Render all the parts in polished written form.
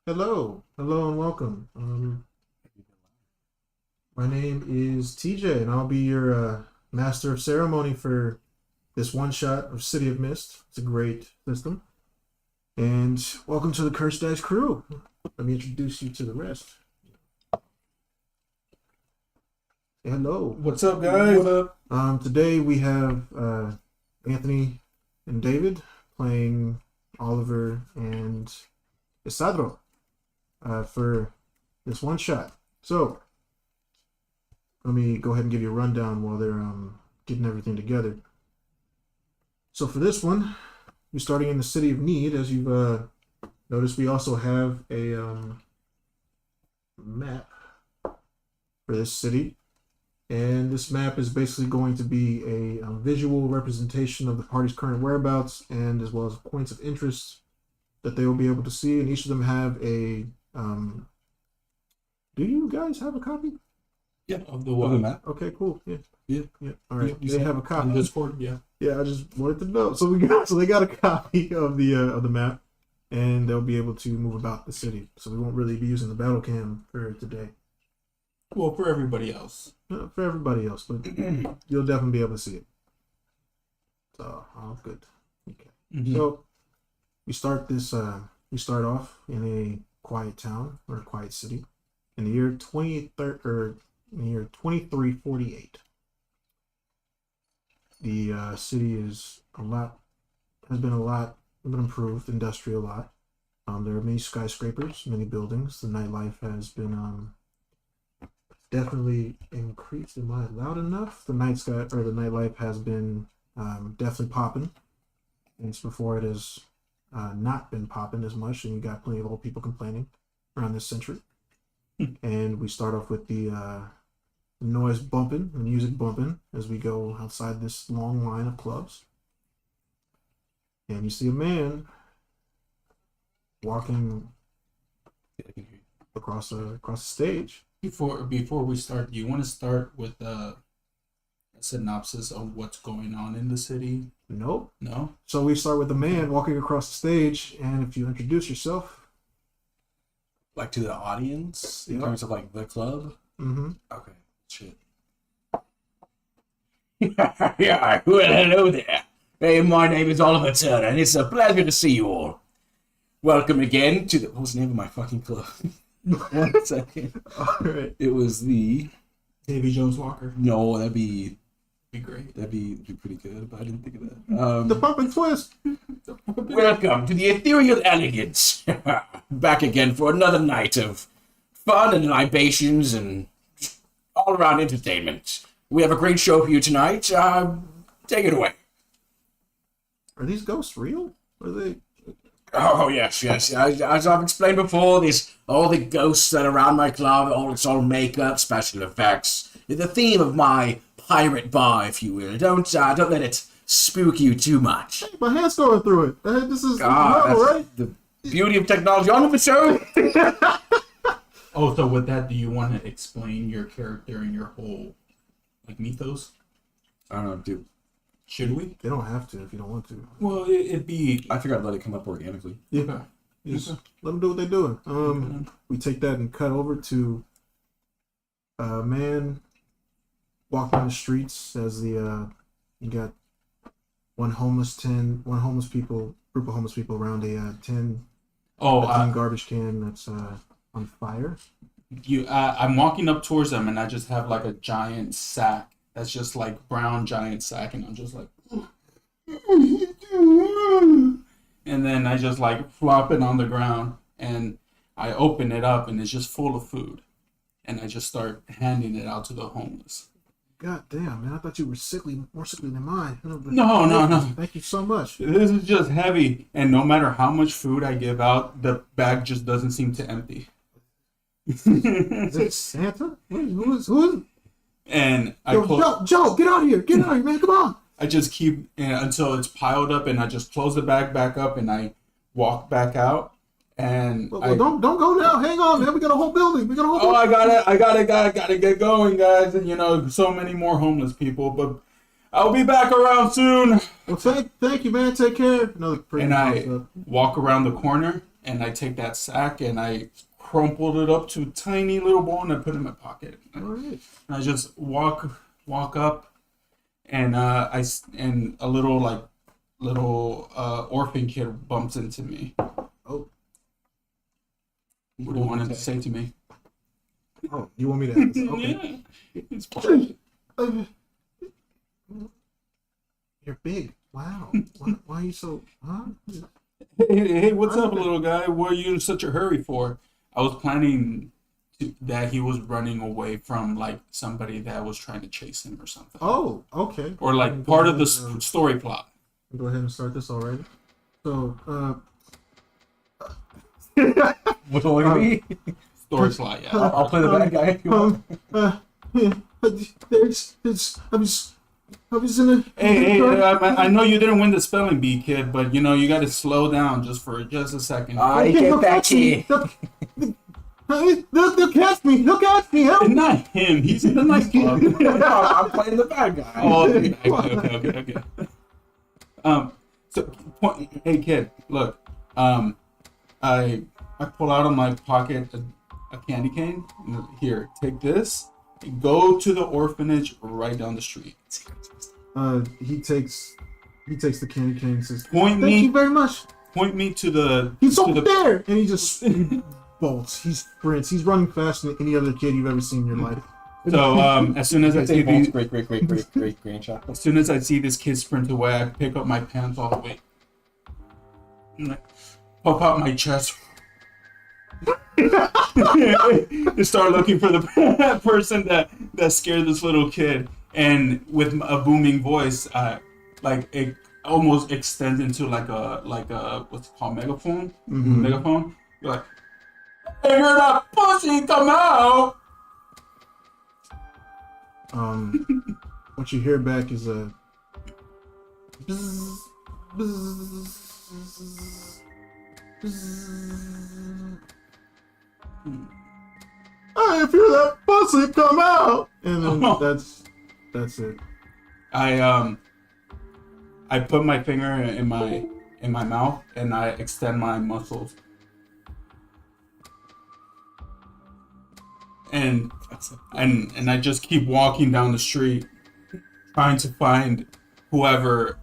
Hello, and welcome. My name is TJ, and I'll be your master of ceremony for this one shot of City of Mist. It's a great system. And welcome to the Cursed Dice crew. Let me introduce you to the rest. Hello. What's up, guys? What up? Today we have Anthony and David playing Oliver and Isadro for this one shot. So let me go ahead and give you a rundown while they're getting everything together. So for this one, we're starting in the City of Need. As you've noticed, we also have a map for this city. And this map is basically going to be a visual representation of the party's current whereabouts and as well as points of interest that they will be able to see. And each of them have a... do you guys have a copy? Yeah, of the map. Okay, cool. Yeah. Yeah. All right. Yeah, They have a copy. On Discord, yeah. Yeah, I just wanted to know. So they got a copy of the map, and they'll be able to move about the city. So we won't really be using the battle cam for today. Well, for everybody else. For everybody else, but you'll definitely be able to see it. So all good. Okay. Mm-hmm. So we start this. We start off in a quiet town or a quiet city in the year 2348. The city has been improved, industrial lot. There are many skyscrapers, many buildings. The nightlife has been definitely increased. Am I loud enough? The nightlife has been definitely popping. It's before it has not been popping as much, and you got plenty of old people complaining around this century. And we start off with the noise bumping, the music bumping as we go outside this long line of clubs. And you see a man walking across the stage. Before we start, do you want to start with a synopsis of what's going on in the city? Nope. No? So we start with the man walking across the stage, and if you introduce yourself. Like to the audience in Yep. terms of like the club? Mm-hmm. Okay, shit. Yeah, well, hello there. Hey, my name is Oliver Turner, and it's a pleasure to see you all. Welcome again to the... What was the name of my fucking club? 1 second. All right. It was the... Davy Jones Walker. No, that'd be Great. that'd be pretty good, but I didn't think of that. The pump and twist. Welcome to the Ethereal Elegance. Back again for another night of fun and libations and all-around entertainment. We have a great show for you tonight. Take it away. Are these ghosts real? Are they? Oh, yes. As I've explained before, all the ghosts that are around my club, it's all makeup, special effects. The theme of my pirate bar, if you will. Don't let it spook you too much. Hey, my hand's going through it. This is That's normal, right? the beauty of technology on the show. Oh, so with that, do you want to explain your character and your whole, mythos? I don't know, dude. Should we? They don't have to if you don't want to. Well, it'd be... I figured I'd let it come up organically. Yeah. Okay. Just let them do what they're doing. We take that and cut over to a man walking the streets as you got group of homeless people around a tin garbage can that's on fire. I'm walking up towards them, and I just have like a giant sack that's just like brown giant sack, and I'm just like, and then I just like flop it on the ground, and I open it up, and it's just full of food, and I just start handing it out to the homeless. God damn, man! I thought you were more sickly than mine. No. Thank you so much. This is just heavy, and no matter how much food I give out, the bag just doesn't seem to empty. Is it Santa? Who is? And Joe, get out of here! Get out of here, man! Come on! I just keep until it's piled up, and I just close the bag back up, and I walk back out. And don't go now. Hang on, man. We got a whole building. I gotta get going, guys. And so many more homeless people, but I'll be back around soon. Well, thank you, man. Take care. Another pretty And I walk around the corner, and I take that sack and I crumpled it up to a tiny little ball and I put it in my pocket. All right. And I just walk up, and and a little orphan kid bumps into me. Oh. What do you want him to say to me? Oh, you want me to ask? Okay. Yeah, it's fine. You're big. Wow. Why are you so? Huh? Hey, what's up, little guy? What are you in such a hurry for? I was planning that he was running away from like somebody that was trying to chase him or something. Oh, okay. Or like Go part of the ahead, story plot. Go ahead and start this already. So, What's all gonna be? Story plot, yeah. I'll play the bad guy if you want. I was in a. Hey, I know you didn't win the spelling bee, kid, but you know you got to slow down just a second. I get back here. They'll catch me. They'll catch me. Help. Not him. He's in the nightclub. I'm playing the bad guy. Oh, okay. So, hey, kid, look. I pull out of my pocket a candy cane. Here, take this. Go to the orphanage right down the street. He takes the candy cane and says, Point "Thank me. you very much." Point me to the. He's to over the, there, and he bolts. He sprints. He's running faster than any other kid you've ever seen in your life. So as soon as I see these, Great grandchild. as soon as I see this kid sprint away, I pick up my pants all the way. And I pop out my chest. To start looking for the person that scared this little kid, and with a booming voice, like it almost extends into like a what's it called, megaphone. Mhm. Megaphone. You're like, "Hey, you're that pussy, come out!" What you hear back is a bzz, bzz, bzz. Hey, if you're that pussy, come out. And then that's it. I put my finger in my mouth and I extend my muscles. And I just keep walking down the street, trying to find whoever's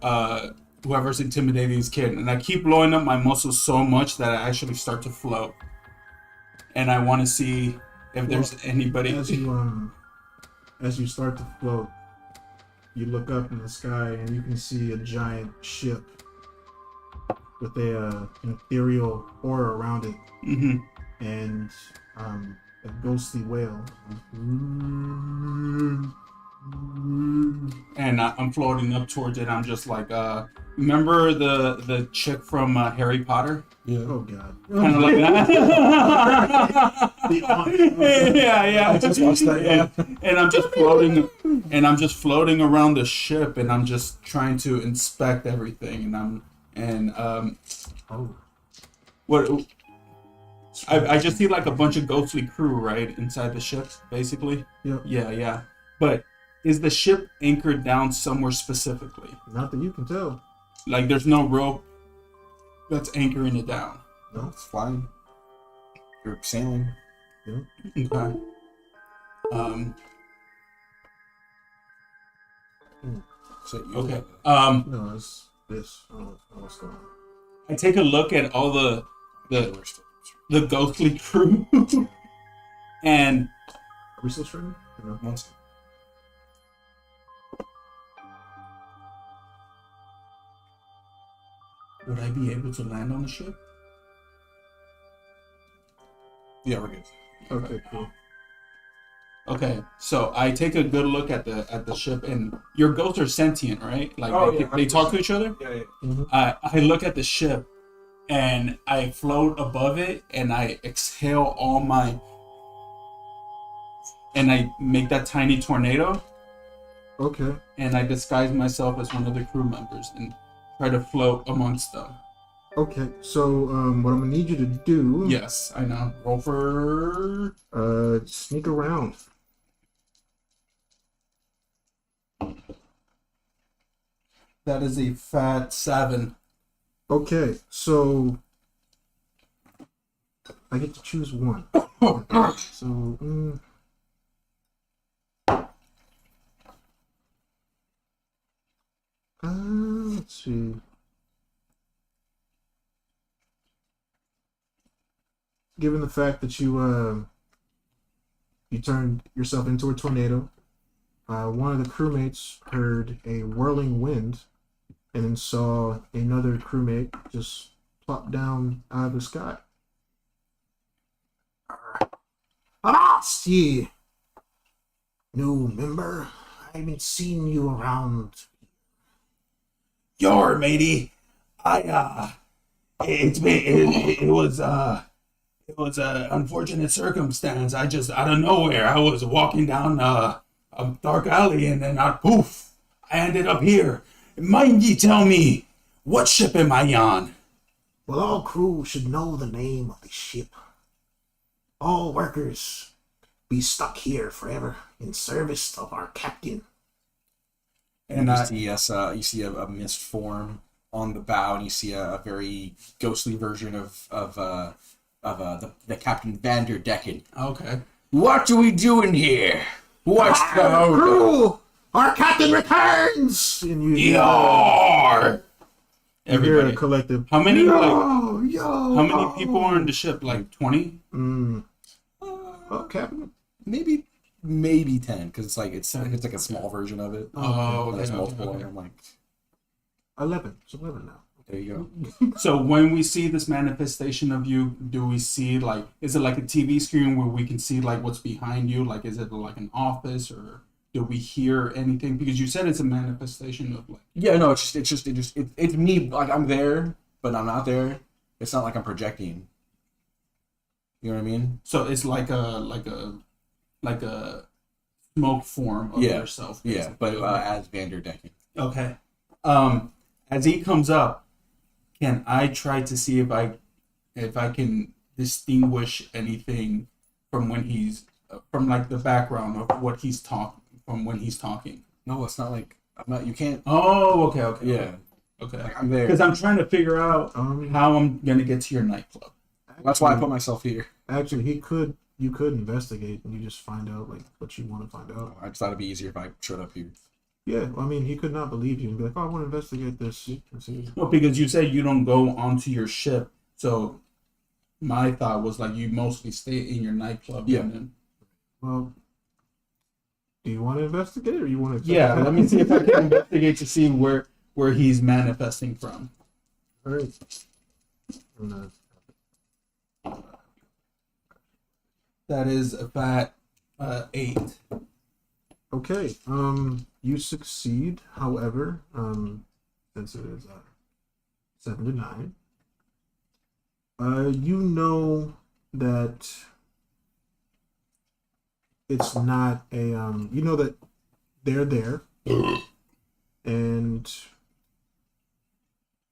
intimidating this kid. And I keep blowing up my muscles so much that I actually start to float. And I want to see if there's anybody. As you start to float, you look up in the sky and you can see a giant ship with an ethereal aura around it, Mm-hmm. and a ghostly whale. And I'm floating up towards it. I'm just like, remember the chick from Harry Potter? Yeah. Oh God! Kind of like that. Yeah. I just watched that. Yeah. And I'm just floating around the ship, and I'm just trying to inspect everything. What? I just see like a bunch of ghostly crew right inside the ship, basically. Yep. Yeah. But is the ship anchored down somewhere specifically? Not that you can tell. Like there's no rope that's anchoring it down. No, it's flying. You're sailing. Okay. So you Okay. No, it's this. I don't know what's going on. I take a look at all the ghostly crew, and Are we still streaming? No. One second. would I be able to land on the ship? Yeah, we're good. Okay, cool. Okay, so I take a good look at the ship, and your ghosts are sentient, right? Like Oh, they, yeah, they talk to each other. Yeah. I look at the ship, and I float above it, and I exhale and I make that tiny tornado, Okay. and I disguise myself as one of the crew members and try to float amongst them. Okay. So, what I'm gonna need you to do? Yes, I know. Roll for... Sneak around. That is a fat 7. Okay. So, I get to choose one. So, let's see. Given the fact that you turned yourself into a tornado, one of the crewmates heard a whirling wind and then saw another crewmate just plop down out of the sky. Avast ye, new member. I haven't seen you around. Yar, matey. It was a unfortunate circumstance. I just out of nowhere, I was walking down a dark alley, and then poof, I ended up here. Mind ye tell me, what ship am I on? Well, all crew should know the name of the ship. All workers be stuck here forever in service of our captain. And you see a mist form on the bow, and you see a very ghostly version of the Captain Vanderdecken. Okay. What are we doing here? What's the Crew! Our captain returns! And you Yar! hear a Everybody. collective. How many? Like, Yo! how many people are on the ship? Like 20? Oh, captain. Maybe 10, because it's like a small version of it. Oh, There's okay, multiple. okay. And I'm like, 11. It's 11 now. there you go. So when we see this manifestation of you, do we see like, is it like a TV screen where we can see like what's behind you? Like, is it like an office, or do we hear anything? Because you said it's a manifestation of like. Yeah, no, it's me. Like, I'm there, but I'm not there. It's not like I'm projecting. You know what I mean? So it's like a smoke form of yourself. Yeah, basically. but as Vanderdecken. Okay. As he comes up, can I try to see if I can distinguish anything from when he's from like the background of what he's from when he's talking? No, it's not like I'm not. You can't. Oh, okay. Yeah, Okay. like, I'm there. Because I'm trying to figure out how I'm gonna get to your nightclub. That's why I put myself here. Actually, you could investigate and you just find out like what you want to find out. I just thought it'd be easier if I showed up here. Yeah, I mean, he could not believe you and be like, "Oh, I want to investigate this." And see. No, because you said you don't go onto your ship, so my thought was like you mostly stay in your nightclub. Yeah. And then, Well, do you want to investigate or you want to? yeah. Let me see if I can investigate to see where he's manifesting from. All right. I'm gonna- That is about 8. Okay. You succeed. However, since it is 7 to 9, you know that it's not a you know that they're there,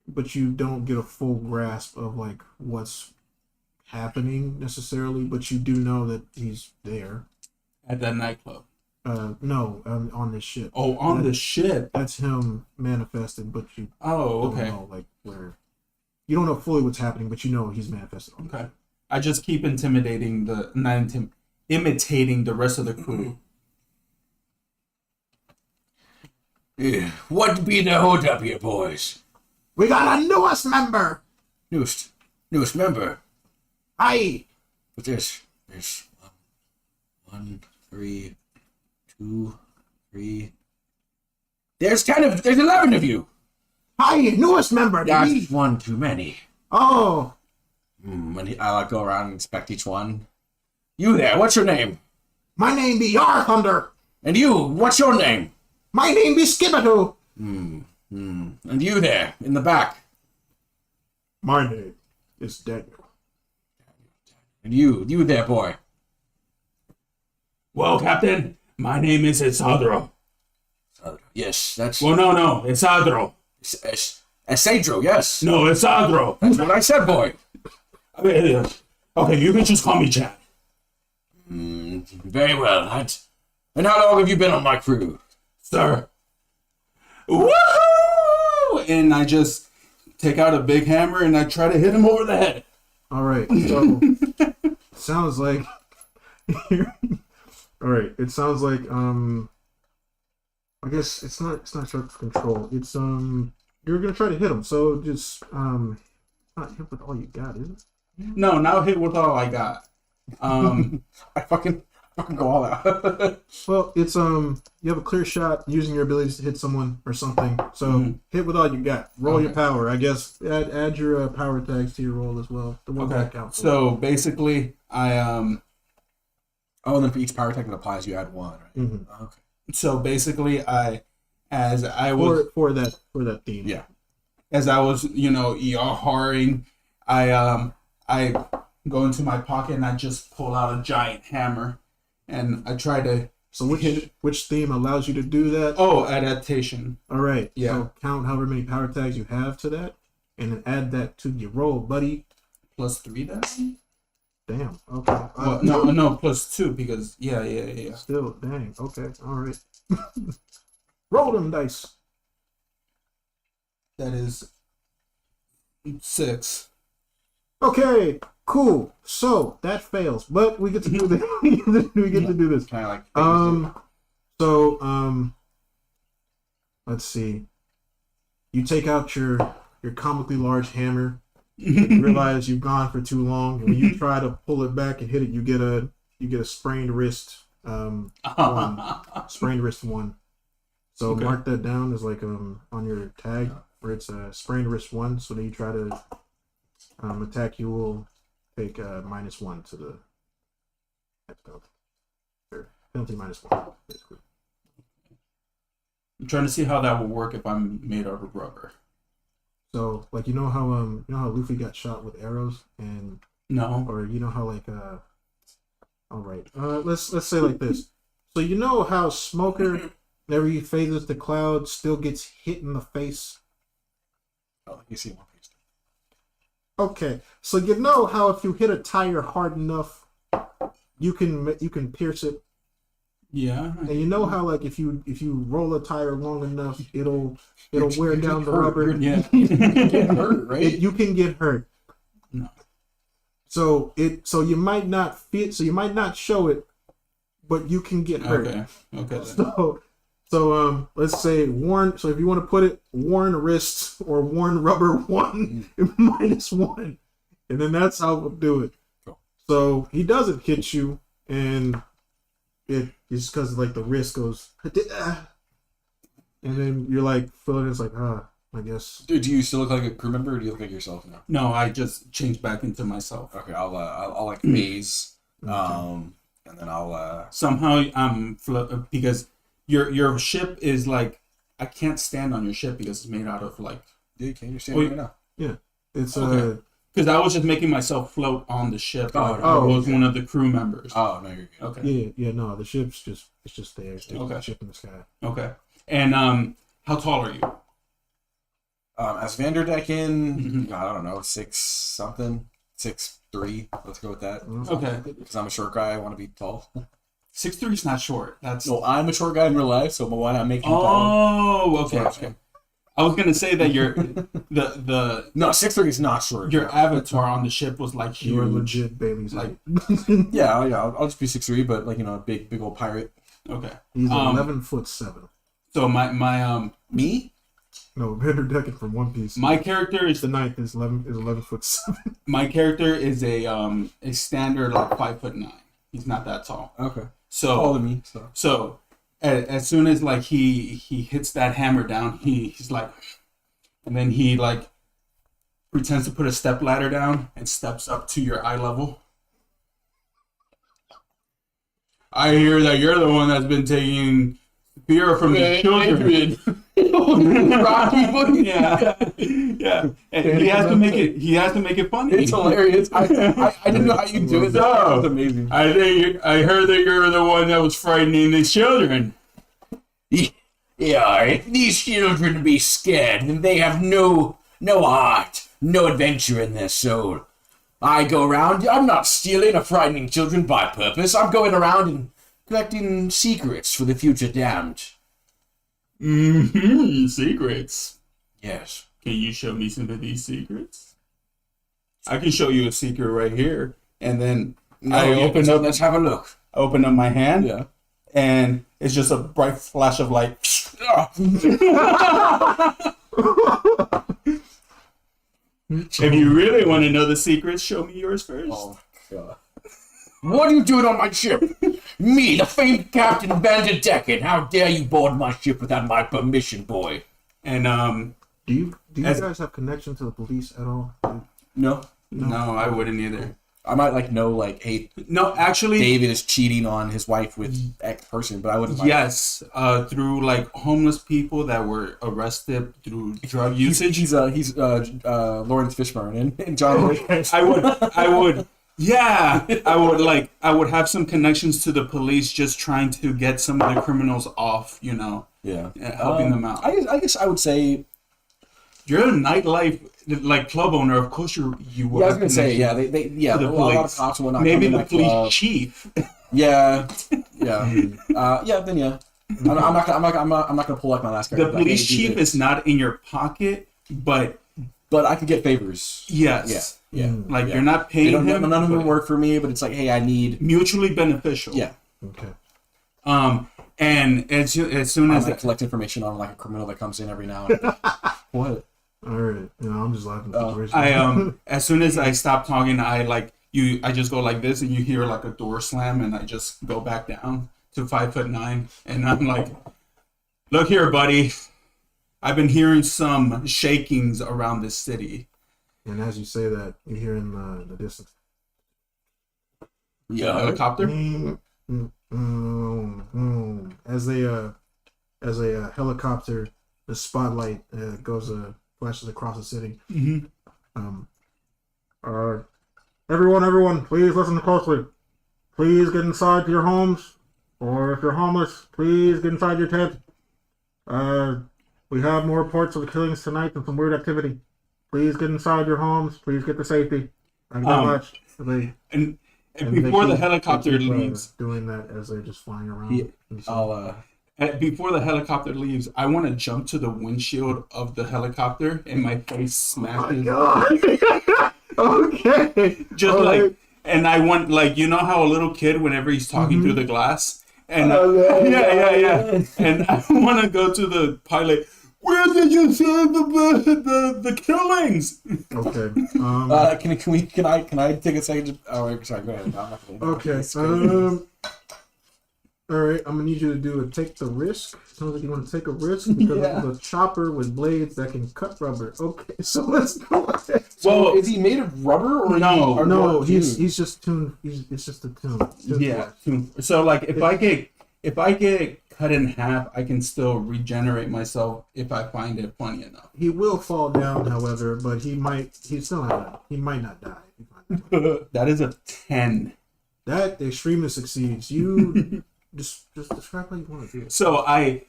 but you don't get a full grasp of like what's happening necessarily, but you do know that he's there. At that nightclub. No, on this ship. Oh, on the ship. That's him manifested, but you Oh, don't okay. know like where. You don't know fully what's happening, but you know he's manifested. Okay. I just keep imitating the rest of the crew. What be the hold up here, boys? We got a newest member. Newest member. Aye. What's this? There's 1, 3, 2, 3. There's 11 of you. Aye, newest member. That's one too many. Oh, I go around and inspect each one. You there? What's your name? my name be Yar Thunder. And you? What's your name? My name be Skibadoo. And you there in the back? My name is Daniel. And you there, boy? Well, Captain, my name is Isadro. Yes, that's Well, no, Isadro. Esadro. Yes, No, Isadro. that's what I said, boy. Okay, you can just call me Chad. Very well. And how long have you been on my crew? Sir. Woohoo! And I just take out a big hammer and I try to hit him over the head. All right, so sounds like. All right. It sounds like I guess it's not sharp control. It's you're gonna try to hit him. So just not hit with all you got, is it? No, now hit with all I got. I fucking go all out. Well, it's you have a clear shot using your abilities to hit someone or something. So hit with all you got. Roll your power. I guess add your power tags to your roll as well. The one that counts. So basically, I Oh, and then for each power tag that applies, you add 1. Right? Mm-hmm. Okay. So basically, as I was for that theme. Yeah. As I was, ER-harring, I go into my pocket and I just pull out a giant hammer, and I try to. So which theme allows you to do that? Oh, adaptation. All right. Yeah. So count however many power tags you have to that, and then add that to your roll, buddy. +3 then? Damn. Okay. Well, no, +2 because yeah. Still, dang. Okay. All right. Roll them dice. That is 6. Okay. Cool. So that fails, but we get to do this. We get to do this. Can I like? So let's see. You take out your comically large hammer. You realize you've gone for too long, and when you try to pull it back and hit it, you get a sprained wrist. 1. Sprained wrist 1. So Okay. mark that down as like on your tag where it's a sprained wrist 1. So then you try to attack, you will take -1 to the penalty. Or penalty -1, basically. I'm trying to see how that will work if I'm made out of rubber. So like you know how Luffy got shot with arrows, and No. or you know how like all right, let's say like this. So you know how Smoker, whenever he phases the cloud, still gets hit in the face. Oh, you see one piece. Okay, so you know how if you hit a tire hard enough, you can pierce it. Yeah. And you know how like if you roll a tire long enough, it'll wear down the rubber. Yeah. You get hurt, right? You can get hurt. No. So you might not fit. So you might not show it, but you can get hurt. Okay. So let's say worn. So if you want to put it worn wrist or worn rubber 1 -1, and then that's how we'll do it. Cool. So he doesn't hit you, and it's because like the wrist goes, and then you're like feeling it's like I guess. Do you still look like a crew member, or do you look like yourself now? No, I just changed back into myself. Okay, I'll like phase, and then I'll Somehow I'm because your ship is like I can't stand on your ship because it's made out of like. Yeah, can you stand right now? Yeah, it's Okay. Because I was just making myself float on the ship. Oh, like I was okay. one of the crew members. Oh no, you're good. Okay. yeah. No, the ship's just there. It's Okay. a ship in the sky. Okay. And how tall are you? As Vanderdecken, God, I don't know, 6 something, 6'3". Let's go with that. Okay. Because I'm a short guy, I want to be tall. 6'3" is not short. That's No, I'm a short guy in real life, so why not make him tall? Oh, okay. That's what I'm Okay. I was gonna say that your the No, 6'3" is not short. your avatar on the ship was like You are huge. legit Bailey's Like- height. Yeah, I'll just be 6'3", but like a big old pirate. Okay. He's 11'7". So my Me? No, Vanderdecken from One Piece. my character is The ninth is 11'7". my character is a standard like 5'9". He's not that tall. Okay. So Taller than me. So as soon as like he hits that hammer down, he's like, and then he like pretends to put a step ladder down and steps up to your eye level. I hear that you're the one that's been taking beer from the children. yeah. And he has to make it funny. It's hilarious. I didn't know how you do it. So, It's amazing. I heard that you're the one that was frightening the children. Yeah, these children be scared, and they have no heart, no adventure in their soul. I go around, I'm not stealing or frightening children by purpose. I'm going around and collecting secrets for the future damned. Secrets. Yes. Can you show me some of these secrets? I can show you a secret right here, and then open up. Let's have a look. I open up my hand, Yeah. and it's just a bright flash of light. If you really want to know the secrets, show me yours first. Oh my god. What are you doing on my ship? Me, the famed Captain Vanderdecken. How dare you board my ship without my permission, boy? And Do you guys have connection to the police at all? No. no, I wouldn't either. I might know, hey, No, actually, David is cheating on his wife with X person, but I wouldn't. yes, through homeless people that were arrested through drug usage. He's Lawrence Fishburne and John Wick. I would, yeah, I would have some connections to the police, just trying to get some of the criminals off, Yeah, helping them out. I guess I would say. You're a nightlife club owner, of course you would. Yeah, I was gonna say, yeah, a lot of cops and whatnot. Maybe come in the that police club. chief. Yeah. Then yeah. I'm not gonna pull like my last guy. The police chief is not in your pocket, but I can get favors. yes, Yeah. you're not paying him. None of them but work for me, but it's like, hey, I need. mutually beneficial. Yeah. Okay. And as soon I as might collect information on a criminal that comes in every now and then. What? All right. I'm just laughing at the situation. I as soon as I stop talking, I just go like this, and you hear a door slam, and I just go back down to 5'9", and I'm like, "Look here, buddy, I've been hearing some shakings around this city." And as you say that, you hear in the distance. The helicopter. As a helicopter, the spotlight flashes across the city. Mm-hmm. Everyone, please listen closely. Please get inside your homes, or if you're homeless, please get inside your tent. We have more reports of the killings tonight and some weird activity. Please get inside your homes. Please get to safety. Thank you very much. And And before the they keep, helicopter leaves, doing that as they're just flying around. before the helicopter leaves, I want to jump to the windshield of the helicopter and my face smacking. Okay. Just All like, right. and I want how a little kid, whenever he's talking through the glass, and yeah. and I want to go to the pilot. Where did you see the killings? Okay. Can I take a second? Sorry, go ahead. I'm not gonna- Okay. All right. I'm gonna need you to do a take the risk. Sounds like you want to take a risk because Yeah. it's a chopper with blades that can cut rubber. Okay. So let's go ahead. So is he made of rubber or No. or No, what? he's just tuned. It's just a tune. Yeah. So if I get cut in half, I can still regenerate myself if I find it funny enough. He will fall down, however, but he might not die. That is a 10. That extremely succeeds. You just describe how you want to do it. So I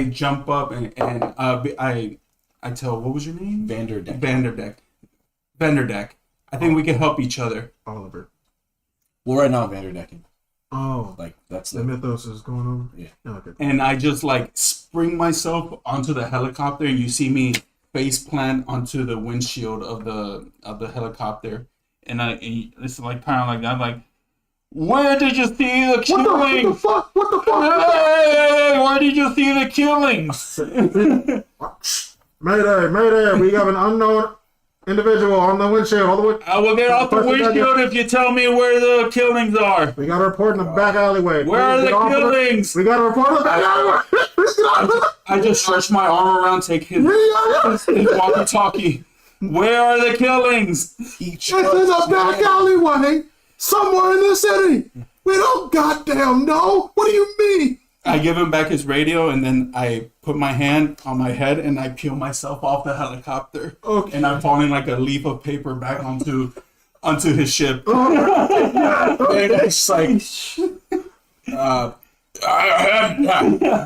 jump up and I tell, what was your name? Vanderdeck. Vanderdeck. I think we can help each other. Oliver. Well, right now I'm Vanderdecking. Oh, That's the mythos is going over. Yeah. Okay. And I just spring myself onto the helicopter, and you see me face plant onto the windshield of the helicopter, and it's kind of like that, like, where did you see the killings? What the fuck? Hey, where did you see the killings? Mayday! We have an unknown individual on the windshield. All the way. I will get off the windshield if you tell me where the killings are. We got a report in the back alleyway. Where are the killings? We got a report in the back alleyway. I just stretch my arm around, take his walkie-talkie. Where are the killings? It's in the back alleyway, somewhere in the city. We don't goddamn know. What do you mean? I give him back his radio, and then I put my hand on my head and I peel myself off the helicopter. Okay. And I'm falling like a leaf of paper back onto his ship. And it's like,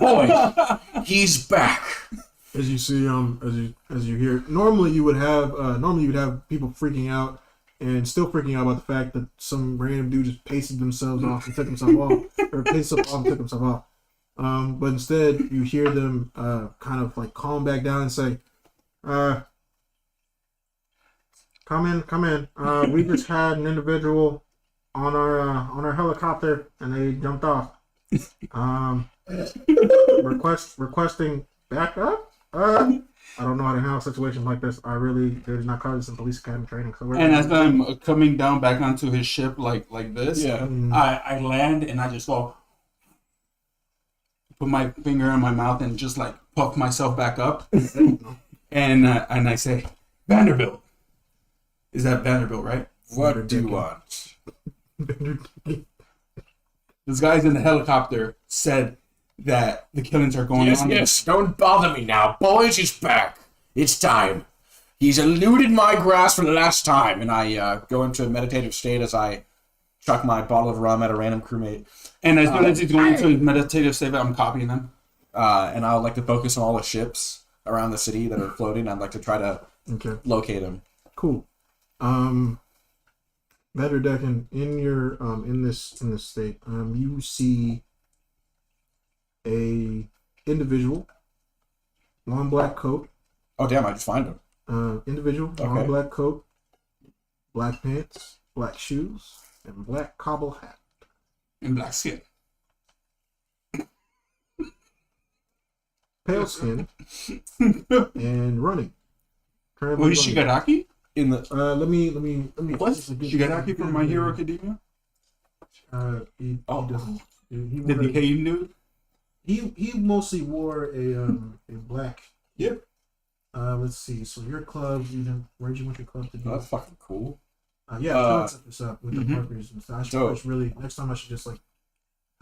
boy, he's back. As you see, as you hear, normally you would have people freaking out and still freaking out about the fact that some random dude just pasted themselves off and took himself off, or pasted himself off and took himself off. But instead, you hear them kind of calm back down and say, come in. We just had an individual on our helicopter, and they jumped off. Requesting backup. I don't know how to handle situations like this. They're not covered in police academy training. So And as I'm coming down back onto his ship like this, Yeah. I land and I just go, put my finger in my mouth and just like puff myself back up, and I say, Vanderbilt. Is that Vanderbilt, right? What do you want? This guy's in the helicopter said that the killings are going on. Yes, don't bother me now. Boys, he's back. It's time. He's eluded my grasp for the last time. And I go into a meditative state as I chuck my bottle of rum at a random crewmate. And as soon as he's going into a meditative state, I'm copying them. And I would like to focus on all the ships around the city that are floating. I'd like to try to locate them. Cool. Better Decken, in your in this state, you see a individual, long black coat. Oh damn! I just find him. Individual, long black coat, black pants, black shoes, and black cobble hat. And black skin. Pale skin and running. Currently Oh, he's running. Shigaraki? In the Let me. What? Shigaraki from My Hero Academia? He doesn't. Did the cave nude? He mostly wore a black. Yep. Let's see. So your club, where'd you want your club to do? that's fucking cool. Yeah, set this up with the markers and stuff. So- I should really next time I should just like,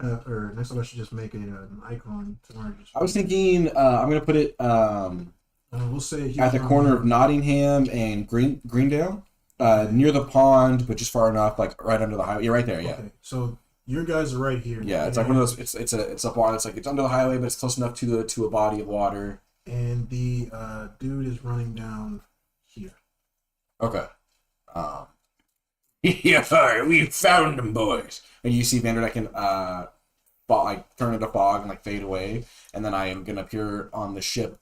or next time I should just make an icon to where I was thinking I'm gonna put it we'll say at the corner of Nottingham and Greendale, near the pond, but just far enough, like right under the highway. You're right there, yeah. Okay, so your guys are right here. Yeah, it's like one of those. It's up on. It's like it's under the highway, but it's close enough to a body of water. And the dude is running down here. Okay. Yeah, we found him, boys. And you see Vanderdecken like turn into fog and like fade away, and then I am gonna appear on the ship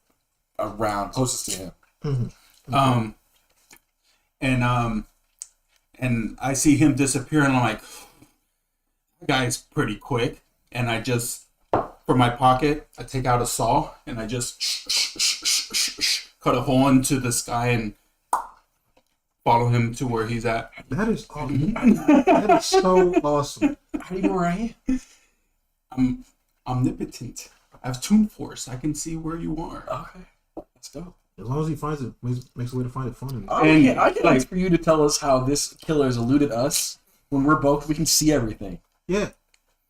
around closest to him. And I see him disappear, and I'm like, that guy's pretty quick. And I just, from my pocket, I take out a saw, and I just cut a hole into the sky and follow him to where he's at. That is awesome. That is so awesome. How do you know where I am? I'm omnipotent. I have Toon Force. I can see where you are. Okay, that's dope. As long as he finds it, makes a way to find it funny. I can't wait for you to tell us how this killer has eluded us when we can see everything. Yeah.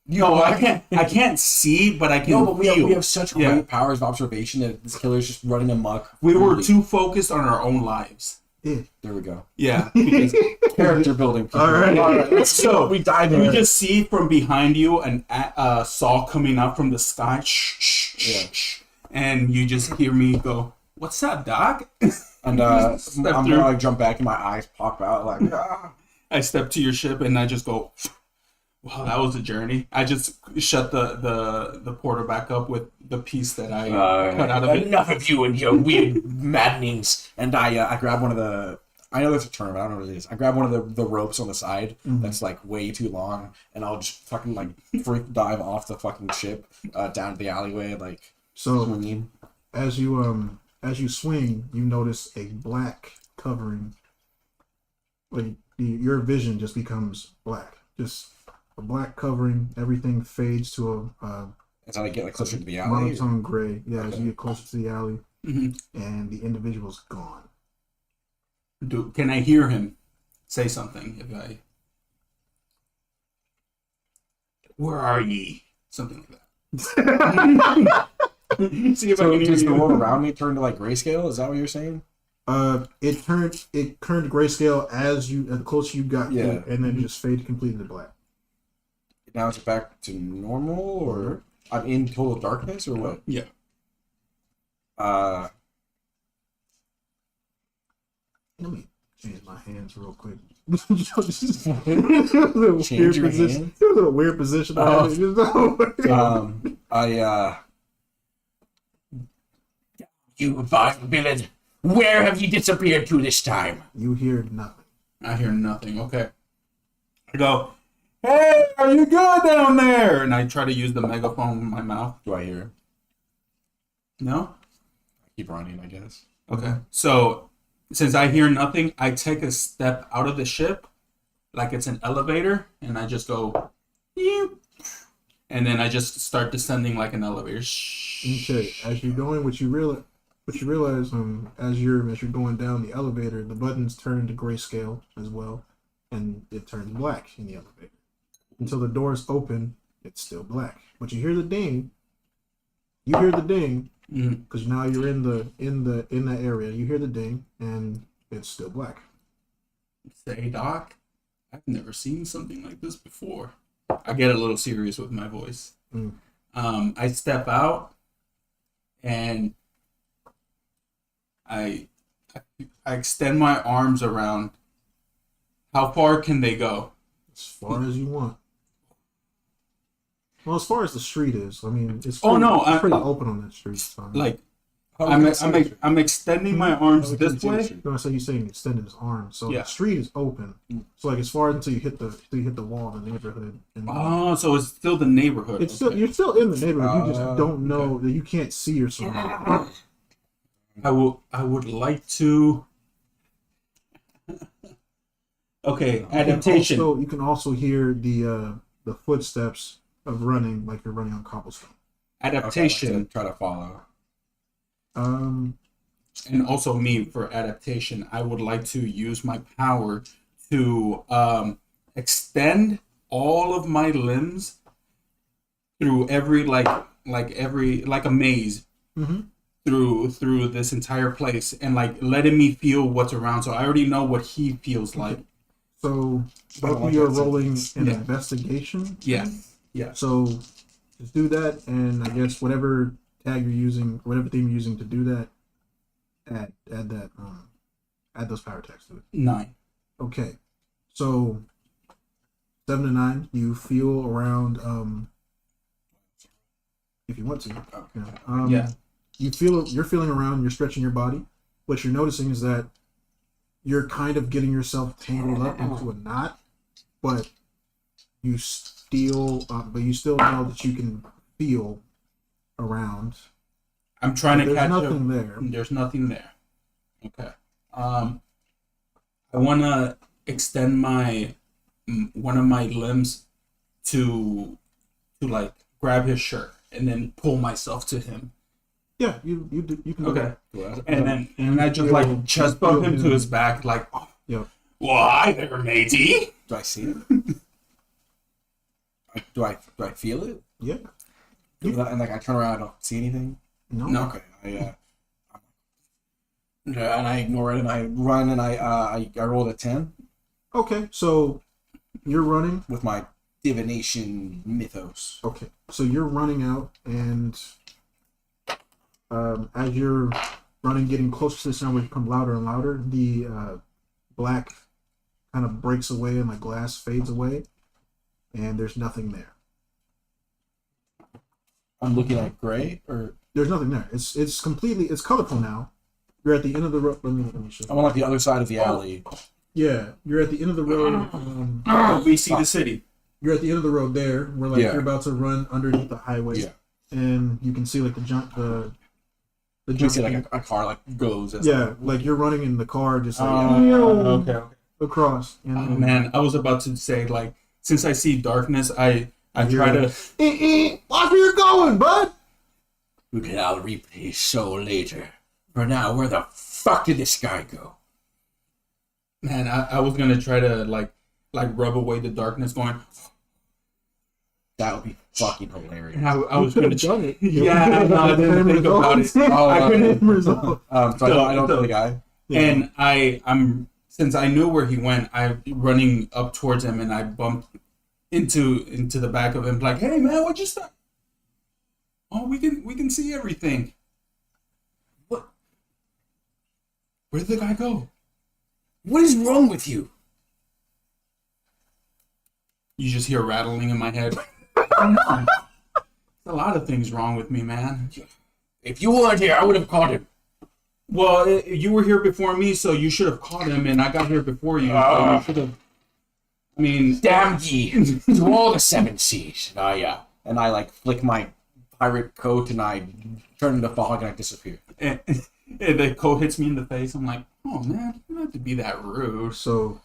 I can't see, but I can No, but we feel. have such great powers of observation that this killer's just running amok. We were too focused on our own lives. Yeah. There we go. Yeah. Because Character building. People. All right. so we dive you in. just see from behind you an saw coming up from the sky. And you just hear me go, "What's up, Doc?" And I'm Step gonna through. like jump back and my eyes pop out like I step to your ship and I just go, "Wow, that was a journey." I just shut the portal back up with the piece that I cut out of it. Enough of you and your weird maddenings. and I grab one of the I know there's a term, but I don't know what it is. I grab one of the ropes on the side that's like way too long, and I'll just fucking like freak dive off the fucking ship down the alleyway, like So swinging. as you swing, you notice a black covering. Like your vision just becomes black. Just a black covering. Everything fades to a As I get like closer to the alley. monotone gray. Yeah, as Okay. you get closer to the alley, Mhm. and the individual's gone. Can I hear him say something? If I, where are ye? Something like that. See if I So can hear does the you. world around me turn to like grayscale? Is that what you're saying? It turned to grayscale as the closer you got to Yeah. it, and then just faded completely to black. Now is it back to normal, or I'm in total darkness, or what? Yeah. Let me change my hands real quick. Change your position. hand? It was a weird position. Oh. You vile villain. Where have you disappeared to this time? You hear nothing. I hear nothing. Okay. I go, "Hey, are you good down there?" And I try to use the megaphone with my mouth. Do I hear? No? Keep running, I guess. Okay. So, since I hear nothing, I take a step out of the ship like it's an elevator, and I just go, "Eep." And then I just start descending like an elevator. Okay, as you're going, what you realize, as you're going down the elevator, the buttons turn to grayscale as well, and it turns black in the elevator until the doors open. It's still black, but you hear the ding. You hear the ding because now you're in that area. You hear the ding, and it's still black. Say, Doc, I've never seen something like this before. I get a little serious with my voice. I step out, and I extend my arms around. How far can they go? As far as you want. Well, as far as the street is, I mean, it's pretty open on that street. So. Like, I'm extending my arms this way. No, so he's saying extended his arms. So Yeah. the street is open. So like as far until you hit the wall of the neighborhood. And Oh, so it's still the neighborhood. it's still you're still in the neighborhood. You just don't know that you can't see your surroundings. I would like to. Okay, adaptation. You can also hear the footsteps of running, like you're running on cobblestone. Adaptation. Okay, try to follow. And also me for adaptation. I would like to use my power to extend all of my limbs through every like a maze. Through this entire place, and like letting me feel what's around, so I already know what he feels like. So both of you are rolling an investigation. Yeah. So just do that, and I guess whatever tag you're using, whatever theme you're using to do that, add those power tags to it. 9. Okay. So 7 to 9, you feel around if you want to. Yeah. You're feeling around, you're stretching your body. What you're noticing is that you're kind of getting yourself tangled up into a knot, but you still know that you can feel around. I'm trying to catch There's nothing there. There's nothing there. Okay. I want to extend one of my limbs to like grab his shirt and then pull myself to him. Yeah, you can. Okay. Do that. And I just like chest bump him to his back, like, oh, yeah. Well, hi there, matey. Do I see it? do I feel it? Yeah. And like I turn around, I don't see anything. No. Okay. And I ignore it, and I run, and I rolled a 10 Okay, so you're running with my divination mythos. Okay, so you're running out, and as you're running, getting closer to the sound, will become louder and louder. The black kind of breaks away, and the glass fades away, and there's nothing there. I'm looking at gray, or There's nothing there. It's colorful now. You're at the end of the road. Let me show you. I'm on like the other side of the alley. Yeah, you're at the end of the road. We see the city. You're at the end of the road there, where you're about to run underneath the highway. Yeah. And you can see like the jump. You can see like a car like goes. Like you're running in the car, just like Okay. across. And, Oh man, I was about to say, like, since I see darkness, I try to. Watch where you're going, bud. We can all repay so later. For now, where the fuck did this guy go? Man, I was gonna try to like rub away the darkness, going. That would be fucking hilarious. And I was gonna done it. Yeah, no, I didn't think about it. I couldn't. So I don't know the guy. Yeah. And I'm since I knew where he went, I'm running up towards him, and I bumped into the back of him, like, "Hey man, what'd you stop? Oh, we can see everything. What? Where did the guy go? What is wrong with you? You just hear rattling in my head. There's a lot of things wrong with me, man. If you weren't here, I would have caught him. Well, you were here before me, so you should have caught him, and I got here before you. So you should have. I mean, Damn ye to all the seven seas. And I like flick my pirate coat and I turn into fog and I disappear. and the coat hits me in the face. I'm like, oh man, you don't have to be that rude. So,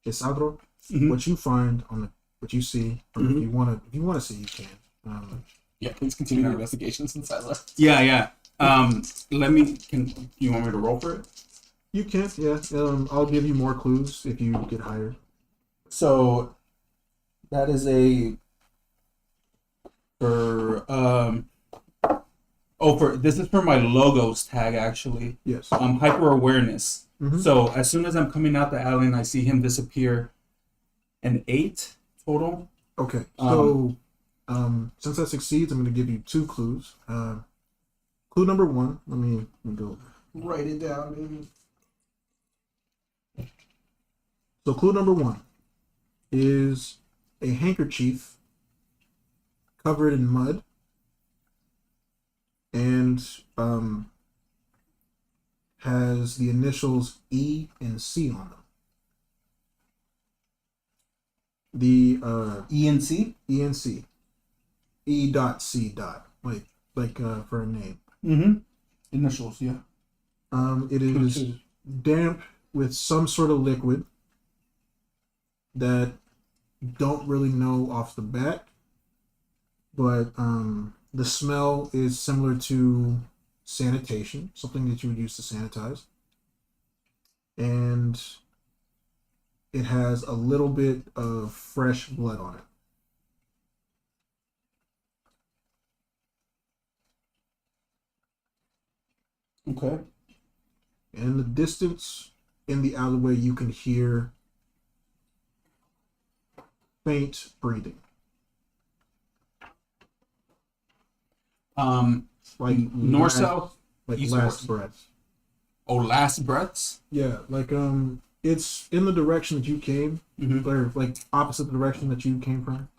Isadro, Mhm. what you find on the, what you see, or if you wanna see, you can. Yeah, please continue your investigation since I left. Yeah. Can you want me to roll for it? You can, yeah. I'll give you more clues if you get hired. So that is this is for my logos tag actually. Yes. Hyper awareness. Mhm. So as soon as I'm coming out the alley and I see him disappear, an 8 total. Okay. So, since that succeeds, I'm going to give you 2 clues. Clue number 1. Let me go. Write it down, baby. So, clue number 1 is a handkerchief covered in mud and has the initials E and C on them. The E and C. E and C. E dot C dot. Like for a name. Mm-hmm. Initials, yeah. It is damp with some sort of liquid that don't really know off the bat, but the smell is similar to sanitation, something that you would use to sanitize, and it has a little bit of fresh blood on it. Okay. And in the distance, in the alleyway, you can hear faint breathing. Like North, last, south, like east, last west. breaths. Oh, last breaths. Yeah, like it's in the direction that you came, Mm-hmm. or like opposite the direction that you came from.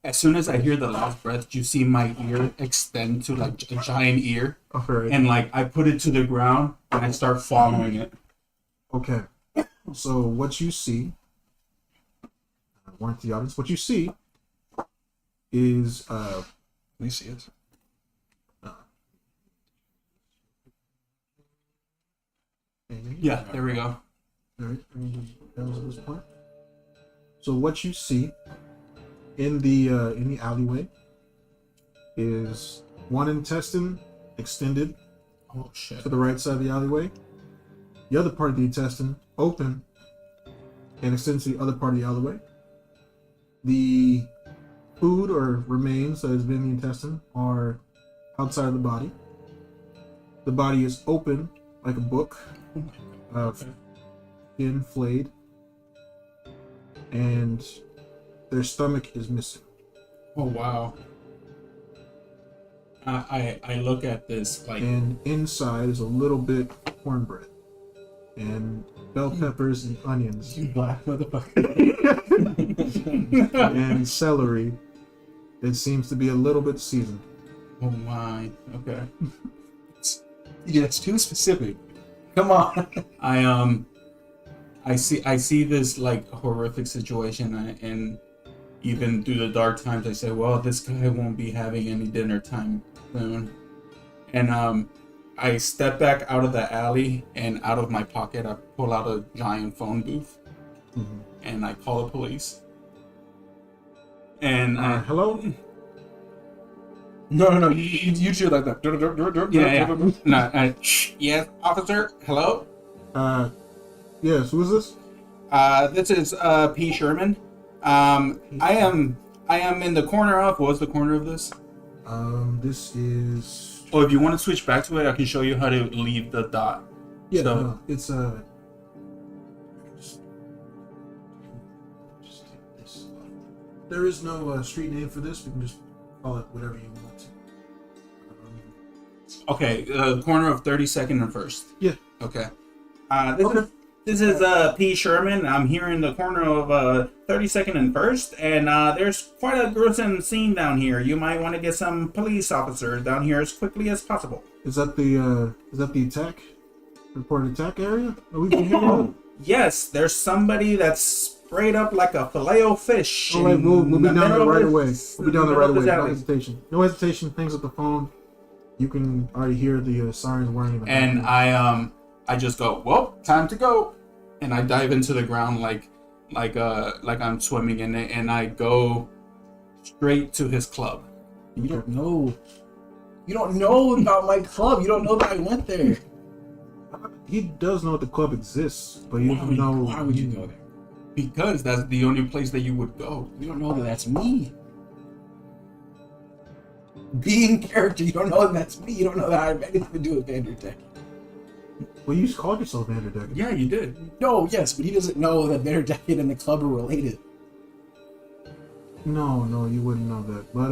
As soon as I hear the last breath, you see my ear extend to like a giant ear, Okay. and like I put it to the ground and I start following it. Okay. So what you see, I want the audience. What you see is Let me see it. Yeah, there we go. All right, that was at this point. So what you see in the alleyway is one intestine extended Oh shit. to the right side of the alleyway. The other part of the intestine open and extends to the other part of the alleyway. The food or remains that has been in the intestine are outside of the body. The body is open like a book, skin flayed, and their stomach is missing. Oh wow. I look at this like And inside is a little bit of cornbread and bell peppers and onions You black motherfucker. and celery. It seems to be a little bit seasoned. oh my. Okay. Yeah, it's too specific. Come on. I see this like horrific situation, and even through the dark times, I say, well, this guy won't be having any dinner time soon. And I step back out of the alley, and out of my pocket, I pull out a giant phone booth, and I call the police. And Hello? No. You do like that. yeah. No, yes, officer. Hello. Yes, who is this? This is P. Sherman. I am in the corner of. What's the corner of this? This is. Oh, if you want to switch back to it, I can show you how to leave the dot. Yeah, So- no, it's just take this off. There is no street name for this. We can just call it whatever you want to. Okay, corner of 32nd and 1st. Yeah. Okay. Okay. This is P. Sherman. I'm here in the corner of 32nd and 1st, and there's quite a gruesome scene down here. You might want to get some police officers down here as quickly as possible. Is that the attack? Reported attack area? Are we can hear that? Yes, there's somebody that's straight up like a filet-o-fish. All right, we'll be down there right away. We'll be down there right away. No alley. hesitation. No hesitation. Hangs up the phone. You can already hear the sirens whirring. And I just go, well, time to go, and I dive into the ground like I'm swimming in it, and I go straight to his club. You don't know. You don't know about my club. You don't know that I went there. He does know the club exists, but you don't know. Why would you go there? Because that's the only place that you would go. You don't know that that's me. Being character, you don't know that that's me. You don't know that I have anything to do with Vanderdeck. Well, you called yourself Vanderdeck. Yeah, you did. No, yes, but he doesn't know that Vanderdeck and the club are related. No, you wouldn't know that. But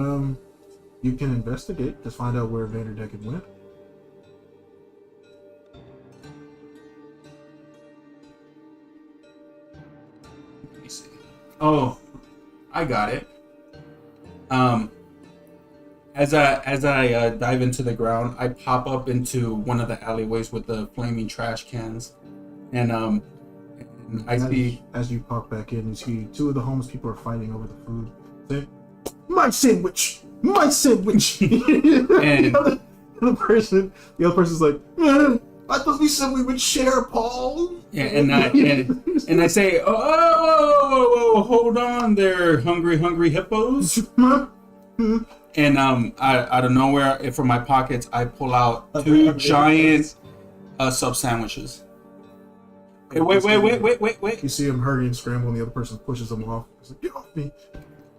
you can investigate to find out where Vanderdeck went. Let me see. Oh, I got it. As I dive into the ground, I pop up into one of the alleyways with the flaming trash cans, and I see. As you pop back in, you see two of the homeless people are fighting over the food. Say, "My sandwich, my sandwich!" And the other person's like, "I thought we said we would share, Paul." Yeah, and I say, oh, hold on there, hungry hippos. And out of nowhere, from my pockets, I pull out two giant sub sandwiches. Hey, wait. You see him hurry and scramble, and the other person pushes him off. He's like, "Get off me!"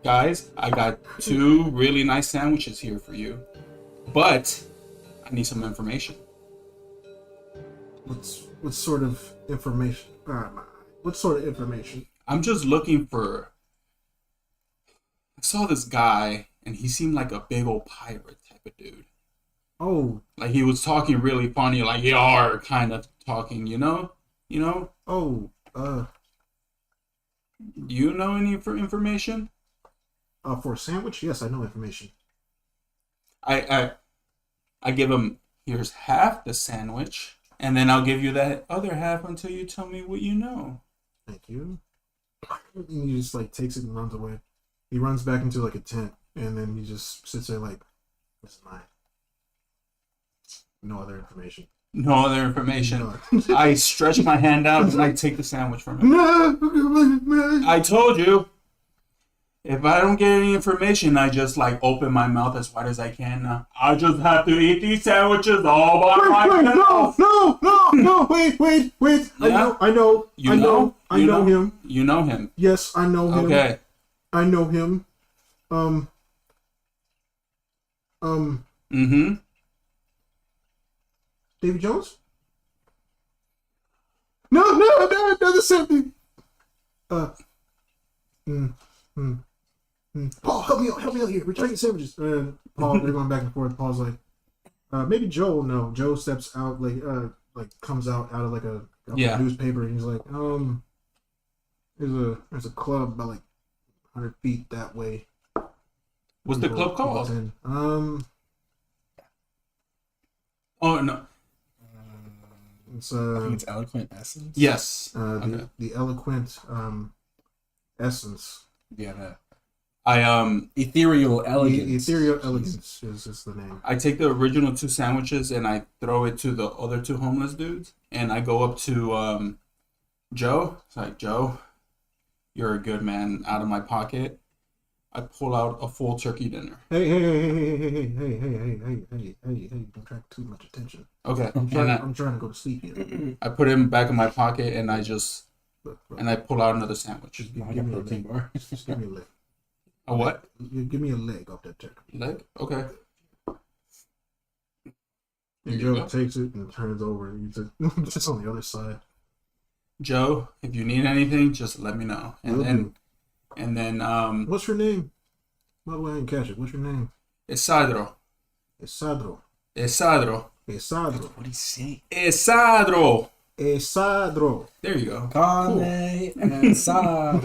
Guys, I got two really nice sandwiches here for you, but I need some information. What sort of information? What sort of information? I'm just looking for. I saw this guy, and he seemed like a big old pirate type of dude. Oh, Like he was talking really funny, like "yar" kind of talking, you know? oh, Do you know any information? for a sandwich? Yes, I know information. I give him, here's half the sandwich, and then I'll give you that other half until you tell me what you know. Thank you. And he just like takes it and runs away. He runs back into like a tent, and then he just sits there like, "This is mine." No other information. No other information. No. I stretch my hand out and I take the sandwich from him. I told you, if I don't get any information, I just like open my mouth as wide as I can. I just have to eat these sandwiches all by myself. No, wait. Yeah? I know him. You know him. Yes, I know him. Okay. I know him. Mm-hmm. Davy Jones? No, the same thing. Paul, help me out here. We're trying to get sandwiches. And Paul, they're going back and forth. Paul's like, maybe Joe. No, Joe steps out, like comes out of like a newspaper, and he's like, there's a club about like 100 feet that way. What's the club called? Oh no. It's I think it's Eloquent Essence. Yes. the Eloquent Essence. Yeah, I Ethereal Elegance. Ethereal Elegance is the name. I take the original two sandwiches and I throw it to the other two homeless dudes, and I go up to Joe. It's like, "Joe, you're a good man." Out of my pocket, I pull out a full turkey dinner. Hey! Don't attract too much attention. Okay. I'm trying to go to sleep here. I put him back in my pocket and I just Look, and I pull out another sandwich. give Like me a a protein leg. bar. Just give me a leg. A what? You give me a leg off that turkey. Leg? Okay. And Here you Joe go. takes it and turns over. He's just on the other side. Joe, if you need anything, just let me know. Will do. And then What's your name? By the way, I didn't catch it. What's your name? Esadro. Esadro. Esadro. Esadro. What do you say? Esadro. Esadro. There you go. Carne asada.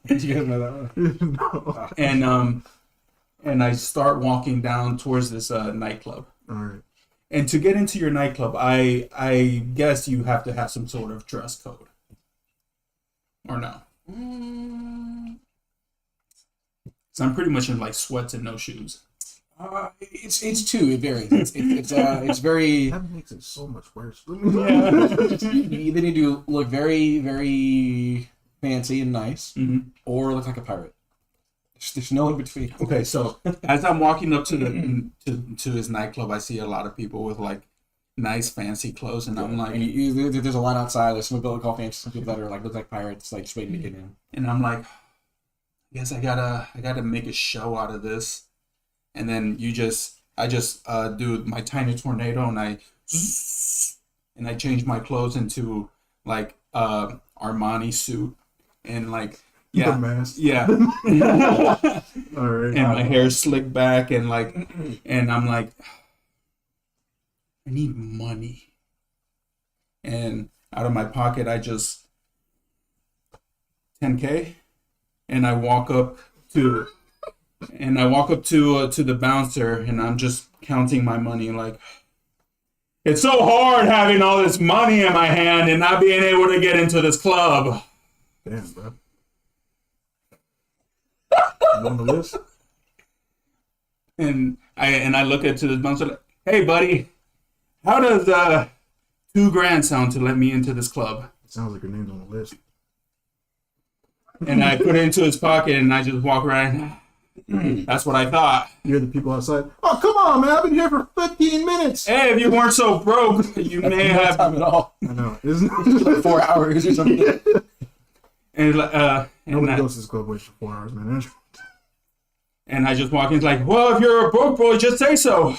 Did you guys know that one? No. And I start walking down towards this nightclub. All right. And to get into your nightclub, I guess you have to have some sort of dress code. or no? So I'm pretty much in like sweats and no shoes. It's two. It varies. It's very. That makes it so much worse. Yeah. You either need to look very, very fancy and nice, or look like a pirate. There's no in between. Okay, so as I'm walking up to the to his nightclub, I see a lot of people with like nice fancy clothes, and I'm like, And there's a line outside. There's some people that call fancy, some people that are like look like pirates, like just waiting to get in. and I'm like, I guess I gotta make a show out of this, and then I just do my tiny tornado, and I change my clothes into like Armani suit, and like. The Yeah, mask. yeah. All right. And my hair's slicked back, and like, and I'm like, I need money. And out of my pocket, I just $10K, and I walk up to the bouncer, and I'm just counting my money. Like, it's so hard having all this money in my hand and not being able to get into this club. Damn, bro. You on the list? And I look at to this bouncer like, hey buddy, how does $2,000 sound to let me into this club? It sounds like your name's on the list. And I put it into his pocket, and I just walk around. That's what I thought. You hear the people outside. Oh, come on, man! I've been here for 15 minutes. Hey, if you weren't so broke, you may No have. time at all. I know, isn't it? Like 4 hours or something. And Nobody goes to this club waits for 4 hours, man. and I just walk in like, well, if you're a broke boy, just say so.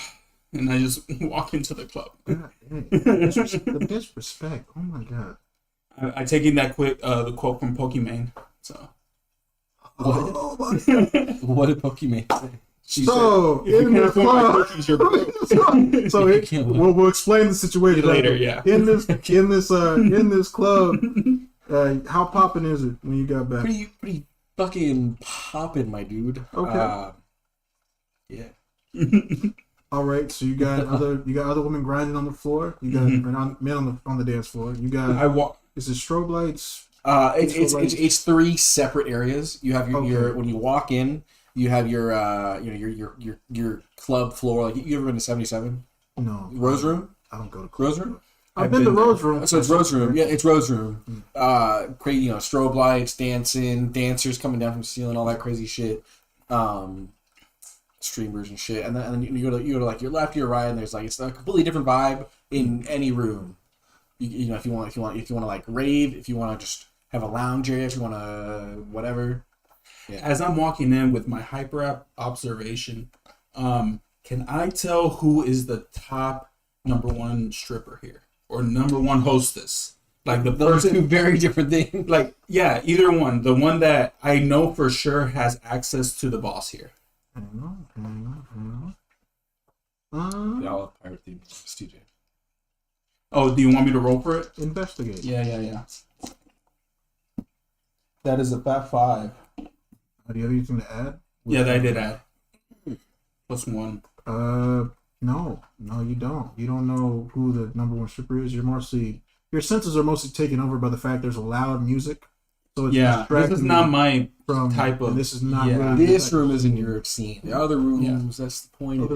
And I just walk into the club. God, dang. The disrespect. Oh my god. I take in that the quote from Pokimane. So. Oh my god. What did Pokemon say? So If you in can't this afford my club, cookies, you're broke. we'll explain the situation Later, yeah. In this club, how poppin' is it when you got back? Pretty fucking poppin', my dude. Okay. Yeah. All right, so you got other women grinding on the floor. You got men on the dance floor. You got. Is it strobe lights? It's three separate areas. You have your Okay. when you walk in, you have your your club floor. Like you ever been to 77? No. Rose Room? I don't go to clubs. Rose Room? I've been to Rose Room. So it's Rose Room. Yeah, it's Rose Room. Crazy, strobe lights, dancing, dancers coming down from the ceiling, all that crazy shit. Streamers and shit. And then you go to like your left, your right, and there's like it's a completely different vibe in any room. You know, if you want to like rave, if you want to just have a lounge area, if you want to whatever. Yeah. As I'm walking in with my hyper observation, can I tell who is the top number one stripper here or number one hostess? Like the Those person, two very different things. like yeah, either one. The one that I know for sure has access to the boss here. Hang on. They all have pirate themes. It's TJ. Oh, do you want me to roll for it? Investigate. Yeah. That is a fat 5. Do you have anything to add? Yeah, that I did add. +1. No, you don't. You don't know who the number one stripper is. Your senses are mostly taken over by the fact there's a loud music. So it's Yeah, this distracting is not you my from type of. and this is not yeah. really This room is in your scene. The other rooms, Yeah. that's the point of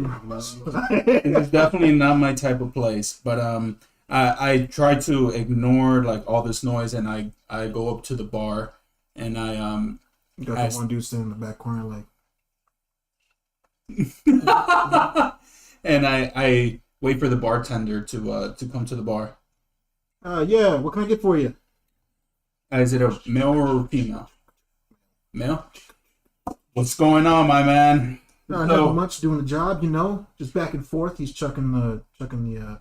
It is definitely not my type of place, but I try to ignore like all this noise, and I go up to the bar, and I You got that one dude standing in the back corner like, and I wait for the bartender to come to the bar. yeah, what can I get for you? Is it a male or a female? Male. What's going on, my man? No, not much, doing the job, just back and forth. He's chucking the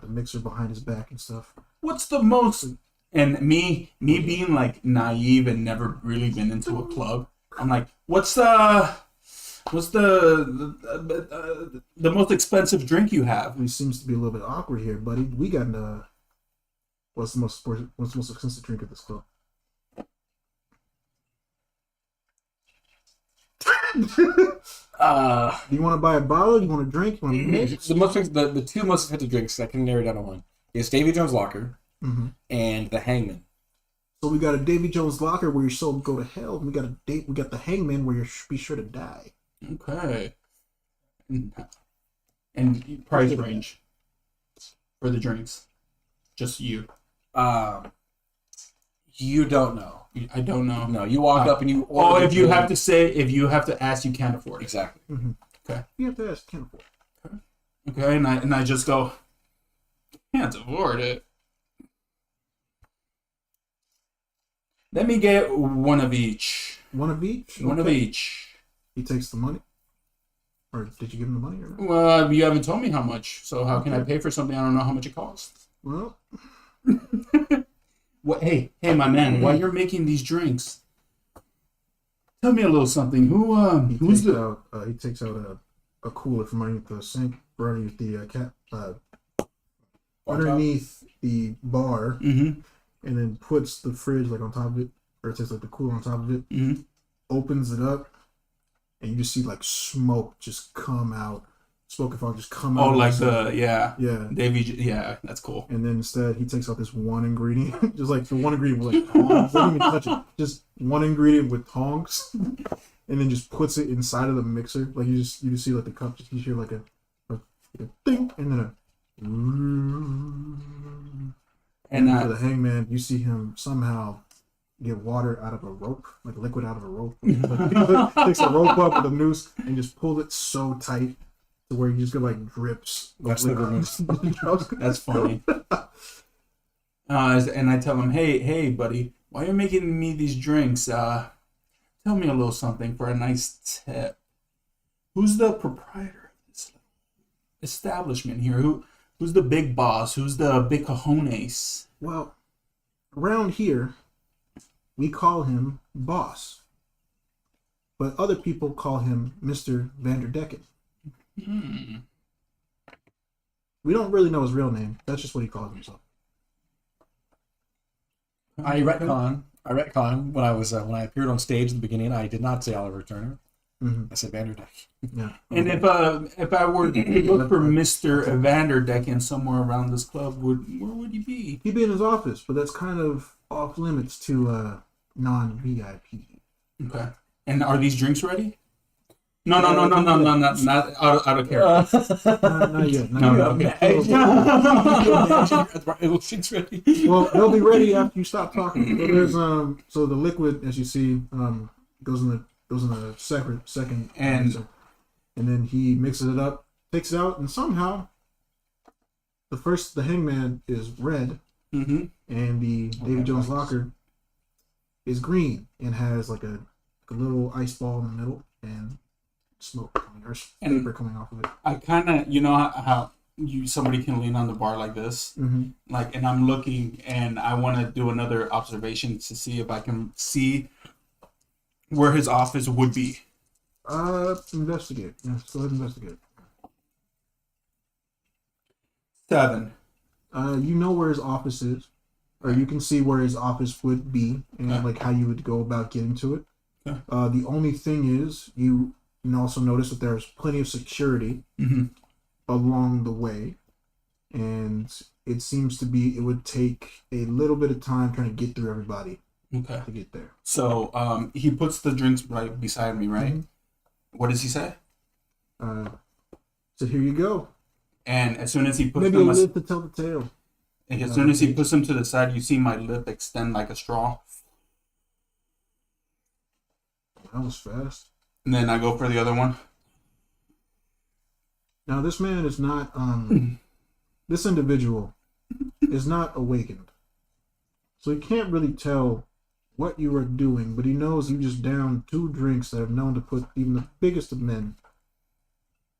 mixer behind his back and stuff. What's the most? And me being like naive and never really been into a club, I'm like, what's the most expensive drink you have? He seems to be a little bit awkward here, buddy. We got what's the most expensive drink at this club? Do you want to buy a bottle? You want to drink? You want to mix? the two most expensive drinks I can narrow down to one is Davy Jones Locker and the Hangman. So we got a Davy Jones locker where your soul will go to hell. And we got we got the hangman where you be sure to die. Okay. And price range for the drinks, just you. You don't know. I don't know. No, you walk up and you. Oh, order if the you drink. have to ask, you can't afford it. Exactly. Mm-hmm. Okay. You have to ask, can't afford. Okay, and I just go, can't afford it. Let me get one of each. One of each. One of Okay. each. He takes the money. Or did you give him the money or not? Well, you haven't told me how much, so how can I pay for something I don't know how much it costs? Well, What? Hey, my man, while you're making these drinks, tell me a little something. he takes out a cooler from underneath the sink, or underneath the underneath the bar, Mm-hmm. and then puts the fridge like on top of it, or it takes like the cooler on top of it, Mm-hmm. opens it up, and you just see like smoke just come out. Smoke and fog just come out. Oh, like of yeah, Davy. yeah, that's cool. And then instead he takes out this one ingredient, just like the one ingredient with like tongs. Don't even touch it. Just one ingredient with tongs, and then just puts it inside of the mixer. Like you just see like the cup. Just you hear like a ding, and then And for the hangman, you see him somehow get water out of a rope, like liquid out of a rope. Takes a rope up with a noose and just pull it so tight to where you just get like drips. That's the liquid. that's funny. And I tell him, hey, buddy, while you're making me these drinks, tell me a little something for a nice tip. Who's the proprietor of this establishment here? Who's the big boss? Who's the big cojones? Well, around here, we call him Boss. But other people call him Mr. Vanderdecken. We don't really know his real name. That's just what he calls himself. I retcon when I appeared on stage at the beginning. I did not say Oliver Turner. Mm-hmm. I said Vanderdeck. Yeah. And if I were to look for Mr. Vanderdecken somewhere around this club, where would he be? He'd be in his office, but that's kind of off limits to non-VIP. Okay. And are these drinks ready? No, not out of character. Not yet. No, Not okay. She's ready. Well, they'll be ready after you stop talking. So there's so the liquid, as you see, goes in the second And- mixer. And then he mixes it up, takes it out, and somehow the hangman is red, Mm-hmm. and the Davy Jones locker is green and has like a little ice ball in the middle and smoke coming, or And- vapor coming off of it. I kind of, you know how somebody can lean on the bar like this, Mm-hmm. like, and I'm looking, and I want to do another observation to see if I can see where his office would be. Investigate. Yes, go ahead and investigate. 7. You know where his office is, or you can see where his office would be, and Okay. like how you would go about getting to it. Okay. The only thing is, you can also notice that there's plenty of security Mm-hmm. along the way, and it seems to be it would take a little bit of time trying to get through everybody Okay. to get there. So he puts the drinks right beside me, right? Mhm. What does he say? So here you go. And as soon as he puts Maybe a them, live to tell the tale. as soon as he puts them to the side, you see my lip extend like a straw, That was fast. and then I go for the other one. Now this man is not this individual is not awakened. So he can't really tell what you are doing, but he knows you just downed 2 drinks that have known to put even the biggest of men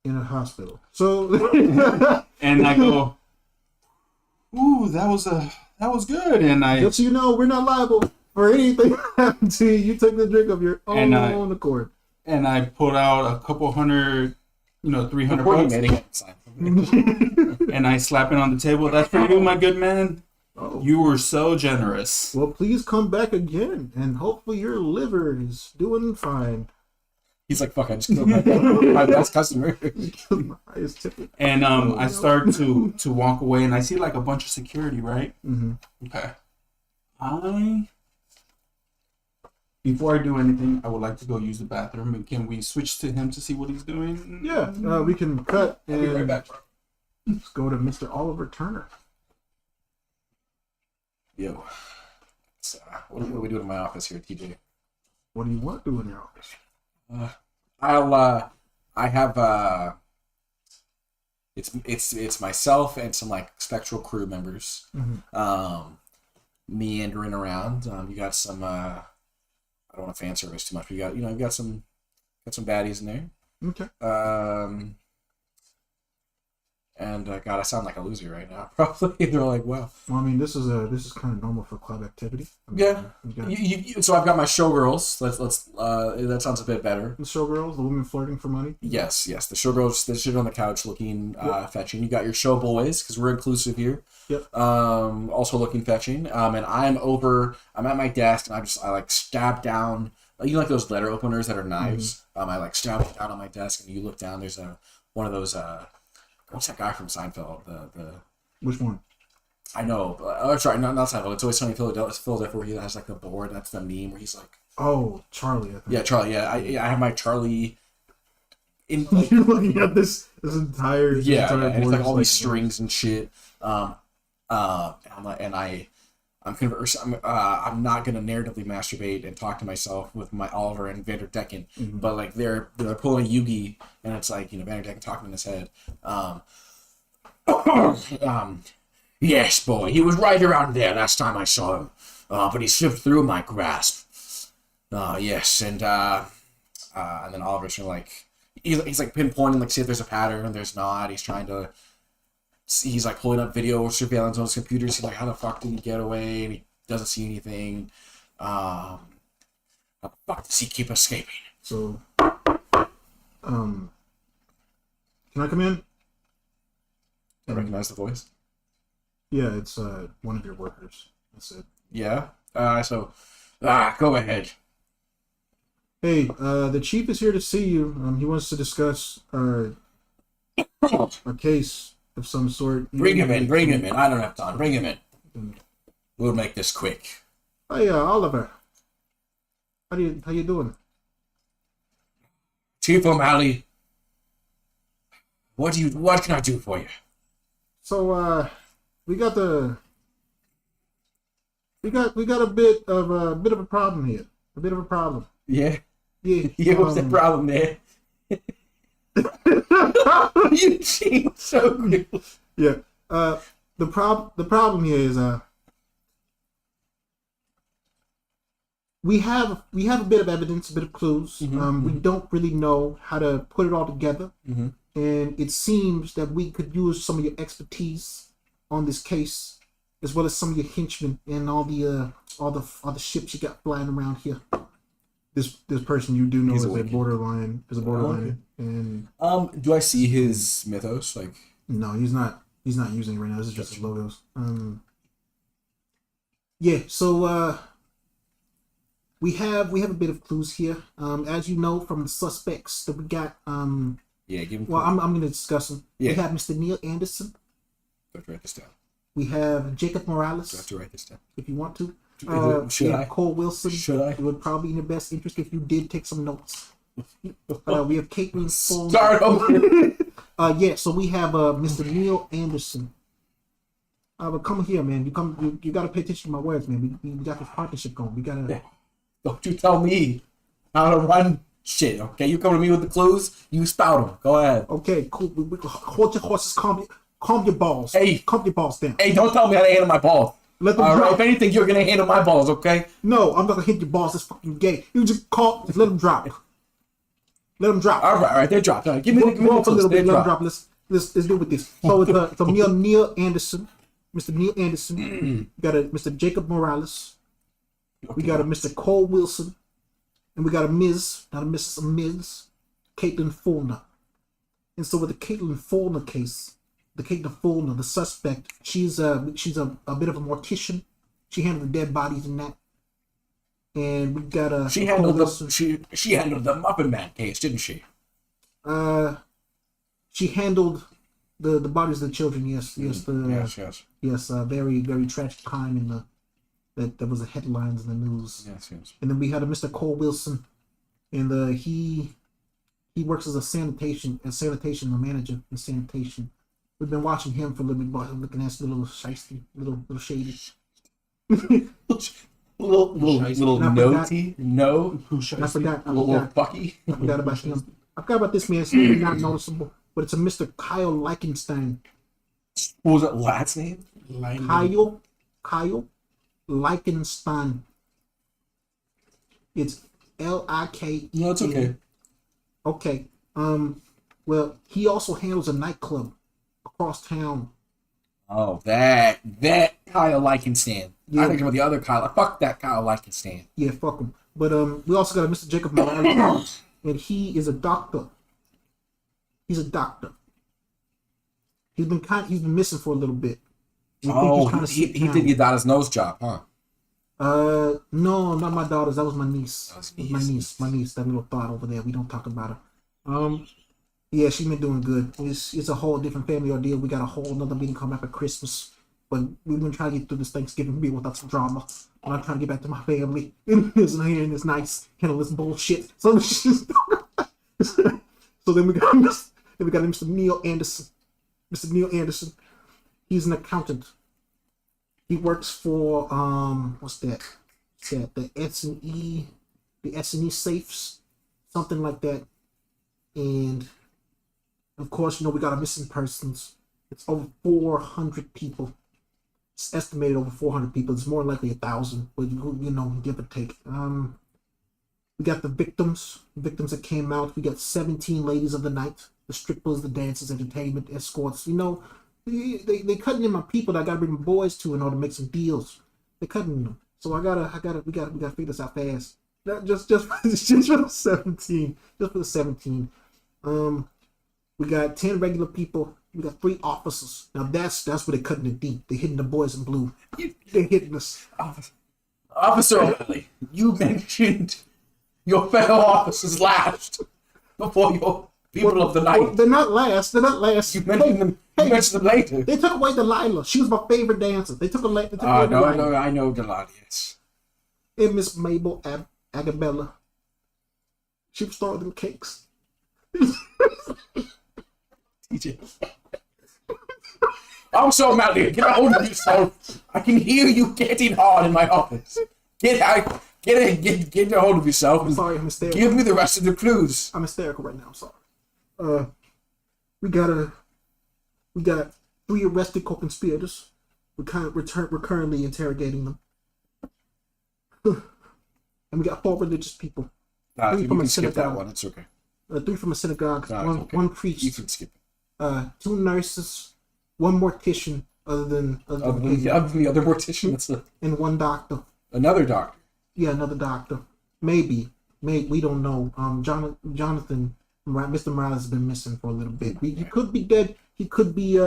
in a hospital. So And I go, "Ooh, that was good." And I just so you know, we're not liable for anything that happened to you. You took the drink of your And own accord. pulled out a couple hundred, $300 bucks, and I slap it on the table. That's for you, my good man. Oh. You were so generous. Well, please come back again, and hopefully your liver is doing fine. He's like, fuck, I just killed my best customer. Highest ticket. And I start to walk away, and I see like a bunch of security, right? Mm-hmm. Okay. I Before I do anything, I would like to go use the bathroom. And can we switch to him to see what he's doing? Yeah, we can cut I'll be right and back. let's go to Mr. Oliver Turner. Yo. So, what are we doing in my office here, TJ? What do you want to do in your office? I have it's myself and some like spectral crew members meandering around. You got some I don't want to fan service too much, but you got some baddies in there. Okay. And God, I sound like a loser right now. Probably they're like, wow. Well, I mean, this is kind of normal for club activity. I mean, Yeah. you got So I've got my showgirls. Let's that sounds a bit better. the showgirls, the women flirting for money. Yes. The showgirls, they sit on the couch looking fetching. You got your show boys, because we're inclusive here. Yep. Also looking fetching. And I'm at my desk, and I like stab down, like those letter openers that are knives. I like stab it down on my desk, and you look down, there's one of those what's that guy from Seinfeld? The Which one? I know. Oh, sorry, not Seinfeld. It's Always Sunny in Philadelphia, where he has like the board. That's the meme where he's like, Oh, Charlie. I think. yeah, Charlie. Yeah, I have my Charlie. In You're looking at this entire and it's board, like all these just strings and shit. I'm not gonna narratively masturbate and talk to myself with my Oliver and Vanderdecken, but like they're pulling a Yugi, and it's like Vanderdecken talking in his head. Yes, boy, he was right around there last time I saw him, but he slipped through my grasp. Yes, and then Oliver's like he's like pinpointing, like see if there's a pattern, and there's not. He's like pulling up video surveillance on his computer. He's like, how the fuck did he get away? And he doesn't see anything. How the fuck does he keep escaping? So, can I come in? I recognize the voice. Yeah, it's one of your workers. That's it. Yeah. Go ahead. Hey, the chief is here to see you. He wants to discuss a case of some sort. Bring him in. I don't have time. Bring him in. We'll make this quick. Hey, Oliver. How you doing? Chief O'Malley, what can I do for you? So, we got a bit of a problem here. A bit of a problem. Yeah. Yeah. Yeah, what's the problem there? You seem so good. Yeah. The problem here is we have a bit of evidence, a bit of clues. We don't really know how to put it all together, and it seems that we could use some of your expertise on this case, as well as some of your henchmen and all the ships you got flying around here. This person you do know is a borderline, and do I see his mythos? Like, no, he's not using it right now. This is just his logos. Yeah, so we have a bit of clues here. As you know from the suspects that we got. yeah, give him. Well, I'm going to discuss them. Yeah. We have Mr. Neil Anderson. I have to write this down. We have Jacob Morales. I have to write this down. If you want to. Should we have I? Cole Wilson. Should I? It would probably be in your best interest if you did take some notes. We have Caitlin Full. Start over. Yeah, so we have Mr. Neil Anderson. But come here, man. You gotta pay attention to my words, man. We got this partnership going. We gotta. Don't you tell me how to run shit, okay? You come to me with the clues, you spout them. Go ahead. Okay, cool. We hold your horses, calm your balls. Hey. Calm your balls down. Hey, don't tell me how to handle my balls. Let them All right, drop. if anything, you're gonna handle my balls, okay? No, I'm not gonna hit your balls. That's fucking gay. You just let them drop. Let them drop. All right, they dropped. All right, give me Go the off a little clues. bit. They Let them dropped. drop. Let's do with this. So it's Neil Anderson, Mr. Neil Anderson. We got a Mr. Jacob Morales. We got a Mr. Cole Wilson, and we got a Ms. Not a Mrs. A Ms. Caitlin Fulner. And so with the Caitlin Fulner case, the suspect, she's a bit of a mortician. She handled the dead bodies and that. And we got a She handled the Muffin Man case, didn't she? She handled the bodies of the children. Yes. Yes. Yes. Very very tragic crime in that was the headlines in the news. Yes, yes. And then we had a Mr. Cole Wilson, and he works as a sanitation manager in sanitation. We've been watching him for a little bit, but looking at little shiesty, little shady. little notey, no. I forgot Little fucky. I forgot about him. I forgot about this man. It's really not noticeable, but it's a Mr. Kyle Lichtenstein. What was that last name? Kyle Lichtenstein. It's Like. No, it's okay. Okay. Well, he also handles a nightclub across town. Oh, that Kyle Lichtenstein. Yeah. I think about the other Kyle. Fuck that Kyle Lichtenstein. Yeah, fuck him. But we also got a Mr. Jacob Morales, and he is a doctor. He's a doctor. He's been missing for a little bit. We think he's He did get out his nose job, huh? No, not my daughters. That was my niece. That was My niece. That little thought over there. We don't talk about her. Yeah, she's been doing good. It's a whole different family ordeal. We got a whole another meeting coming up at Christmas, but we've been trying to get through this Thanksgiving meal without some drama. And I'm trying to get back to my family. And it's nice, handle this bullshit. So, so then we got Mr. Neil Anderson. Mr. Neil Anderson. He's an accountant. He works for what's that? The S&E safes, something like that. And of course, we got our missing persons. It's over 400 people. It's estimated over 400 people. It's more likely 1,000, but give or take. We got the victims that came out. We got 17 ladies of the night, the strippers, the dancers, entertainment, escorts. They cutting in my people that I gotta bring my boys to in order to make some deals. They cutting them. So we gotta figure this out fast. Just for the 17. Just for the 17. We got 10 regular people. We got 3 officers. Now that's where they're cutting it deep. They're hitting the boys in blue. They're hitting us. Officer O'Malley, you mentioned your fellow officers last before your people of the night. Well, they're not last. You mentioned them. You mentioned them later. They took away Delilah. She was my favorite dancer. They took away No, Delilah. I know Delilah, yes. And Miss Mabel Agabella. She was throwing them cakes. TJ. Also, O'Malley, get a hold of yourself. I can hear you getting hard in my office. Get a hold of yourself. I'm sorry, I'm hysterical. Give me the rest of the clues. I'm hysterical right now. I'm sorry. We got 3 arrested co-conspirators. We're currently interrogating them. And we got 4 religious people. You can skip that one. It's okay. 3 from a synagogue. Okay. One priest. You can skip it. 2 nurses. 1 mortician. Other than the other mortician, and 1 doctor. Another doctor. Yeah, another doctor. Maybe we don't know. Jonathan, Mr. Morales has been missing for a little bit. He could be dead. He could be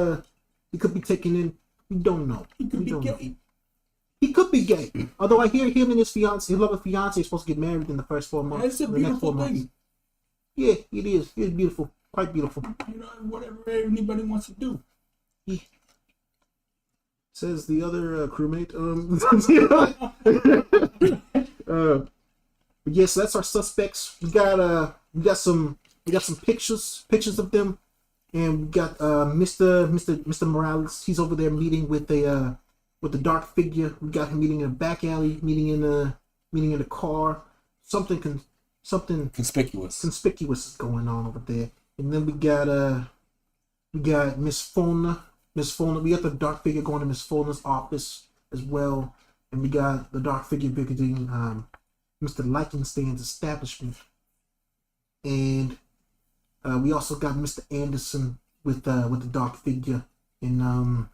taken in. We don't know. He could be gay. He could be gay. Although I hear him and his lovely fiance, is supposed to get married in the first 4 months. It's a beautiful thing. Yeah, it is. It's beautiful. Quite beautiful. Whatever anybody wants to do. Yeah. Says the other crewmate. But yes, that's our suspects. We got some pictures of them, and we got Mr. Morales. He's over there meeting with the dark figure. We got him meeting in a back alley, meeting in a car. Something conspicuous is going on over there. And then we got Miss Fona. We got the dark figure going to Miss Fona's office as well, and we got the dark figure visiting Mr. Lichtenstein's establishment, and we also got Mr. Anderson with the dark figure in a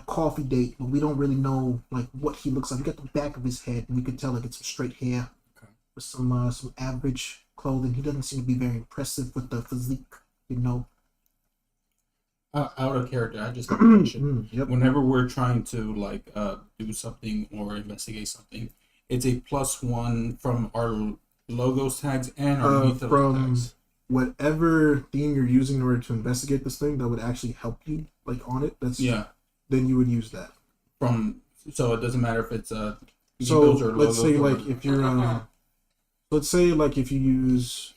coffee date, but we don't really know what he looks like. We got the back of his head, and we could tell it's some straight hair with some average clothing. He doesn't seem to be very impressive with the physique, Out of character, I just got to mention. Yep. Whenever we're trying to do something or investigate something, it's a +1 from our logos tags and our mythos from tags. whatever theme you're using in order to investigate this thing that would actually help you on it. Then you would use that. From So it doesn't matter if it's So bills or let's say logos or- like if you're let's say like if you use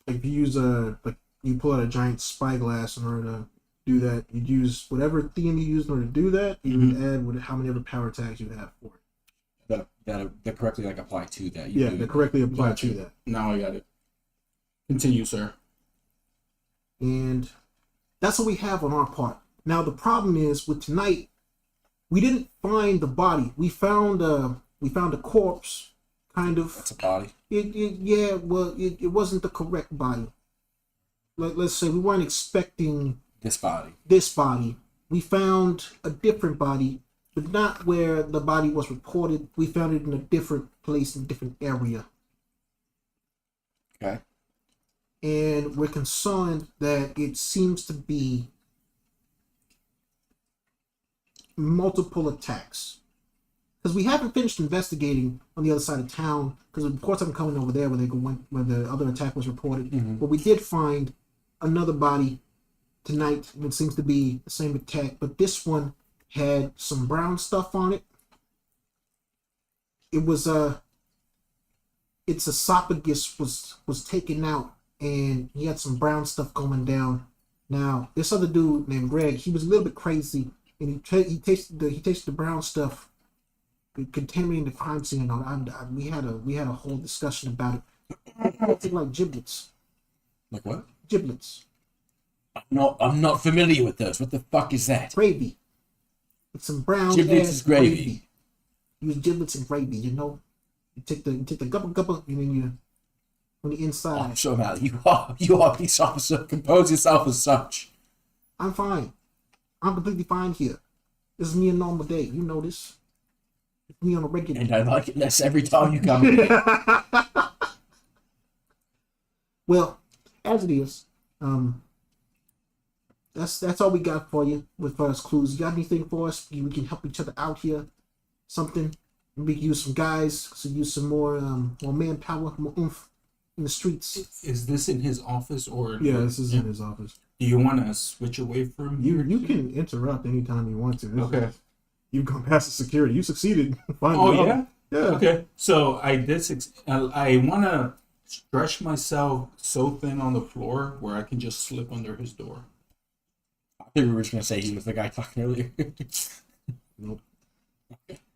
a like you pull out a giant spyglass in order to do that, you'd use whatever theme you use in order to do that. You would add how many other power tags you have for it. That correctly like apply to that. Yeah, that correctly apply to that. Now I got it. Continue, sir. And that's what we have on our part. Now the problem is with tonight, we didn't find the body. We found a corpse, kind of. That's a body. It wasn't the correct body. Let's say we weren't expecting This body. this body. We found a different body, but not where the body was reported. We found it in a different place, in a different area. Okay. And we're concerned that it seems to be multiple attacks. Because we haven't finished investigating on the other side of town, because reports haven't come in over there where the other attack was reported. But we did find another body tonight, and it seems to be the same attack, but this one had some brown stuff on it. It was its esophagus was taken out, and he had some brown stuff going down. Now this other dude named Greg, he was a little bit crazy, and he tasted the brown stuff, contaminating the crime scene. And all. We had a whole discussion about it. It's like giblets. Like what? Giblets. I'm not familiar with those. What the fuck is that? Gravy. It's some brown Giblets ass is gravy. Use giblets and gravy, you know. You take the gubba, and then you on the inside. So Mal, you are a police officer. Compose yourself as such. I'm fine. I'm completely fine here. This is me a normal day. You know this. It's me on a regular. And I like it less every time you come here. Well, as it is, that's all we got for you with first clues. You got anything for us? We can help each other out here. Something. We can use some guys. So use some more manpower, more oomph in the streets. Is this in his office or? Yeah, this is in his office. Do you want to switch away from here? You can interrupt anytime you want to. Okay. You've gone past the security. You succeeded. Oh yeah. Yeah. Okay. So I did. I want to stretch myself so thin on the floor where I can just slip under his door. I think we were just gonna say he was the guy talking earlier. Nope.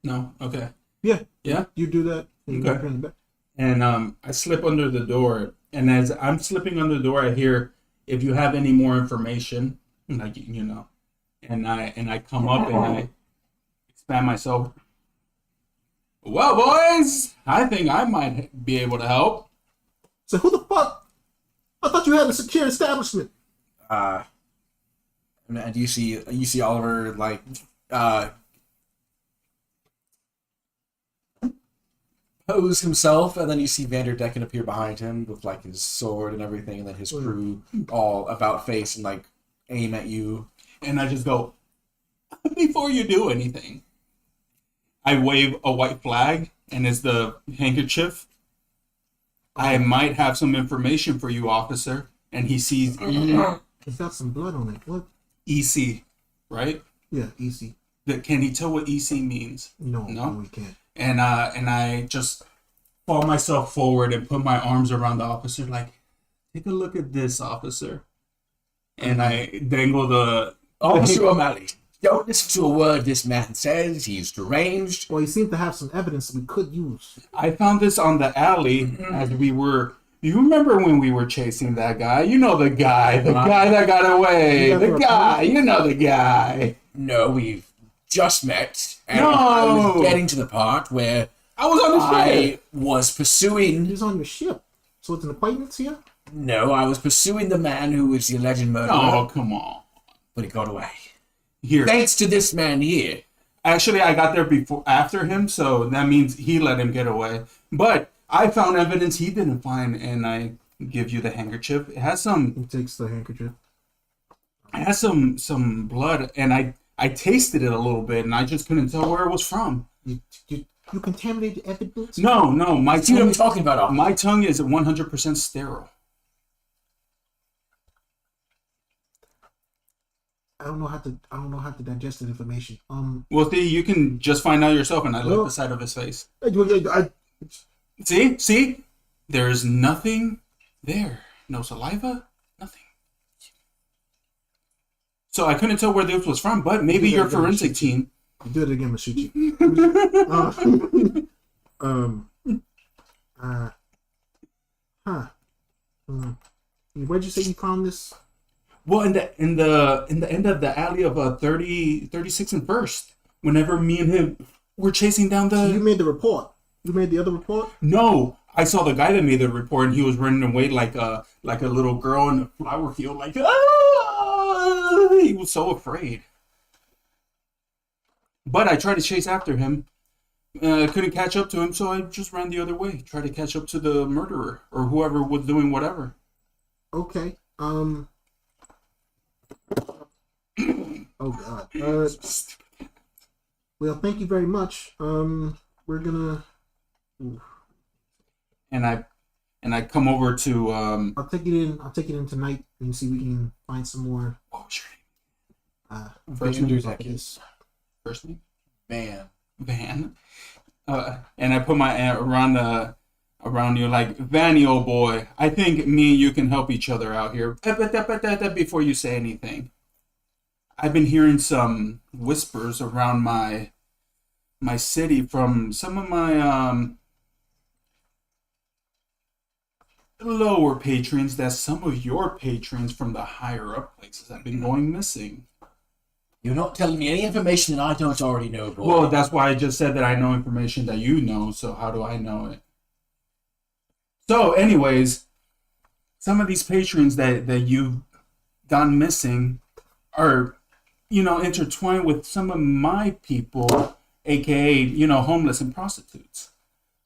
No. Okay. Yeah. Yeah. You do that. And you Okay. go behind the back. And I slip under the door, and as I'm slipping under the door, I hear, "If you have any more information," like and I come up and I expand myself. Well, boys, I think I might be able to help. So who the fuck? I thought you had a secure establishment. And you see Oliver like pose himself, and then you see Vanderdecken appear behind him with like his sword and everything, and then his crew all about face and like aim at you. And I just go, before you do anything, I wave a white flag, and it's the handkerchief. I might have some information for you, officer. And he sees It's got some blood on it. What? EC, right? Yeah, easy. Can he tell what EC means? No, No? we can't. And I just fall myself forward and put my arms around the officer, like, take a look at this, officer. And I dangle the Officer O'Malley, don't listen to a word this man says. He's deranged. Well, he seemed to have some evidence that we could use. I found this on the alley as we were. You remember when we were chasing that guy? You know the guy that got away. You guys The were guy, you know the guy. No, we've just met. And No. I was getting to the part where I was on the I ship. was pursuing. He's on your ship. So it's an acquaintance here? No, I was pursuing the man who was the alleged murderer, Oh, come on. but he got away. Here. Thanks to this man here. Actually, I got there after him, so that means he let him get away. But I found evidence he didn't find, and I give you the handkerchief. It has some He takes the handkerchief. some blood, and I tasted it a little bit, and I just couldn't tell where it was from. You contaminated evidence? No, my See what I'm tongue, talking about, officer? my tongue is 100% sterile. don't know how to digest that information. Well, see, you can just find out yourself, and I like Well- the side of his face. I See, there's nothing there. No saliva, nothing. So I couldn't tell where this was from, but maybe your forensic team. do it again, Masucci. Where'd you say you found this? Well, in the end of the alley of 36 and First, whenever me and him were chasing down the. So you made the report. You made the other report. No, I saw the guy that made the report, and he was running away like a little girl in a flower field, like ah! He was so afraid. But I tried to chase after him. Couldn't catch up to him, so I just ran the other way. Tried to catch up to the murderer or whoever was doing whatever. Okay. Oh God. Well, thank you very much. We're gonna. And I come over to I'll take it in tonight and see if we can find some more. what was your name? First name, this. First name? Man. Van. And I put my around you like, Vanny, old boy, I think me and you can help each other out here. But before you say anything, I've been hearing some whispers around my city from some of my lower patrons that some of your patrons from the higher up places have been going missing. You're not telling me any information that I don't already know, boy. Well, that's why I just said that I know information that you know, so how do I know it? So, anyways, some of these patrons that you've gone missing are, intertwined with some of my people, aka, homeless and prostitutes.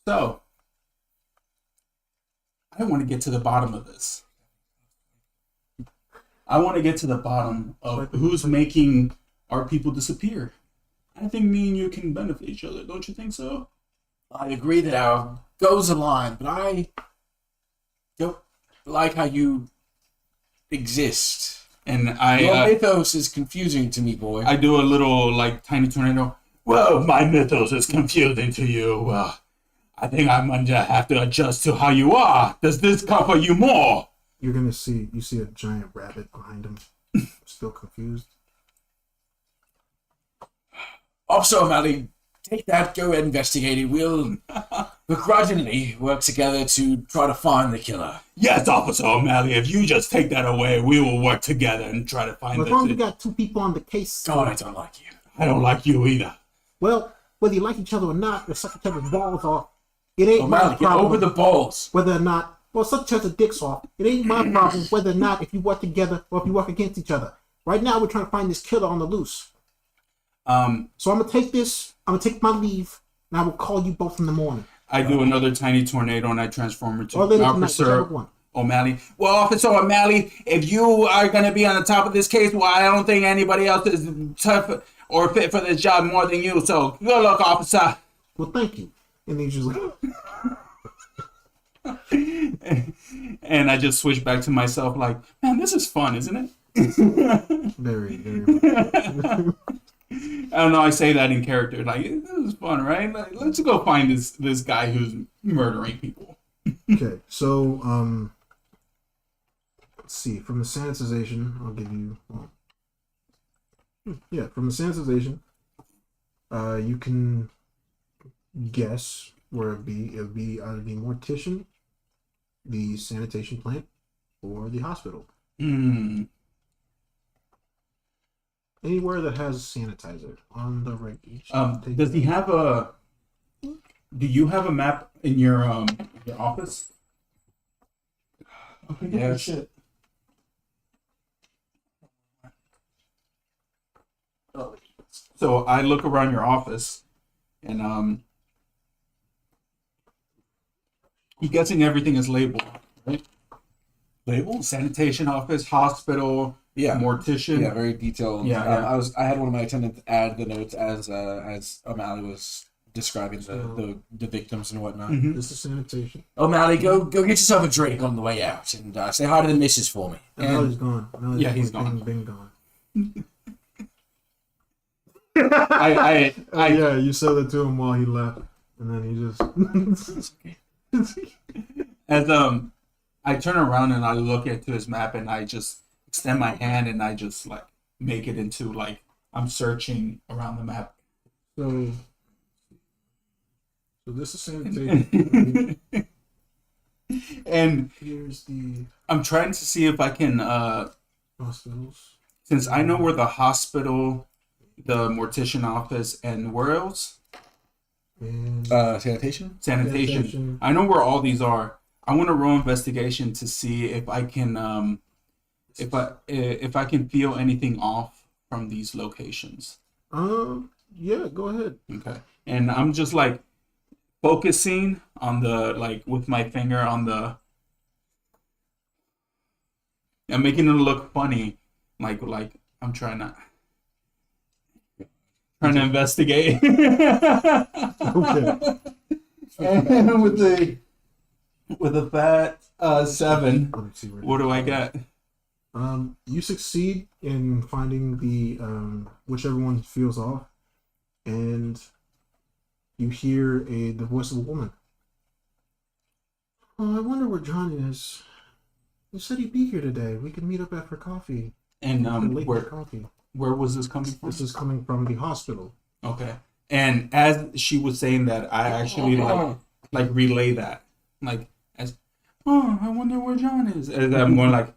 So, I want to get to the bottom of this. I want to get to the bottom of who's making our people disappear. I think me and you can benefit each other, don't you think so? I agree that our goals align, but I don't like how you exist. And Your mythos is confusing to me, boy. I do a little tiny tornado. Well, my mythos is confusing to you. Well, I think I'm going to have to adjust to how you are. Does this cover you more? You're gonna see. You see a giant rabbit behind him. Still confused. Also, O'Malley, take that, go and investigate it. We'll begrudgingly work together to try to find the killer. Yes, Officer O'Malley, if you just take that away, we will work together and try to find Well, as long as we the... got two people on the case. God, I don't like you. I don't like you either. Well, whether you like each other or not, or suck each other's balls off, it ain't my O'Malley, get problem. over the balls. Whether or not, well, suck each other's dicks off. It ain't my problem whether or not if you work together or if you work against each other. Right now, we're trying to find this killer on the loose. So I'm gonna take this. I'm gonna take my leave, and I will call you both in the morning. I do another tiny tornado and I transform into Or later tonight, Officer whichever one. O'Malley. Well, Officer O'Malley, if you are going to be on the top of this case, well, I don't think anybody else is tough or fit for this job more than you. So good luck, Officer. Well, thank you. And he's just like, And I just switch back to myself like, man, this is fun, isn't it? very, very much. I don't know, I say that in character. Like, this is fun, right? Like, let's go find this guy who's murdering people. Okay, so let's see. From the sanitization, I'll give you. From the sanitization, you can guess where it'd be. It'd be either the mortician, the sanitation plant, or the hospital. Anywhere that has sanitizer on the right. Does he have a? Do you have a map in your office? Okay, Yeah. shit. So I look around your office, and I'm guessing everything is labeled, right? Labeled? Sanitation office, hospital, Yeah. mortician. Yeah, very detailed. Yeah. I had one of my attendants add the notes as O'Malley was describing the victims and whatnot. Mhm. This is sanitation. O'Malley, go get yourself a drink on the way out and say hi to the missus for me. And Melly's gone. Melly's Yeah, he's gone. Been gone. Yeah, you said that to him while he left, and then he just. As I turn around and I look into his map and I just extend my hand and I just like make it into like I'm searching around the map. So this is sanitation. And Here's the I'm trying to see if I can hospitals. since I know where the hospital, the mortician office, and where else? And Sanitation? Sanitation. I know where all these are. I want to roll investigation to see if I can if I can feel anything off from these locations. Yeah, go ahead. Okay. And I'm just like focusing on the like with my finger on the. I'm making it look funny, like I'm trying to investigate. Okay. And with a fat 7, Let me see where what do I get? You succeed in finding the whichever one feels off, and you hear the voice of a woman. Oh, I wonder where John is. He said he'd be here today. We could meet up after coffee. And Late for where coffee. was this coming from? This is coming from the hospital. Okay. And as she was saying that, I actually like relay that, like as, oh, I wonder where John is. As I'm more like,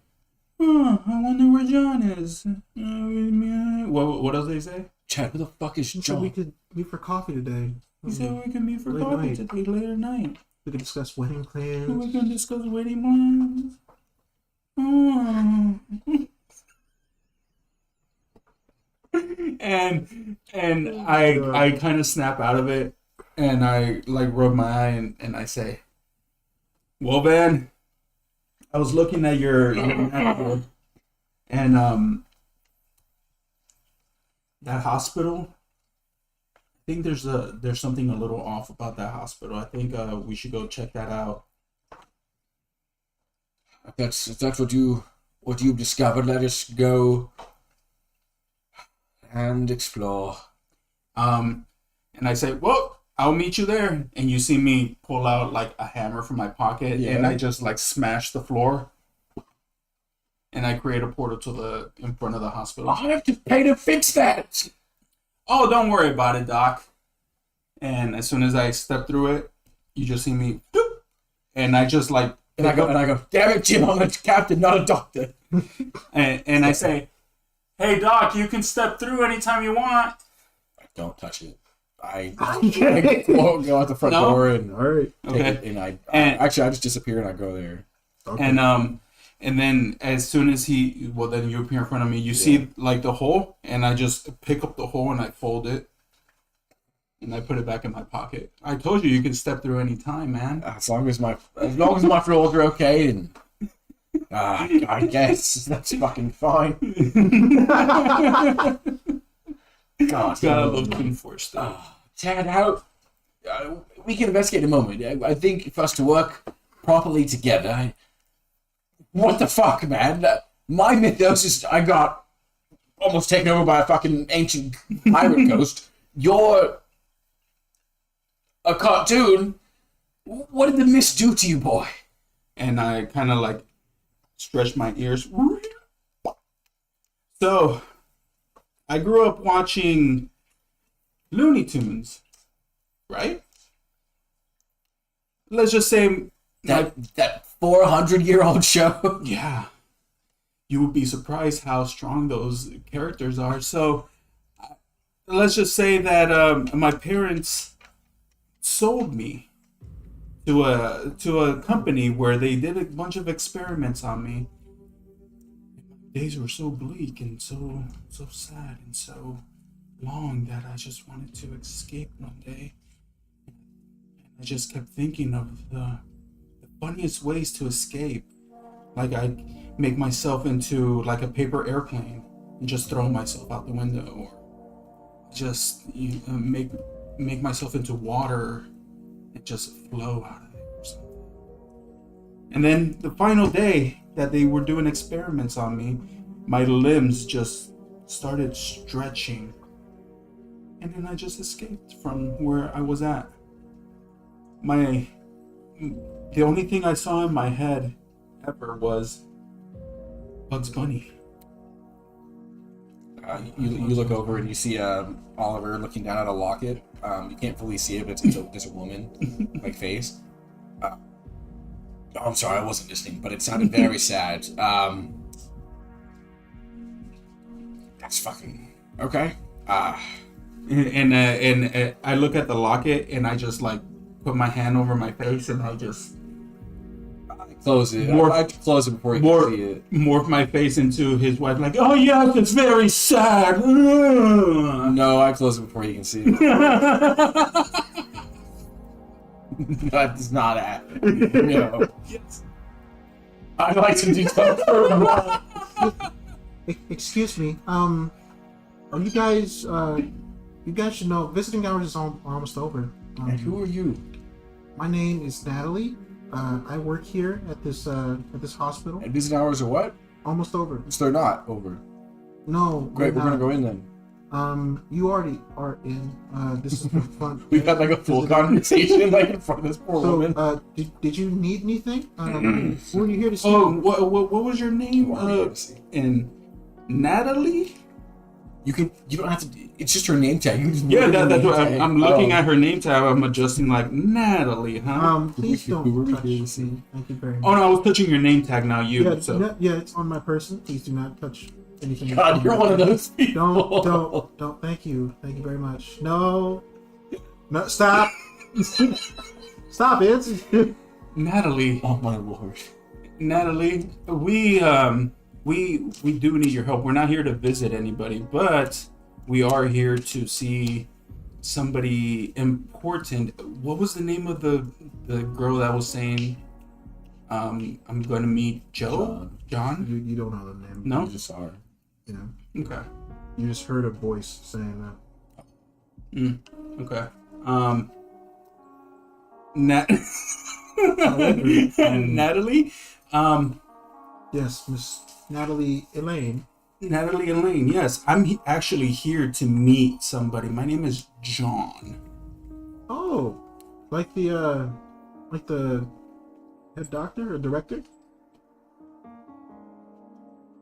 oh, I wonder where John is. What else they say? Chad, who the fuck is He said we John? could meet for coffee today. He said we can meet for Late coffee night. today later night. We could discuss wedding plans. We can discuss wedding plans. Oh. and I kind of snap out of it, and I like rub my eye and I say, "Well, Van, I was looking at your map here, and that hospital. I think there's something a little off about that hospital. I think we should go check that out." If that's what you've discovered, let us go and explore. And I say, "Well, I'll meet you there." And you see me pull out like a hammer from my pocket, and I just like smash the floor, and I create a portal to in front of the hospital. I have to pay to fix that. Oh, don't worry about it, Doc. And as soon as I step through it, you just see me, doop, and I just like, And I go, damn it, Jim, I'm a captain, not a doctor. and I say, "Hey, Doc, you can step through anytime you want." Don't touch it. I go out the front No? door and All right. take Okay. it, and I And- just disappear and I go there. Okay. And then as soon as then you appear in front of me, you see like the hole, and I just pick up the hole and I fold it, and I put it back in my pocket. I told you can step through any time, man. As long as my floors are okay, and I guess that's fucking fine. God, Gotta love King Force stuff. Chad, how we can investigate in a moment. I think for us to work properly together. What the fuck, man? My mythos is I got almost taken over by a fucking ancient pirate ghost. You're a cartoon. What did the mist do to you, boy? And I kind of like stretch my ears. So, I grew up watching Looney Tunes, right? Let's just say That 400-year-old show. yeah, you would be surprised how strong those characters are. So, let's just say that my parents sold me to a company where they did a bunch of experiments on me. Days were so bleak and so sad and so long that I just wanted to escape one day. And I just kept thinking of the funniest ways to escape. Like I'd make myself into like a paper airplane and just throw myself out the window, or just make myself into water and just flow out of it or something. And then the final day that they were doing experiments on me, my limbs just started stretching and then I just escaped from where I was at. The only thing I saw in my head ever was Bugs Bunny. You look over and you see Oliver looking down at a locket. You can't fully see it, but it's a woman like face. Oh, I'm sorry, I wasn't listening, but it sounded very sad. That's fucking okay. And I look at the locket and I just like put my hand over my face and I just close it. I like to close it before you can see it. Morph my face into his wife, like, oh yes, it's very sad. No, I close it before you can see it. That does not happen. No. Yes. I like to do something. Excuse me. Are you guys? You guys should know visiting hours is almost over. And who are you? My name is Natalie. I work here at this hospital. And visiting hours are what? Almost over. So they're not over. No. Great, we're gonna go in then. You already are in. This is the front. We've had like a full conversation like in front of this poor woman. So, did you need anything? Who are you here to see? Oh, what was your name? And Natalie? You don't have to. It's just her name tag. You can just Yeah, look at her that's name what tag. I'm looking at her name tab. I'm adjusting like Natalie, huh? Please Who were we don't here to touch see? me. Thank you very much. Oh no, I was touching your name tag. Now you. Yeah, So yeah, it's on my person. Please do not touch anything. God, you're one of those people. Don't. Thank you very much. No, stop, stop it. Natalie, Oh my lord. Natalie, we do need your help. We're not here to visit anybody, but we are here to see somebody important. What was the name of the girl that was saying, I'm going to meet Joe? John? You don't know the name. No? You just saw her. Yeah. Okay. You just heard a voice saying that. Okay. Natalie? Yes, Miss Natalie Elaine. Natalie and Lane, yes. I'm actually here to meet somebody. My name is John. Oh, like the head doctor or director?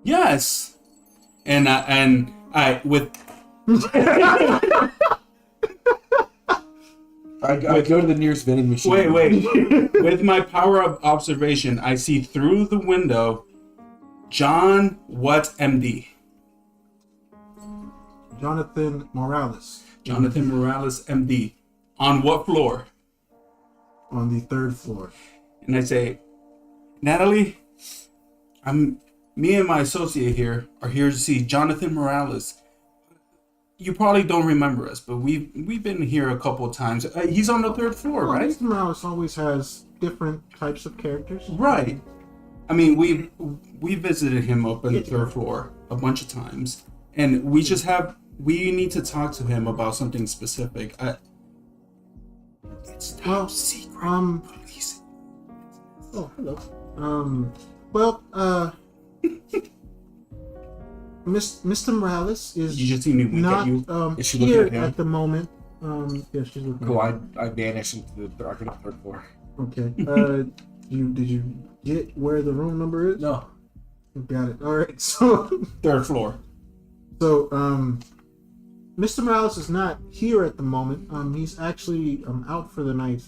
Yes. And I with I go to the nearest vending machine. wait. With my power of observation, I see through the window John what MD? Jonathan Morales. Jonathan Morales MD. On what floor? On the 3rd floor. And I say, Natalie, me and my associate here are here to see Jonathan Morales. You probably don't remember us, but we've been here a couple of times. He's on the 3rd floor, Well, right? Mr. Morales always has different types of characters. Right. I mean, we visited him up on the 3rd floor a bunch of times, and we need to talk to him about something specific. It's top secret. Police. Oh, hello. Mr. Morales is You just see me wink not at you. Is she looking here at him? at the moment. Yeah, she's looking. Cool, at I vanish into the dark 3rd floor. Okay. Did you get where the room number is? No. Got it. All right. So, 3rd floor. Mr. Morales is not here at the moment. He's actually out for the night.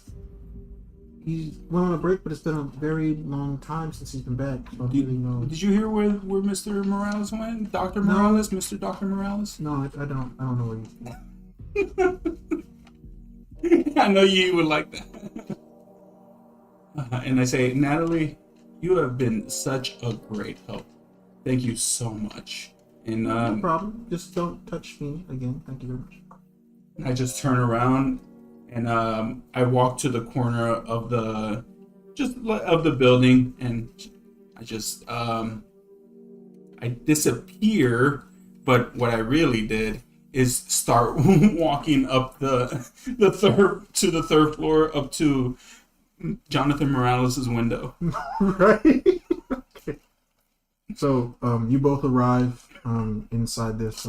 He went on a break, but it's been a very long time since he's been back. So I don't really know. Did you hear where Mr. Morales went? Dr. No. Morales? Mr. Dr. Morales? No, I don't know where he. I know you would like that. And I say, Natalie, you have been such a great help. Thank you so much. And No problem. Just don't touch me again. Thank you very much. I just turn around and I walk to the corner of the building, and I just I disappear. But what I really did is start walking up the 3rd floor up to Jonathan Morales' window. Right. Okay. So you both arrive inside this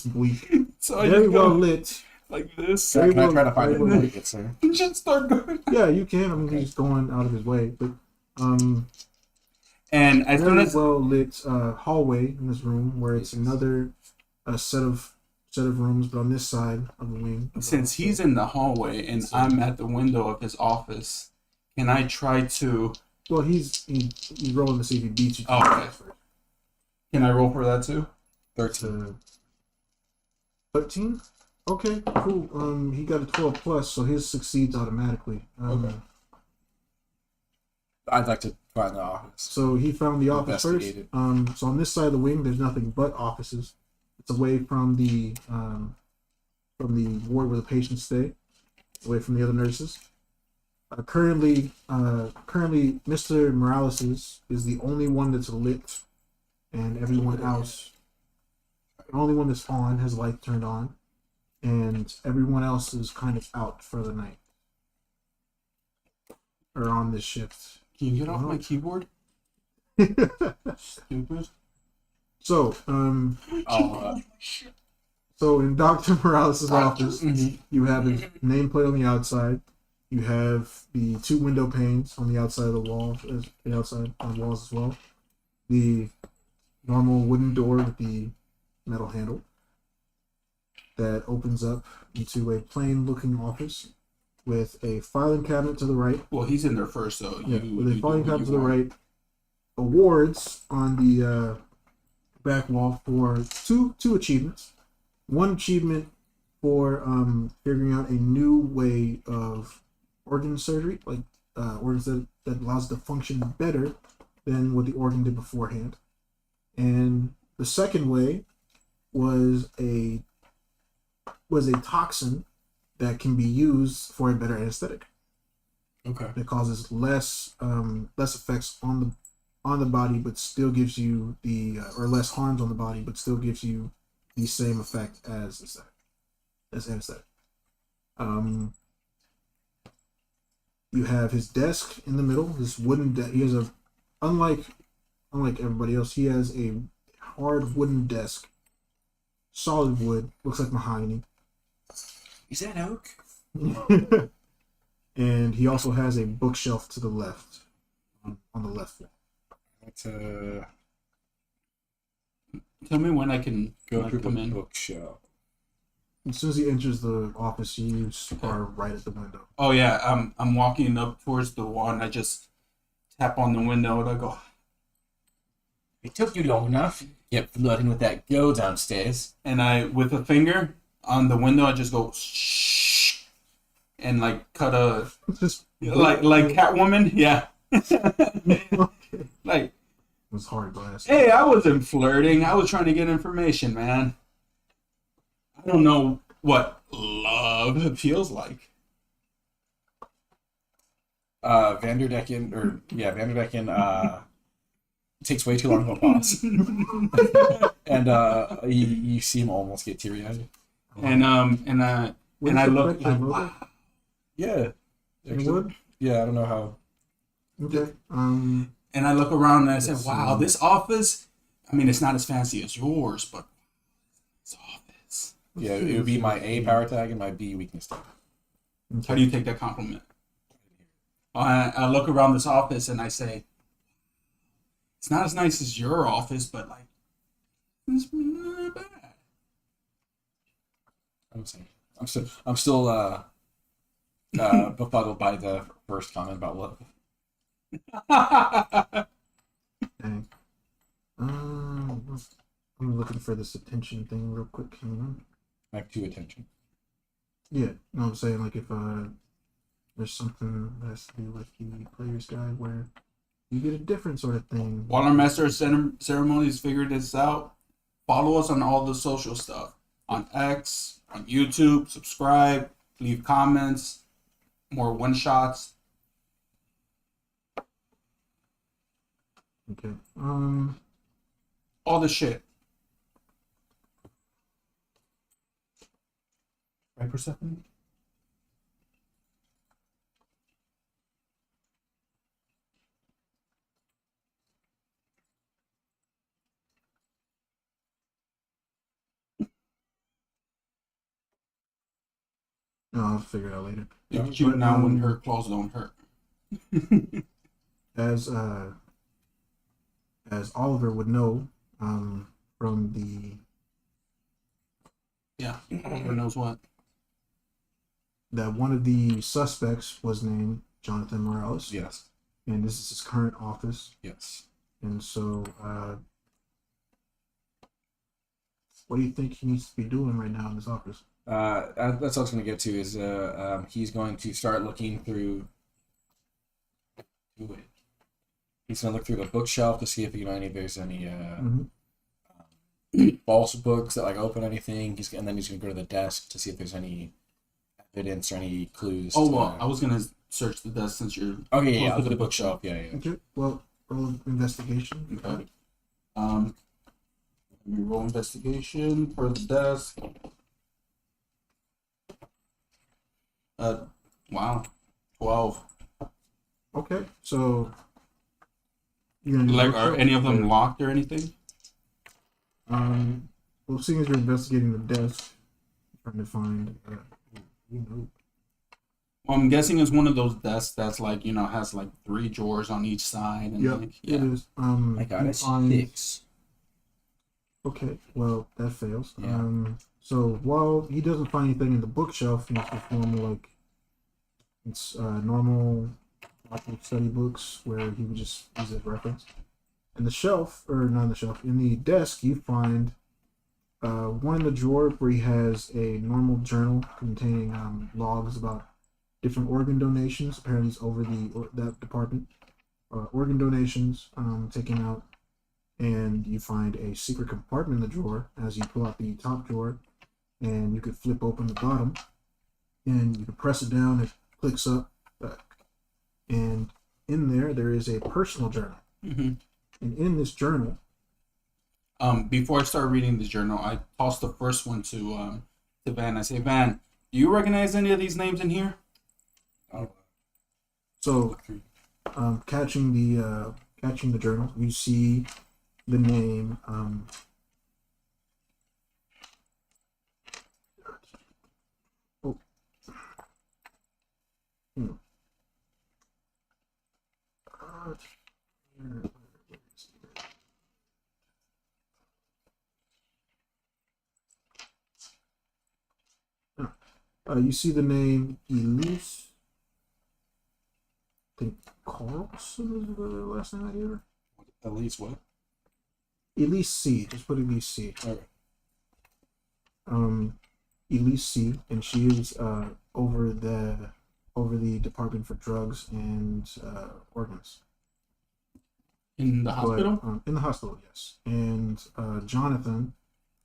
bleak So I very just well go lit. like this. Sir, can I try to find very it well before lit. he gets there? Just start going. Yeah, you can. I mean, he's going out of his way, but And as soon very as well lit hallway in this room where it's another set of rooms, but on this side of the wing. since he's in the hallway and I'm at the window of his office, can I try to? Well, he's rolling to see if he beats you. Oh, okay. Can I roll for that too? 13. 13. Okay, cool. He got a 12 plus, so his succeeds automatically. Okay. I'd like to find the office. So he found the office first. Investigated. So on this side of the wing, there's nothing but offices. It's away from the ward where the patients stay, away from the other nurses. Currently, Mr. Morales is the only one that's lit, and everyone else, the only one that's on, has light turned on, and everyone else is kind of out for the night, or on this shift. Can you get off my keyboard? Stupid. So, I'll, so in Dr. Morales' office, Mhm. you have his nameplate on the outside. You have the 2 window panes on the outside of the wall, the outside on the walls as well. The normal wooden door with the metal handle that opens up into a plain-looking office with a filing cabinet to the right. Well, he's in there first, so Yeah, with a you filing do what cabinet to you the want. right. Awards on the back wall for two achievements. One achievement for figuring out a new way of organ surgery, like organs that allows it to function better than what the organ did beforehand. And the second way was a toxin that can be used for a better anesthetic. okay. That causes less effects on the body, but still gives you or less harms on the body, but still gives you the same effect as anesthetic. You have his desk in the middle. This wooden desk. He has unlike everybody else. He has a hard wooden desk, solid wood, looks like mahogany. Is that oak? And he also has a bookshelf to the left, on the left wall. Let's Tell me when I can go through come the in. bookshelf. As soon as he enters the office, you are right at the window. Oh yeah, I'm walking up towards the wall and I just tap on the window and I go, It took you long enough. Kept flirting with that girl downstairs. and I with a finger on the window I just go shh, and like cut a Just like Catwoman, yeah. Like, It was hard glass. hey, I wasn't flirting. I was trying to get information, man. I don't know what love feels like. Vanderdecken takes way too long to pause. And you see him almost get teary-eyed. And I look like, wow. Yeah. In wood? Yeah, I don't know how. Okay. And I look around and I said, Let's wow, see. this office, I mean, it's not as fancy as yours, but this office. Yeah, it would be my A power tag and my B weakness tag. How do you take that compliment? I look around this office and I say, it's not as nice as your office, but like, it's not bad. I'm still befuddled by the first comment about love. Dang. I'm looking for this attention thing real quick. Hang on. Back to attention. Yeah, no, I'm saying like if there's something that has to do with the player's guide where you get a different sort of thing. While our master of ceremonies figured this out, follow us on all the social stuff. On X, on YouTube, subscribe, leave comments, more one-shots. Okay. All the shit. Right, Persephone? No, I'll figure it out later. You chew But, now when her claws don't hurt. As Oliver would know, from the Yeah, Oliver knows what. that one of the suspects was named Jonathan Morales, Yes. and this is his current office. Yes. And so, what do you think he needs to be doing right now in this office? That's what I was going to get to. Is he's going to start looking through. He's going to look through the bookshelf to see if there's any false books that like open anything. And then he's going to go to the desk to see if there's any evidence or any clues. Oh well, I was gonna search the desk since you're. Okay, yeah, I'll look at the bookshelf. Yeah. Okay. Well, roll investigation. Okay. Let me roll investigation for the desk. Wow, 12. Okay. So you're gonna Like, are any of them locked or anything? Well, seeing as you're investigating the desk, trying to find, Well, I'm guessing it's one of those desks that's like, has like 3 drawers on each side. And Yep, like, it is. I got you it. find- 6. Okay, well that fails. Yeah. So while he doesn't find anything in the bookshelf, it's just normal normal study books where he would just use as reference. In the shelf, or not in the shelf, in the desk, you find one in the drawer where he has a normal journal containing logs about different organ donations. Apparently, he's over that department. Organ donations taken out, and you find a secret compartment in the drawer. As you pull out the top drawer, and you could flip open the bottom, and you can press it down. It clicks up, and in there is a personal journal. Mm-hmm. And in this journal, Before I start reading the journal, I toss the first one to Van. I say, Van, do you recognize any of these names in here? so catching the journal, you see the name. You see the name Elise. I think Carlson is the last name I gave her. At least what? Elise C. Just put Elise C. Okay. Elise C. And she is over the Department for Drugs and Organs. In the hospital? But, in the hospital, yes. And Jonathan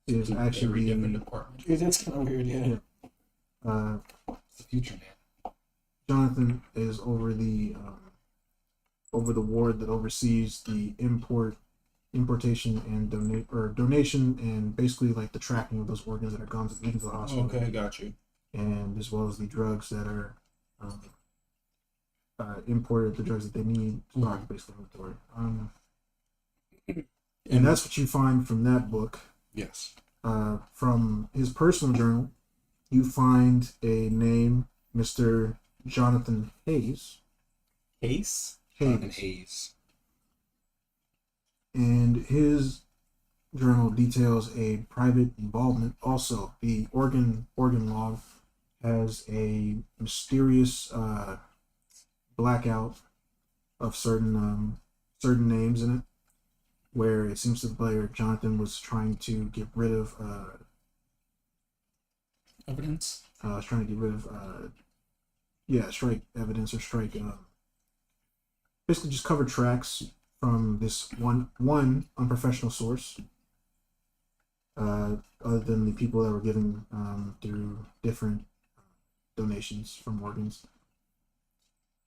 is Every actually different department. That's kind of weird, yeah. It's the future, man. Jonathan is over the ward that oversees the importation and donation and basically like the tracking of those organs that are gone into the hospital. Okay, got you. And as well as the drugs that are imported, the drugs that they need to stock based inventory. And that's what you find from that book. Yes. From his personal journal, you find a name, Mr. Jonathan Hayes. Hayes? Jonathan Hayes. And his journal details a private involvement. Also, the organ log has a mysterious blackout of certain names in it, where it seems to where Jonathan was trying to get rid of Evidence? strike evidence or strike basically just cover tracks from this one unprofessional source, other than the people that were giving through different donations from organs.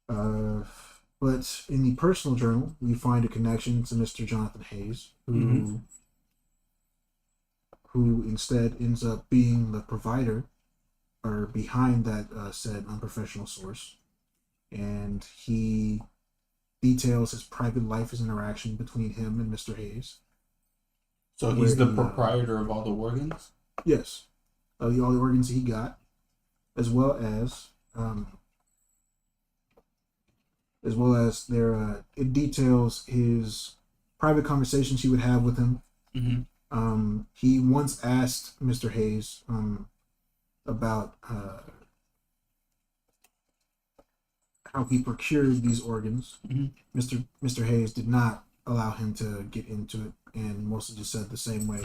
But in the personal journal, we find a connection to Mr. Jonathan Hayes, who instead ends up being the provider or behind that said unprofessional source, and he details his private life, his interaction between him and Mr. Hayes. So he's the Where he, proprietor of all the organs? Yes, all the organs he got, as well as their it details his private conversations he would have with him. Mm-hmm. He once asked Mr. Hayes about how he procured these organs. Mm-hmm. Mr. Hayes did not allow him to get into it, and mostly just said the same way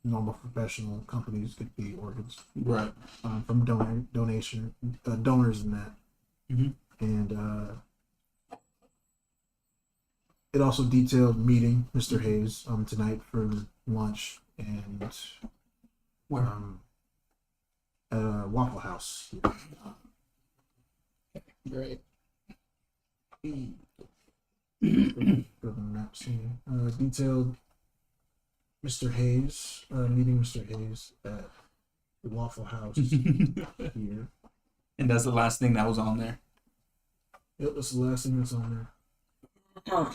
normal professional companies get the organs, Right. from donors and that. Mm-hmm. And it also detailed meeting Mr. Hayes tonight for lunch and Where? at a Waffle House. Great. Detailed Mr. Hayes meeting Mr. Hayes at the Waffle House here. And that's the last thing that was on there. Yep, that's the last thing that's on there.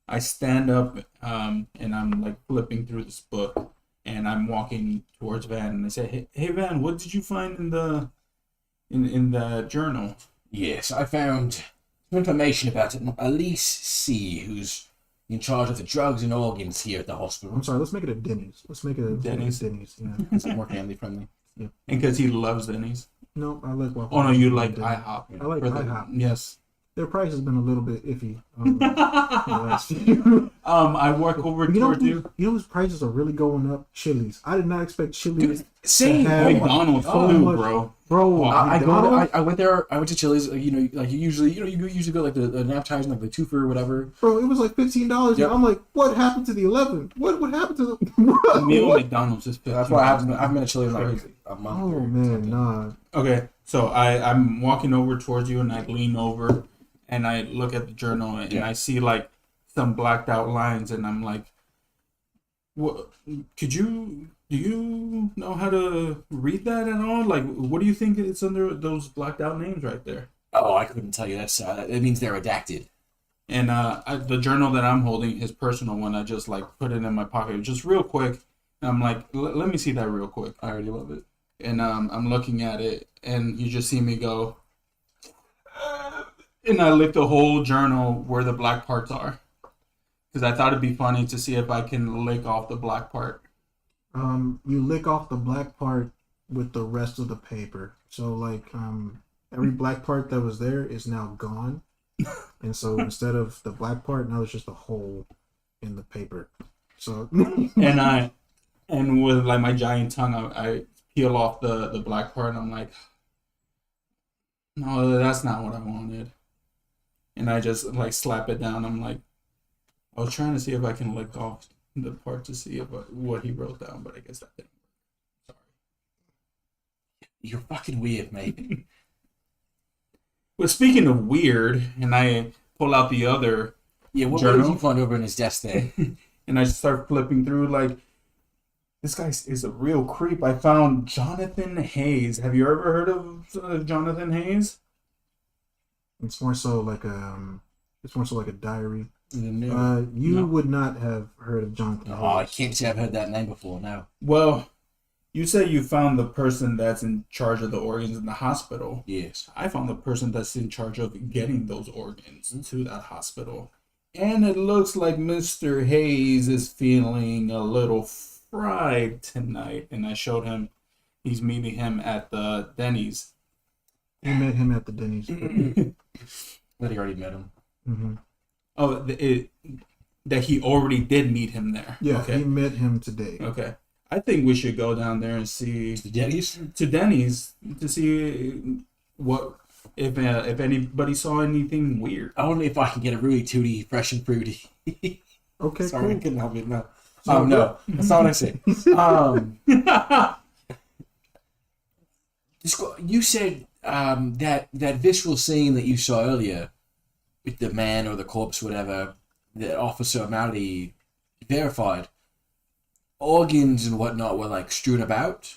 I stand up and I'm like flipping through this book, and I'm walking towards Van, and I say, "Hey Van, what did you find in the journal?" Yes, I found some information about Elise C, who's in charge of the drugs and organs here at the hospital. I'm sorry, let's make it a Denny's. Let's make it a Denny's? Denny's, yeah. It's more family friendly. And because he loves Denny's. No, I like Waffle Oh no, House. you like Denny's. IHOP. I like For the- IHOP. Yes. Their price has been a little bit iffy. The last few. I walk over towards you. You know whose prices are really going up? Chili's. I did not expect Chili's. Dude, same. to have McDonald's so too, much- bro. Bro, I went there. I went to Chili's. You usually go like an appetizer, like the two for whatever. Bro, it was like $15. Yep. I'm like, what happened to the 11? What happened to the? The meal What? at McDonald's is 15. That's why I haven't been to Chili's in like a month. Oh or man, something. nah. Okay, so I'm walking over towards you, and I lean over, and I look at the journal, and Yeah. I see like some blacked out lines, and I'm like, "What? Do you know how to read that at all? Like, what do you think it's under those blacked out names right there?" Oh, I couldn't tell you. That's it means they're redacted. And the journal that I'm holding, his personal one, I just like put it in my pocket, just real quick. And I'm like, let me see that real quick. I already love it. And I'm looking at it, and you just see me go, and I lick the whole journal where the black parts are, because I thought it'd be funny to see if I can lick off the black part. You lick off the black part with the rest of the paper. So like, every black part that was there is now gone, and so instead of the black part, now it's just a hole in the paper. So And with like my giant tongue, I peel off the black part, and I'm like, no, that's not what I wanted. And I just like slap it down. I'm like, I was trying to see if I can lick off the part to see what he wrote down, but I guess that didn't work. Sorry. You're fucking weird, mate. But speaking of weird, and I pull out the other Yeah, what Journal? did you find over in his desk there? and I start flipping through, like, this guy is a real creep. I found Jonathan Hayes. Have you ever heard of Jonathan Hayes? it's more so like a diary. No. You No. would not have heard of Jonathan. Oh, I Hayes. can't say I've heard that name before. No. Well, you say you found the person that's in charge of the organs in the hospital. Yes. I found the person that's in charge of getting those organs to that hospital. And it looks like Mr. Hayes is feeling a little fried tonight. And I showed him, he's meeting him at the Denny's. You met him at the Denny's. But he already met him. Mm-hmm. Oh, that he already did meet him there. Yeah, Okay. he met him today. Okay. I think we should go down there and see The Denny's? to Denny's to see what if anybody saw anything weird. Only if I can get a really tooty, fresh and fruity. Okay, Sorry, I cool. couldn't help it. No. Oh, no. That's not what I said. You said that visceral scene that you saw earlier with the man or the corpse, whatever, that Officer O'Malley verified, organs and whatnot were like strewn about.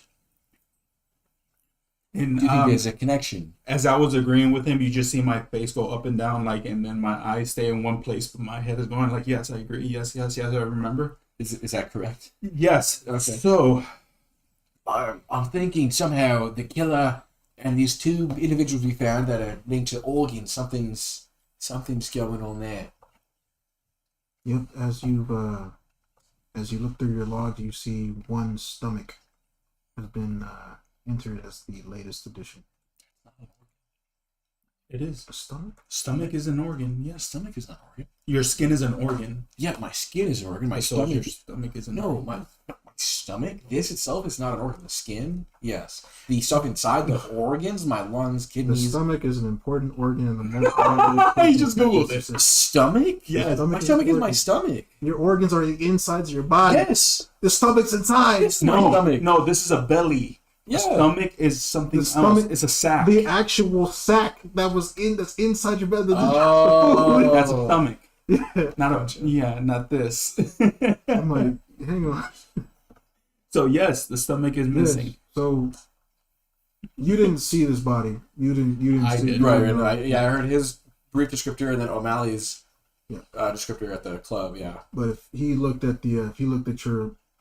And Do you think there's a connection? as I was agreeing with him, you just see my face go up and down, like, and then my eyes stay in one place, but my head is going like, yes, I agree, yes, I remember. Is that correct? Yes. Okay. So I'm thinking somehow the killer and these two individuals we found that are linked to organs. Something's going on there. Yep. As you look through your log, you see one stomach has been entered as the latest addition. It is. A stomach? Stomach is an organ. Yes. Stomach is an organ. Your skin is an organ. Yeah, my skin is an organ. My So stomach. your stomach is an No, organ. my stomach. This itself is not an organ. The skin, yes. The stuff inside the organs, my lungs, The kidneys. stomach is an important organ in the most. He just Googled it. Stomach? Yeah, stomach My is stomach is my important. stomach. Your organs are the insides of your body. Yes. The stomach's inside. Yes. My No, stomach. no, this is a belly. Yeah. The stomach is something The else. stomach- It's a sack. The actual sack that's inside your belly. Oh. That's a stomach. Yeah. Not this. I'm like, hang on. So yes, the stomach is missing. Yes. So you didn't see this body. You didn't I see did. you Right, didn't right, know. right. Yeah, I heard his brief descriptor and then O'Malley's Yeah. descriptor at the club. Yeah. But if he looked at the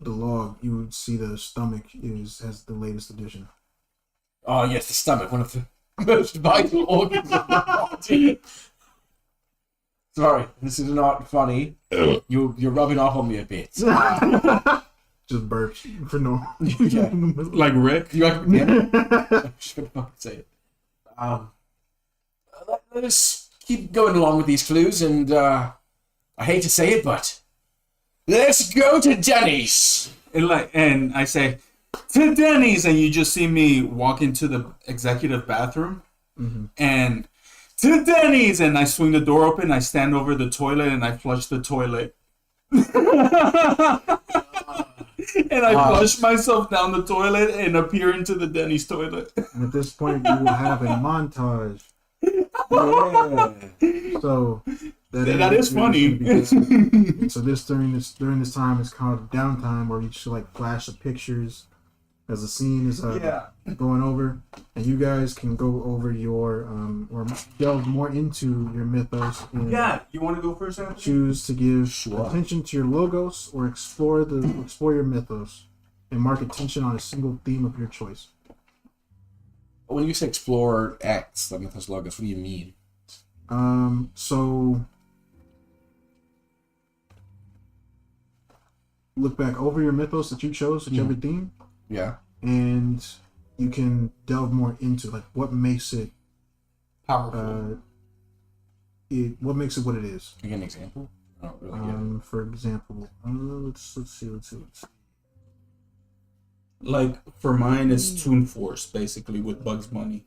log, you would see the stomach has the latest addition. Oh yes, the stomach, one of the most vital organs of the body. Sorry, this is not funny. You're rubbing off on me a bit. Just burps for no. Yeah. Like Rick. You like, yeah. I just couldn't fucking say it. Let us keep going along with these clues, and I hate to say it, but let's go to Denny's. And I say, to Denny's, and you just see me walk into the executive bathroom, and to Denny's, and I swing the door open, I stand over the toilet, and I flush the toilet. And I flush myself down the toilet and appear into the Denny's toilet. And at this point, you will have a montage. Yeah. So That is funny. So during this time, it's called downtime, where you just like flash the pictures as the scene is going over, and you guys can go over your or delve more into your mythos and You want to go first, Anthony? choose to give Sure. attention to your logos or explore your mythos and mark attention on a single theme of your choice. When you say explore X, the Mythos Logos, what do you mean? So look back over your mythos that you chose, whichever theme, Yeah. and you can delve more into like what makes it Powerful. what makes it what it is. Can you give an example? I don't really get it. For example, let's see. Like, for mine, it's Toon Force, basically, with Bugs Bunny.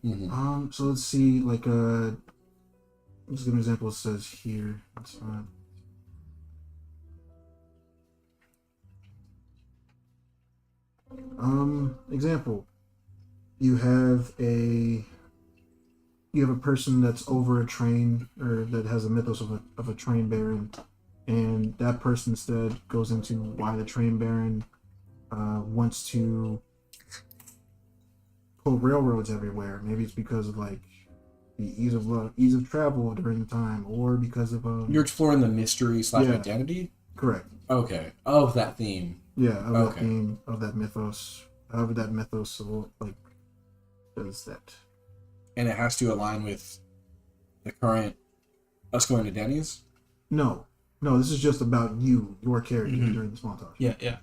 So let's see, like let's give an example. It says here. That's fine. Example. You have a person that's over a train, or that has a mythos of a train baron, and that person instead goes into why the train baron wants to put railroads everywhere. Maybe it's because of like the ease of travel during the time, or because of You're exploring the mystery / Yeah. identity? correct. Okay. Of that theme. Yeah, of that Okay. theme, of that mythos. However that mythos like does that. And it has to align with the current us going to Denny's? No, this is just about your character during this montage. Yeah.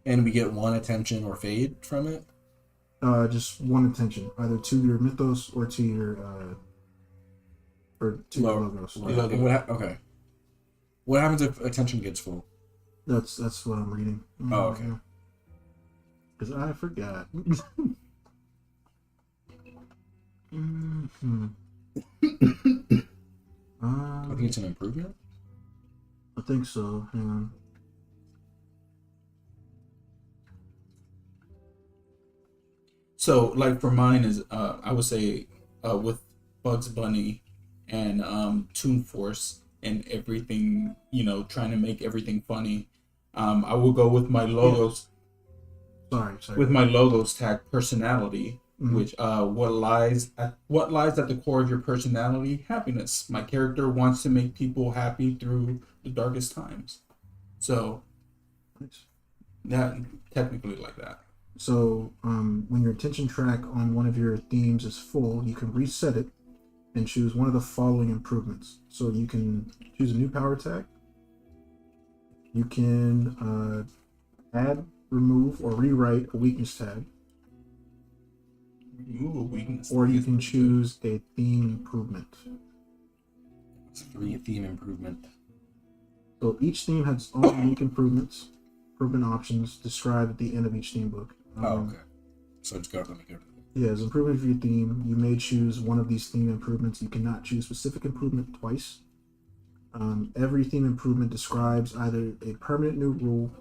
And we get one attention or fade from it? Just one attention, either to your mythos or to your your logos. Logo. Okay. What happens if attention gets full? That's what I'm reading. Oh, okay. Because I forgot. I think it's an improvement. I think so. Hang on. So, like, for mine is, I would say, with Bugs Bunny and Toon Force and everything, trying to make everything funny, I will go with my logos. Sorry. With my logos tag personality, Mhm. which what lies at the core of your personality? Happiness. My character wants to make people happy through the darkest times. So Nice. that technically like that. So when your attention track on one of your themes is full, you can reset it and choose one of the following improvements. So you can choose a new power tag. You can add, remove, or rewrite a weakness tag. Remove a weakness. Or you can choose a theme improvement. It's 3 theme improvement. So each theme has its own unique improvement options described at the end of each theme book. Okay. So just let me go to Yeah, as improvement for your theme, you may choose one of these theme improvements. You cannot choose specific improvement twice. Every theme improvement describes either a permanent new rule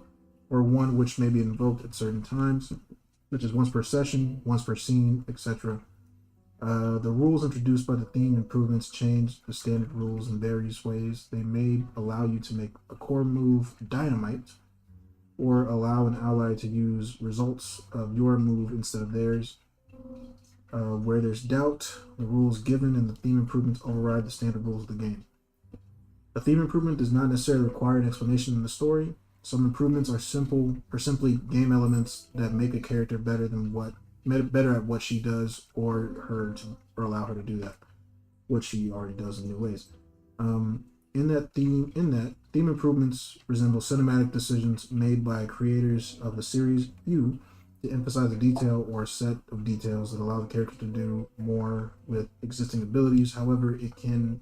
or one which may be invoked at certain times, such as once per session, once per scene, etc. The rules introduced by the theme improvements change the standard rules in various ways. They may allow you to make a core move dynamite, or allow an ally to use results of your move instead of theirs. Where there's doubt, the rules given in the theme improvements override the standard rules of the game. A theme improvement does not necessarily require an explanation in the story. Some improvements are simply game elements that make a character better at what she does, or allow her to do that, what she already does in new ways. Theme improvements resemble cinematic decisions made by creators of the series to emphasize a detail or a set of details that allow the character to do more with existing abilities. However, it can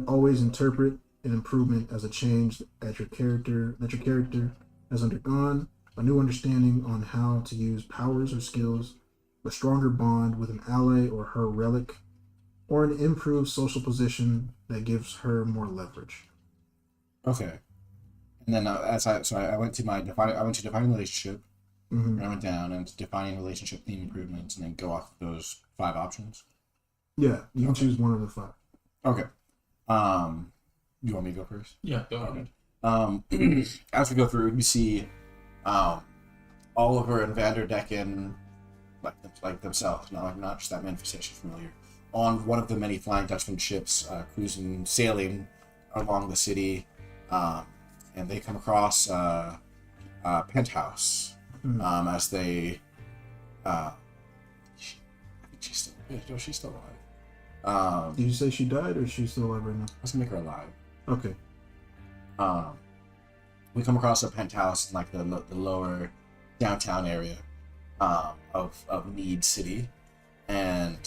always interpret an improvement as a change that your character has undergone, a new understanding on how to use powers or skills, a stronger bond with an ally or her relic, or an improved social position that gives her more leverage. Okay. And then I went to defining relationship, Mm-hmm. and I went down and defining relationship theme improvements, and then go off those 5 options. Yeah, you can choose one of the 5. Okay. You want me to go first? Yeah, go ahead. As we go through, we see Oliver and Vanderdecken, like themselves, not just that manifestation familiar, on one of the many Flying Dutchman ships, sailing along the city, and they come across Penthouse. As they, I think she's still alive. Did you say she died, or is she still alive right now? Let's make her alive. Okay. We come across a penthouse in like the lower downtown area of Mead City, and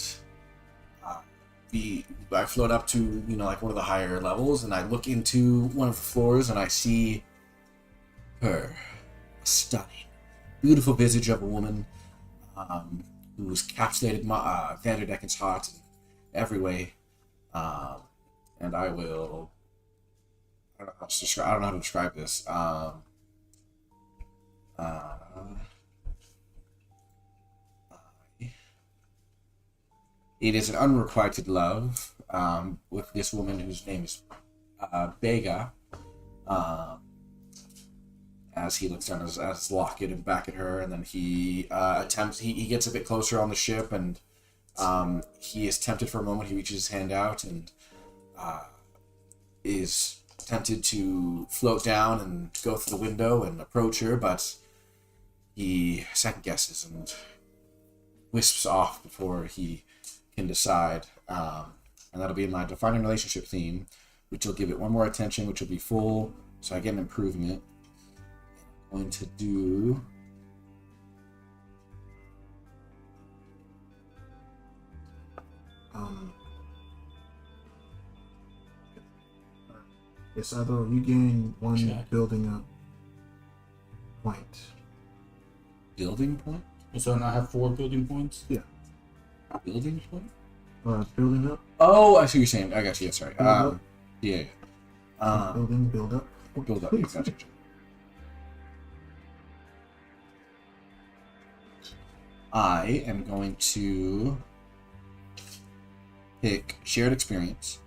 I float up to like one of the higher levels, and I look into one of the floors, and I see her, a stunning, beautiful visage of a woman who's captivated Vanderdecken's heart in every way, and I will. I don't know how to describe this. It is an unrequited love with this woman whose name is Bega. As he looks down at his locket and back at her, and then he gets a bit closer on the ship, and he is tempted for a moment. He reaches his hand out and is tempted to float down and go through the window and approach her, but he second guesses and wisps off before he can decide. And that'll be my defining relationship theme, which will give it one more attention, which will be full, so I get an improvement. I'm going to do yes, although you gain 1 Check. building up point. building point. So now I have 4 building points. Yeah. Building point. Building up. Oh, I see what you're saying. I got you. Yeah, sorry. Build up. Yeah. Build up. Build up. Yeah, gotcha. I am going to pick shared experience.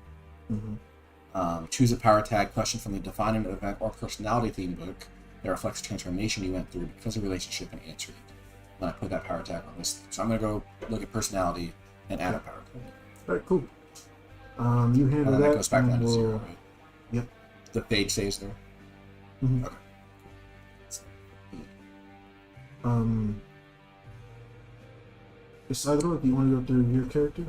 Mm-hmm. Choose a power tag question from the defining event or personality theme book that reflects the transformation you went through because of relationship, and answer it. Then I put that power tag on this. So I'm going to go look at personality and add a power tag. All right, cool. You handle And then that. that goes back and down to we'll- 0, right? Yep. The fade stays there. Mhm. Okay. Um, Isidro, do you want to go through your character?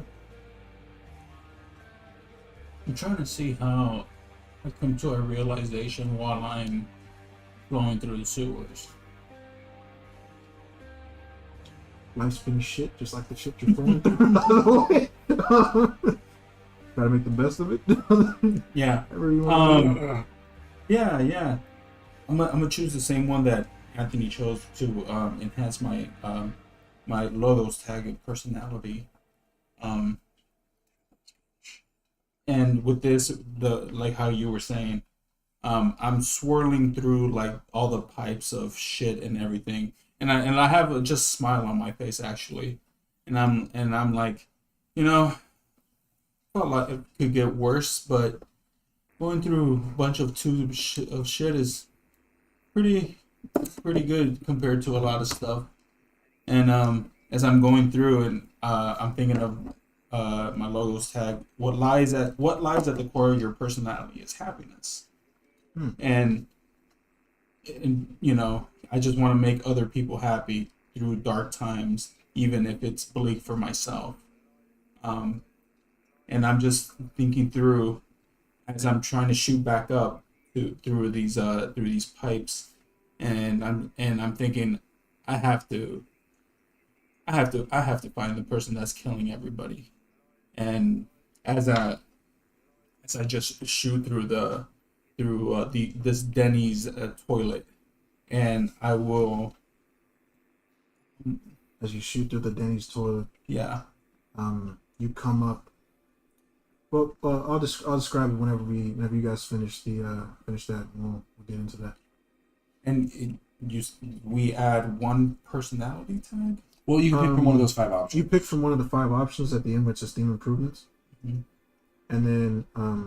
I'm trying to see how I come to a realization while I'm flowing through the sewers. Life's been shit, just like the shit you're flowing through. By the way, try to make the best of it. Yeah. Whatever you want to do. Yeah. I'm gonna choose the same one that Anthony chose to enhance my my logos tag of personality. And with this, like how you were saying, I'm swirling through like all the pipes of shit and everything, and I have a just smile on my face actually, and I'm like, you know, felt like it could get worse, but going through a bunch of tubes of shit is pretty good compared to a lot of stuff. And as I'm going through and I'm thinking of my logos tag, what lies at the core of your personality is happiness. And you know, I just want to make other people happy through dark times, even if it's bleak for myself. And I'm just thinking through as I'm trying to shoot back up through these pipes, and I'm thinking I have to find the person that's killing everybody. And as I just shoot through this Denny's toilet, and I will, As you shoot through the Denny's toilet, yeah, you come up. Well, I'll describe it whenever you guys finish that. And we'll get into that. and we add one personality tag. Well, you can pick from one of those 5 options. You pick from one of the 5 options at the end, which is theme improvements, Mm-hmm. and then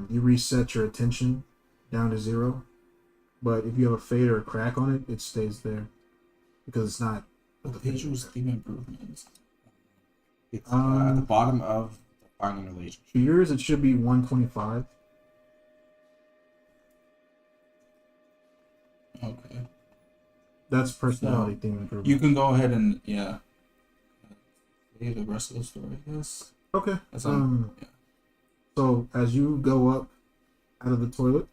you reset your attention down to 0. But if you have a fade or a crack on it, it stays there because it's not. What page was theme improvements? It's at the bottom of defining relationship. For yours, it should be 125. Okay. That's personality So, theme improvement. You can go ahead and say the rest of the story. Yes. Okay. That's So as you go up out of the toilet,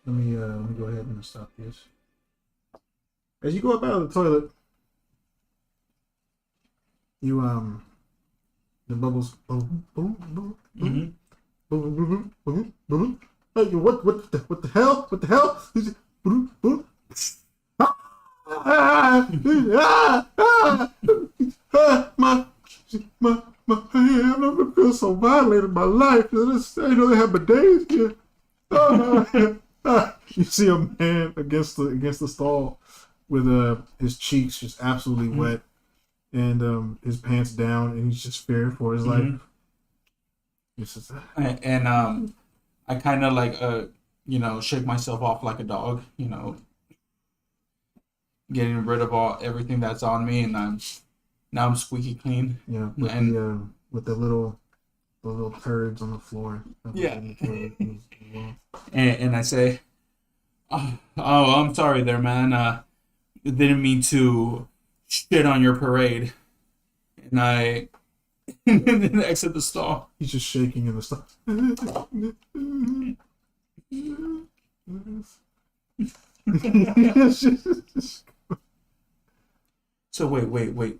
let me go ahead and stop this. As you go up out of the toilet, you the bubbles boom boom boom boom boom boom boom boom. Hey, what the hell? What the hell? Boom boom. My hand, I've never feel so violated in my life. I know they have bidets here. You see a man against the stall with his cheeks just absolutely wet and his pants down, and he's just fearing for his life. And I kind of like shake myself off like a dog, getting rid of everything that's on me, and now I'm squeaky clean. Yeah, with the little turds on the floor. Yeah. And I say, oh, I'm sorry there, man. Didn't mean to shit on your parade. And I then exit the stall. He's just shaking in the stall. So wait.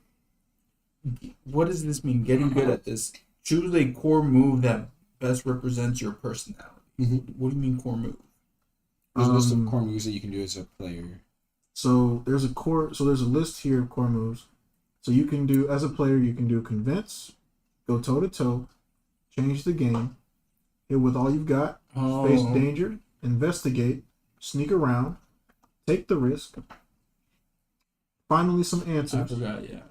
What does this mean? Getting good at this. Choose a core move that best represents your personality. What do you mean core move? There's a list of core moves that you can do as a player. So there's a list here of core moves. So you can do, as a player, you can do convince, go toe to toe, change the game, hit with all you've got, face danger, investigate, sneak around, take the risk, finally some I answers, forgot, yeah.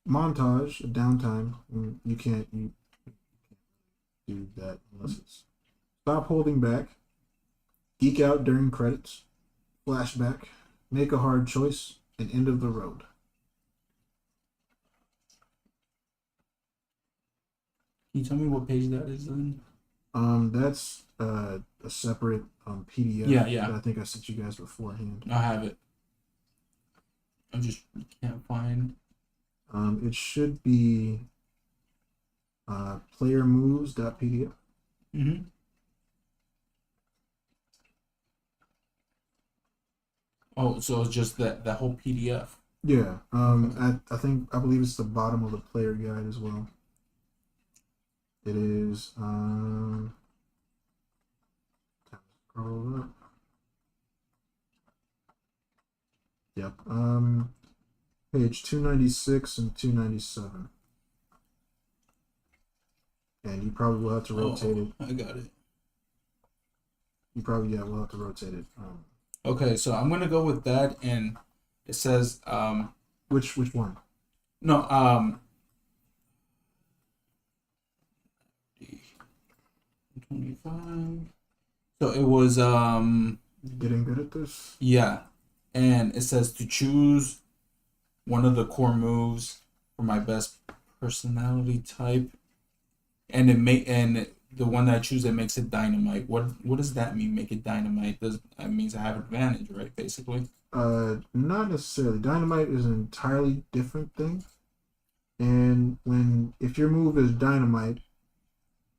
montage, downtime. You can't do that unless it's stop holding back, geek out during credits, flashback, make a hard choice, and end of the road. Can you tell me what page that is then? That's a separate PDF. Yeah. That I think I sent you guys beforehand. I have it. I just can't find. It should be playermoves.pdf. Mm-hmm. Oh, so it's just that whole PDF. Yeah. I believe it's the bottom of the player guide as well. It is scroll up. Yep. Page 296 and 297. And you probably will have to rotate it. I got it. You probably will have to rotate it. Okay, so I'm gonna go with that, and it says Which one? no 25. So it was Getting good at this? yeah, and it says to choose one of the core moves for my best personality type, and the one that I choose, it makes it dynamite. What does that mean? Make it dynamite? That means I have advantage, right? Basically. Not necessarily. Dynamite is an entirely different thing. And if your move is dynamite,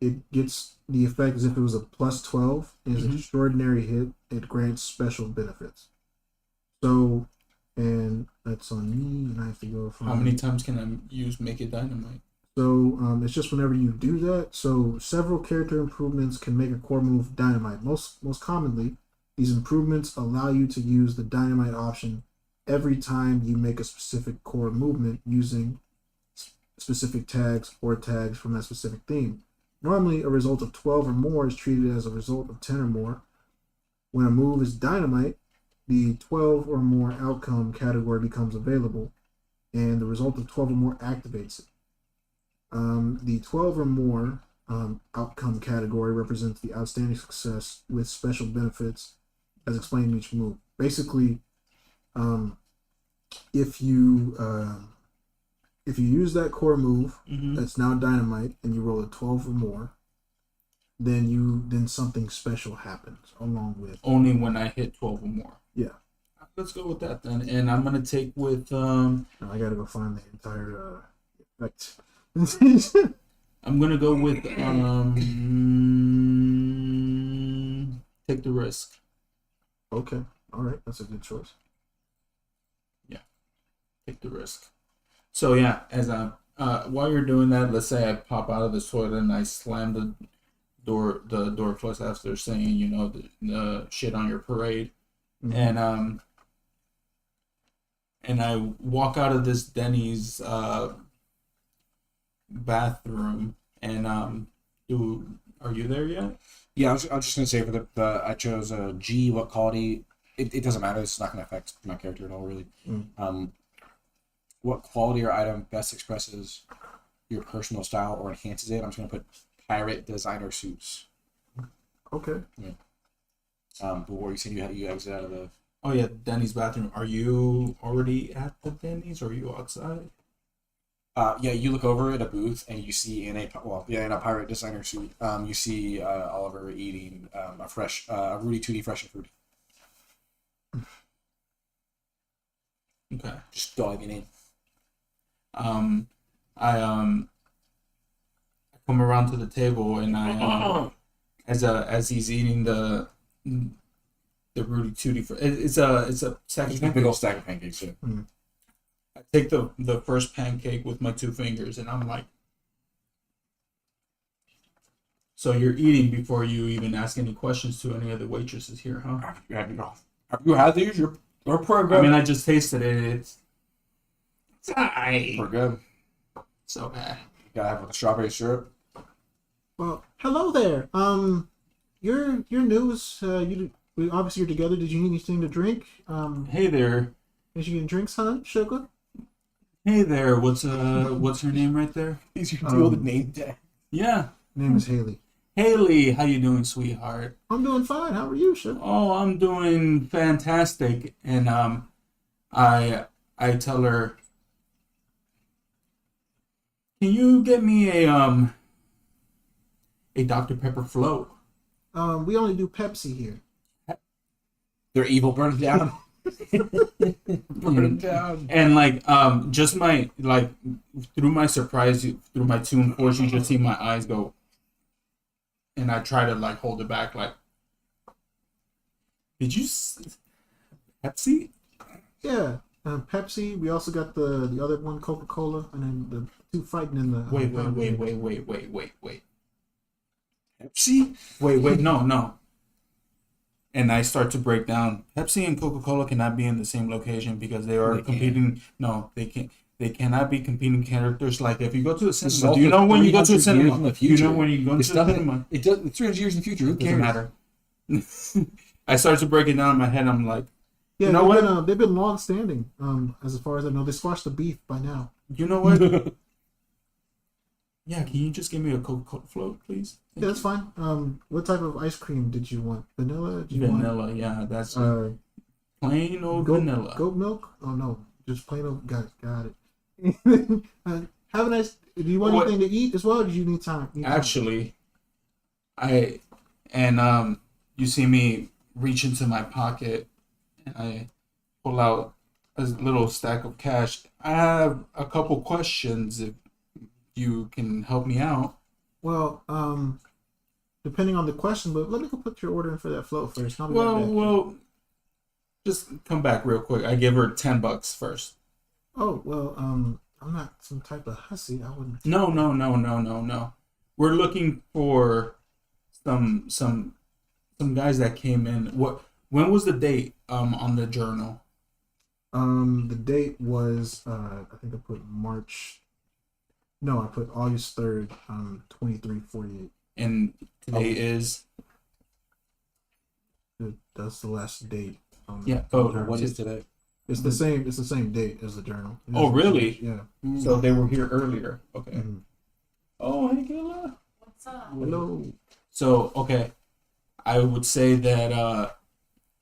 it gets the effect as if it was a plus 12. It is an extraordinary hit. It grants special benefits. So, and that's on me, and I have to go from. How many times can I use make it dynamite? So it's just whenever you do that. So several character improvements can make a core move dynamite. Most commonly, these improvements allow you to use the dynamite option every time you make a specific core movement using specific tags or tags from that specific theme. Normally, a result of 12 or more is treated as a result of 10 or more. When a move is dynamite, the 12 or more outcome category becomes available, and the result of 12 or more activates it. The 12 or more outcome category represents the outstanding success with special benefits as explained in each move. Basically, if you use that core move that's now dynamite and you roll a 12 or more, then something special happens along with Only when I hit 12 or more. Yeah. Let's go with that then. And I'm gonna take with Now I gotta go find the entire effect. I'm gonna go with take the risk. Okay. All right. That's a good choice. Take the risk. So yeah, as while you're doing that, let's say I pop out of the toilet and I slam the door closed after saying, the shit on your parade, and I walk out of this Denny's bathroom, and are you there yet? Yeah, I was just gonna say for the I chose G. What quality? It doesn't matter. It's not gonna affect my character at all, really. What quality or item best expresses your personal style or enhances it? I'm just gonna put pirate designer suits. Okay. Yeah. But what you said you exit out of the. Oh yeah, Denny's bathroom. Are you already at the Denny's, or are you outside? Yeah, you look over at a booth and you see in a pirate designer suit, you see Oliver eating a Rudy Tooty Fresh and Fruity. Okay. Just diving in. I come around to the table and I as he's eating the Rudy Tooty. It's a sack of Big old stack of pancakes. Yeah. I take the first pancake with my 2 fingers and I'm like, so you're eating before you even ask any questions to any of the waitresses here, huh? Have you had these? You're pretty good. I mean, I just tasted it. It's pretty good. so bad. You gotta have it with the strawberry syrup. Well, hello there. Your news. Obviously you're together. Did you need anything to drink? Hey there. Did you get drinks, huh? Sugar? Hey there. What's her name right there? Is your deal the name tag? Yeah. Name is Haley. Haley, how you doing, sweetheart? I'm doing fine. How are you, Sugar? Oh, I'm doing fantastic. And I tell her, can you get me a Dr. Pepper float? We only do Pepsi here. Their evil burns down. Burn it down. And like just my like through my surprise through my tune force you just see my eyes go, and I try to like hold it back like, did you Pepsi? Yeah, Pepsi. We also got the other one, Coca-Cola, and then the two fighting in the. Wait. Pepsi? No. And I start to break down. Pepsi and Coca-Cola cannot be in the same location because they are They competing. No, they can't. They cannot be competing characters. Like if you go to the This is cinema, do you also know when you go to 300 the years cinema? in the Do you know future. when you go to It's the nothing. cinema? It does. It's 300 years in the future. Who cares? Doesn't matter. I start to break it down in my head. I'm like, Yeah, you know what? They've been long standing. As far as I know, they squashed the beef by now. You know what? Yeah, can you just give me a Coca-Cola float, please? Yeah, that's fine. What type of ice cream did you want? Vanilla? Did you Vanilla, yeah, that's want plain old goat, vanilla. goat milk? Oh no, just plain old. Got it. Have a nice. Do you want What- anything to eat as well? Or do you need time? Actually, you see me reach into my pocket and I pull out a little stack of cash. I have a couple questions if you can help me out. Well, depending on the question, but let me go put your order in for that float first. I'll be right back. Well, just come back real quick. I give her $10 first. Oh well, I'm not some type of hussy. I wouldn't. No. We're looking for some guys that came in. When was the date on the journal? The date was I think I put March. No, I put August 3rd, 2348. And today is That's the last date. yeah. the Oh, journal. What is today? It's the same. It's the same date as the journal. It Oh, doesn't really? change. Yeah. So they were here earlier. Okay. Mhm. Oh, hey, Kayla. What's up? Hello. So okay, I would say that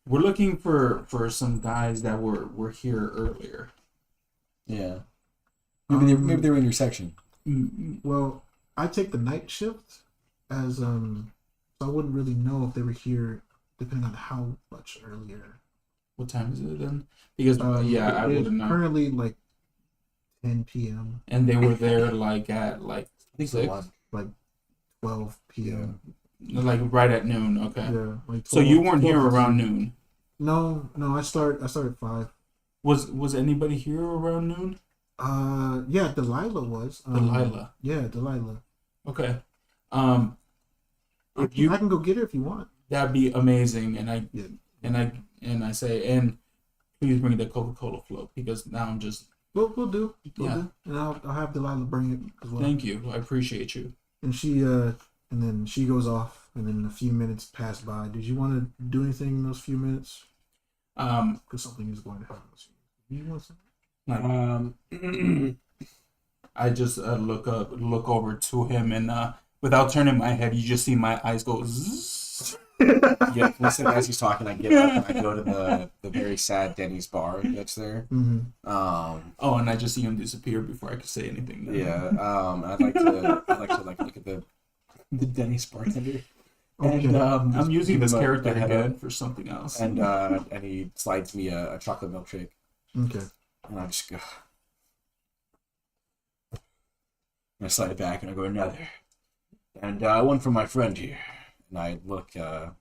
we're looking for some guys that were here earlier. Yeah. Maybe they were in your section. Well, I take the night shift as so I wouldn't really know if they were here depending on how much earlier. What time is it then? Because I It is wouldn't know. currently like 10 p.m. And they were there like at like I think 6, so. like 12 p.m. like right at noon. Okay. Yeah, like 12, So you weren't here 12. around noon. No, I start at 5. Was anybody here around noon? Yeah, Delilah was. Delilah. Yeah, Delilah. Okay. I If can, I can go get her if you want. that'd be amazing. And Yeah. I say, and please bring the Coca-Cola float because now I'm just We'll do. We'll Yeah. do. And I'll have Delilah bring it as well. thank you. I appreciate you. And then she goes off, and then a few minutes pass by. Did you want to do anything in those few minutes? Because something is going to happen. Do you want something? I just look over to him, and without turning my head, you just see my eyes go. Zzz. Yeah, listen, as he's talking, I get up and I go to the very sad Denny's bar that's there. Mm-hmm. Oh, and I just see him disappear before I could say anything. Yeah, I'd like to look at the Denny's bartender. Okay. And I'm using this give him a character head again up, for something else. and he slides me a chocolate milkshake, Okay. and I just go. And I slide it back, and I go another, and one for my friend here. And I look. I'd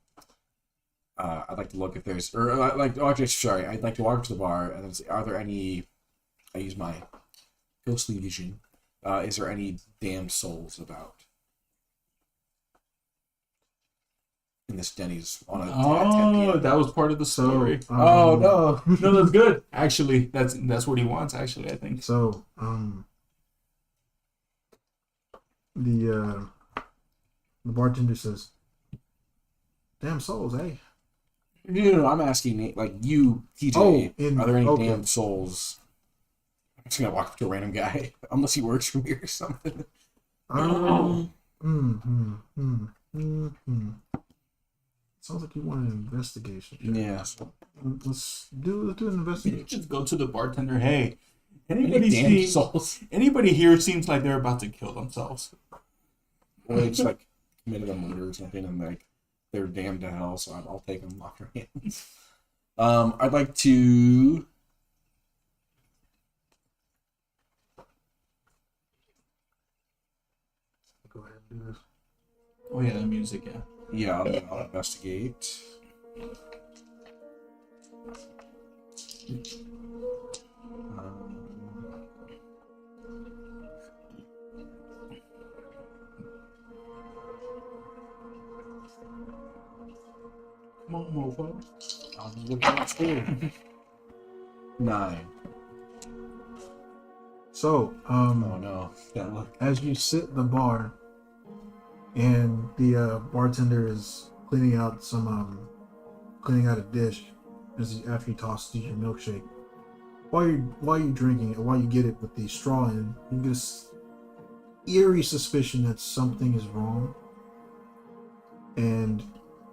like to look if there's, sorry. I'd like to walk up to the bar and then say, are there any? I use my ghostly vision. Is there any damned souls about in this Denny's on a 10 Oh, p.m.? that was part of the story. Oh no! No, that's good. Actually, that's what he wants. Actually, I think. So, the bartender says, "Damn souls, eh?" No, I'm asking like you, TJ. Oh, are there any okay. damned souls? I'm just gonna walk up to a random guy, unless he works for me or something. Sounds like you want an investigation. Yeah. Let's do an investigation. Just go to the bartender. Hey, Any anybody damned souls? anybody here seems like they're about to kill themselves. Or they just like committed a murder or something, and like they're damned to hell. So I'll take them off your hands. I'd like to. Go ahead and do this. Oh yeah, the music. Yeah. Yeah, I'll investigate. Come on, mofo. I'm looking at school. 9. So, Oh no. Yeah, look. as you sit at the bar, and the bartender is cleaning out a dish after he tosses you your milkshake. While you're drinking it, while you get it with the straw in, you get this eerie suspicion that something is wrong. And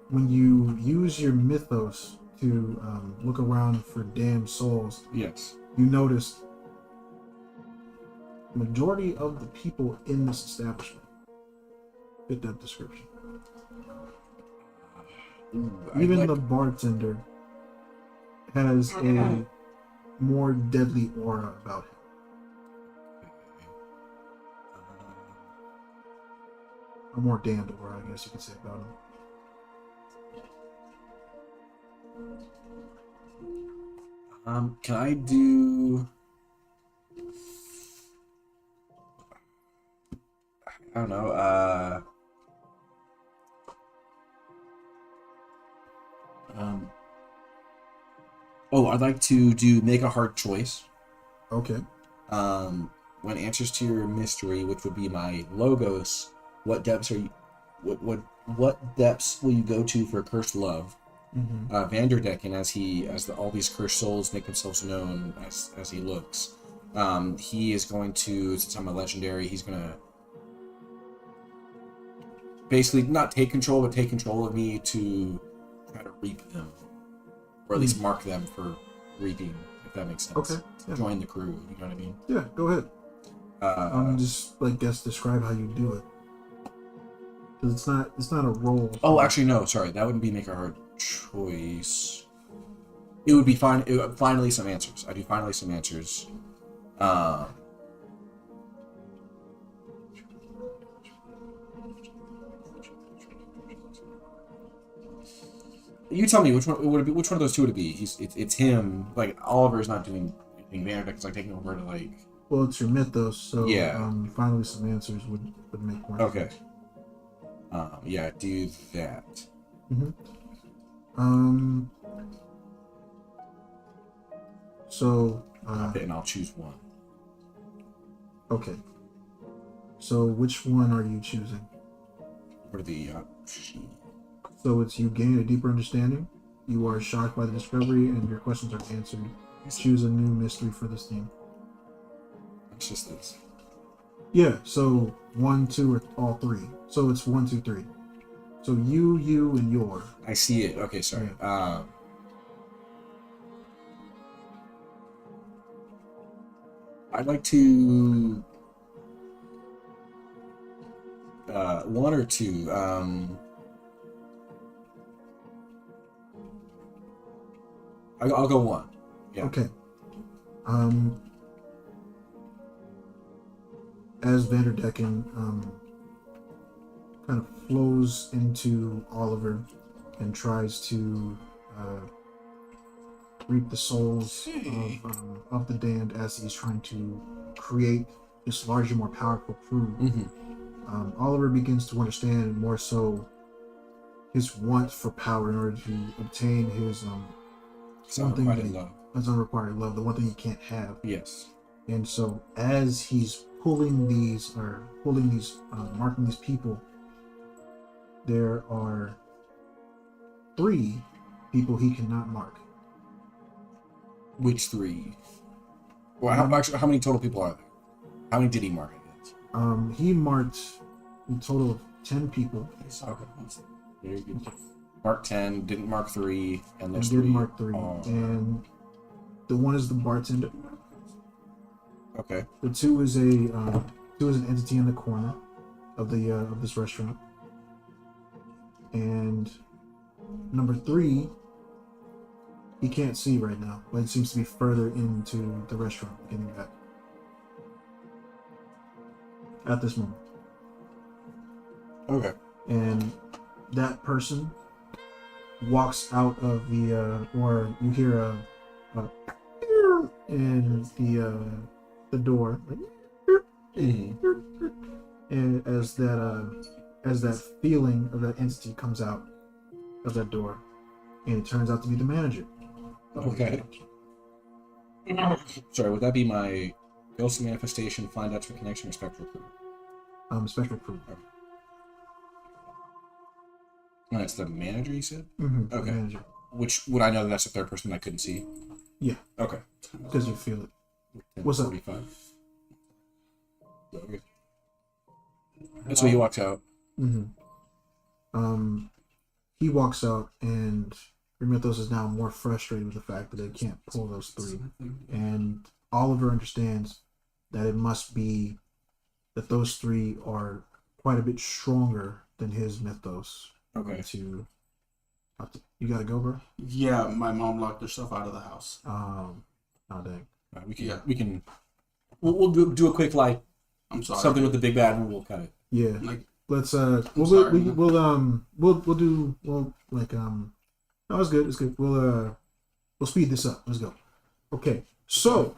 when you use your mythos to look around for damned souls, Yes. you notice the majority of the people in this establishment fit that description. Even the bartender has a more deadly aura about him. A more damned aura, I guess you could say, about him. Can I do? I don't know. Oh, I'd like to make a hard choice. Okay. When answers to your mystery, which would be my logos, what depths are you? What depths will you go to for cursed love? Mm-hmm. Vanderdecken, all these cursed souls make themselves known as he looks, he is going to, since I'm a legendary, he's gonna basically not take control, but take control of me to try to reap them, or at least mark them for reaping, if that makes sense. Okay. Yeah. Join the crew. You know what I mean? Yeah. Go ahead. Just describe how you do it. Because it's not a role. Oh, actually, no. Sorry, that wouldn't be make a hard choice. It would be fine. Finally, some answers. I do finally some answers. You tell me which one would it be. Which one of those two would it be? It's him. Like Oliver's not doing anything. Vanderdeck's like taking over to like. Well, it's your mythos, so Yeah. Finally some answers would make more sense. Okay. Yeah, do that. Mm-hmm. So. Okay, and I'll choose one. Okay. So which one are you choosing? What are the So it's you gain a deeper understanding, you are shocked by the discovery, and your questions are answered. Choose a new mystery for this theme. It's just this. Yeah, so 1, 2, or all 3. So it's 1, 2, 3. So you, and your. I see it. Okay, sorry. Yeah. I'd like to 1 or 2. I'll go 1. Yeah. Okay. As Vanderdecken kind of flows into Oliver and tries to reap the souls of the damned as he's trying to create this larger, more powerful crew. Oliver begins to understand more so his want for power in order to obtain his unrequited love, the one thing he can't have. Yes. And so as he's marking these people, there are 3 people he cannot mark. Which 3? Well, how many total people are there? How many did he mark? I guess. He marked a total of 10 people. Okay. Very good. Mark 10, didn't mark 3, and there's didn't 3. mark 3. And the one is the bartender. Okay. The 2 is an entity in the corner of the of this restaurant. And number 3 He can't see right now, but it seems to be further into the restaurant, getting back at this moment. Okay. And that person walks out of the, or you hear a in the door, like, and as that feeling of that entity comes out of that door, and it turns out to be the manager. Okay. Sorry, would that be my ghost manifestation, find out for connection, or spectral clue? Spectral proof. And that's the manager, you said? Mm-hmm. Okay. Manager. Which would I know that that's the third person I couldn't see? Yeah. Okay. Because you feel it. What's up? 45. Okay. That's when he walks out. Mm-hmm. He walks out, and Remethos is now more frustrated with the fact that they can't pull those three. And Oliver understands that it must be that those three are quite a bit stronger than his mythos. Okay. You gotta go, bro? Yeah, my mom locked herself out of the house. Oh dang. Right, we can. We'll do a quick like. I'm sorry. Something with the big bad, and we'll cut it. Yeah. Like, Let's sorry, we'll like no, it's good, we'll speed this up. Let's go. Okay. So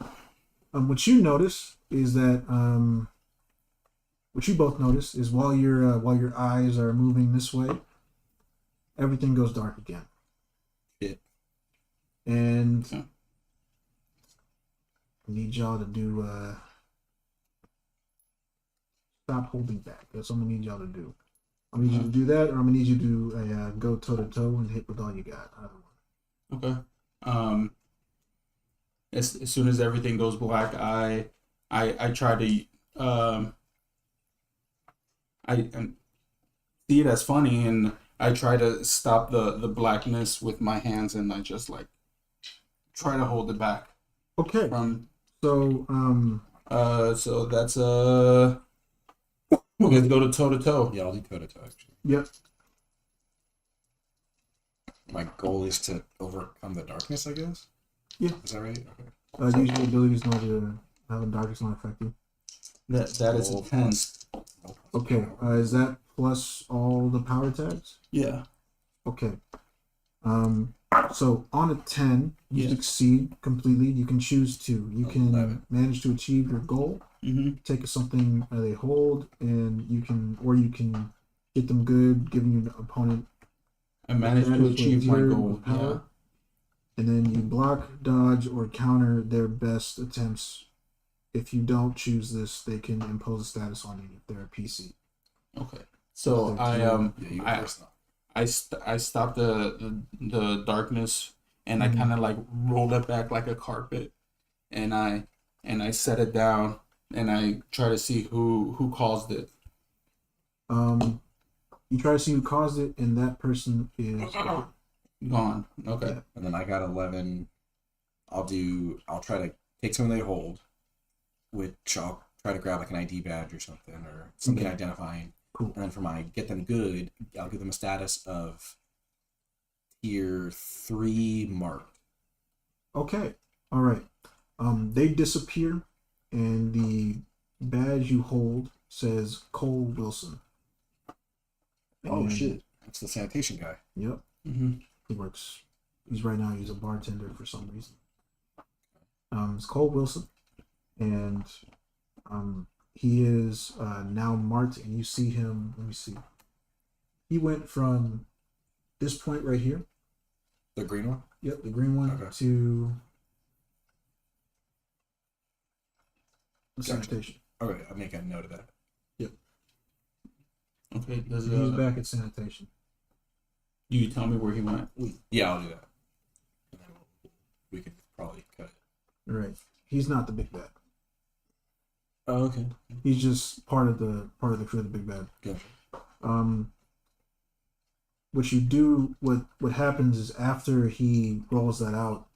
what you notice is that what you both notice is while your eyes are moving this way, everything goes dark again. Shit. And I need y'all to do stop holding back. That's what I'm gonna need y'all to do. I'm gonna need you to do that, or I'm gonna need you to go toe to toe and hit with all you got. okay. As soon as everything goes black, I try to I see it as funny, and I try to stop the blackness with my hands, and I just like try to hold it back. Okay. From So so that's let's go to toe. Yeah, I'll do toe to toe. Actually, yep. my goal is to overcome the darkness. I guess. Yeah. Is that right? Okay. Usually abilities know to have the darkness not affect you. That is a 10. Okay. Is that plus all the power tags? Yeah. Okay. So on a 10, you Yeah. succeed completely. You can choose to. You can 11. manage to achieve your goal. Mm-hmm. Take something they hold, and you can get them good, giving you an opponent. I managed to advantage achieve with my your goal. Yeah. power. And then you block, dodge, or counter their best attempts. If you don't choose this, they can impose a status on you if they're a PC. Okay. So Yeah, you go first now. I stopped the darkness, and Mhm. I kind of like rolled it back like a carpet, and I set it down, and I try to see who caused it. You try to see who caused it, and that person is Gone. Okay. Yeah. And then I got 11. I'll try to take something they hold, which I'll try to grab like an ID badge or something, or something Okay. identifying. Cool. And then for my get them good, I'll give them a status of tier 3 marked. Okay. All right. They disappear, and the badge you hold says Cole Wilson. Oh And- shit. That's the sanitation guy. Yep. Mm-hmm. He works. He's a bartender for some reason. It's Cole Wilson, and he is now marked, and you see him. Let me see. He went from this point right here. The green one? Yep, the green one Okay. to the Gotcha. sanitation. Okay, I'll make a note of that. Okay. Does He's back at sanitation. do you tell me where he went? Yeah, I'll do that. And then we could probably cut it. All right. He's not the big bad. Oh, okay. He's just part of the crew of the big bad. Gotcha. What happens is after he rolls that out,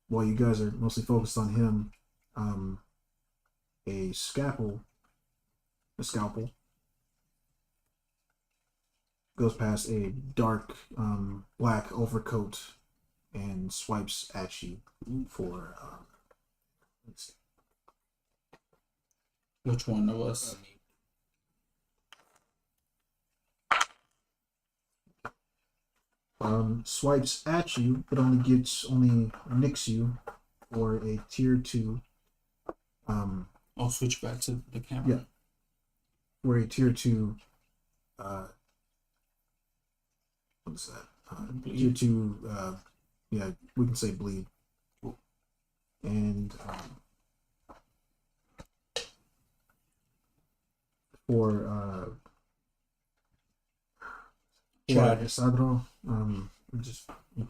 while you guys are mostly focused on him, a scalpel goes past a dark black overcoat and swipes at you for let's see. Which one of us? Swipes at you, but only nicks you for a tier 2. I'll switch back to the camera. Yeah. For a tier 2. What's that? Tier 2. Yeah, we can say bleed. And for Chad. Sadro, I'm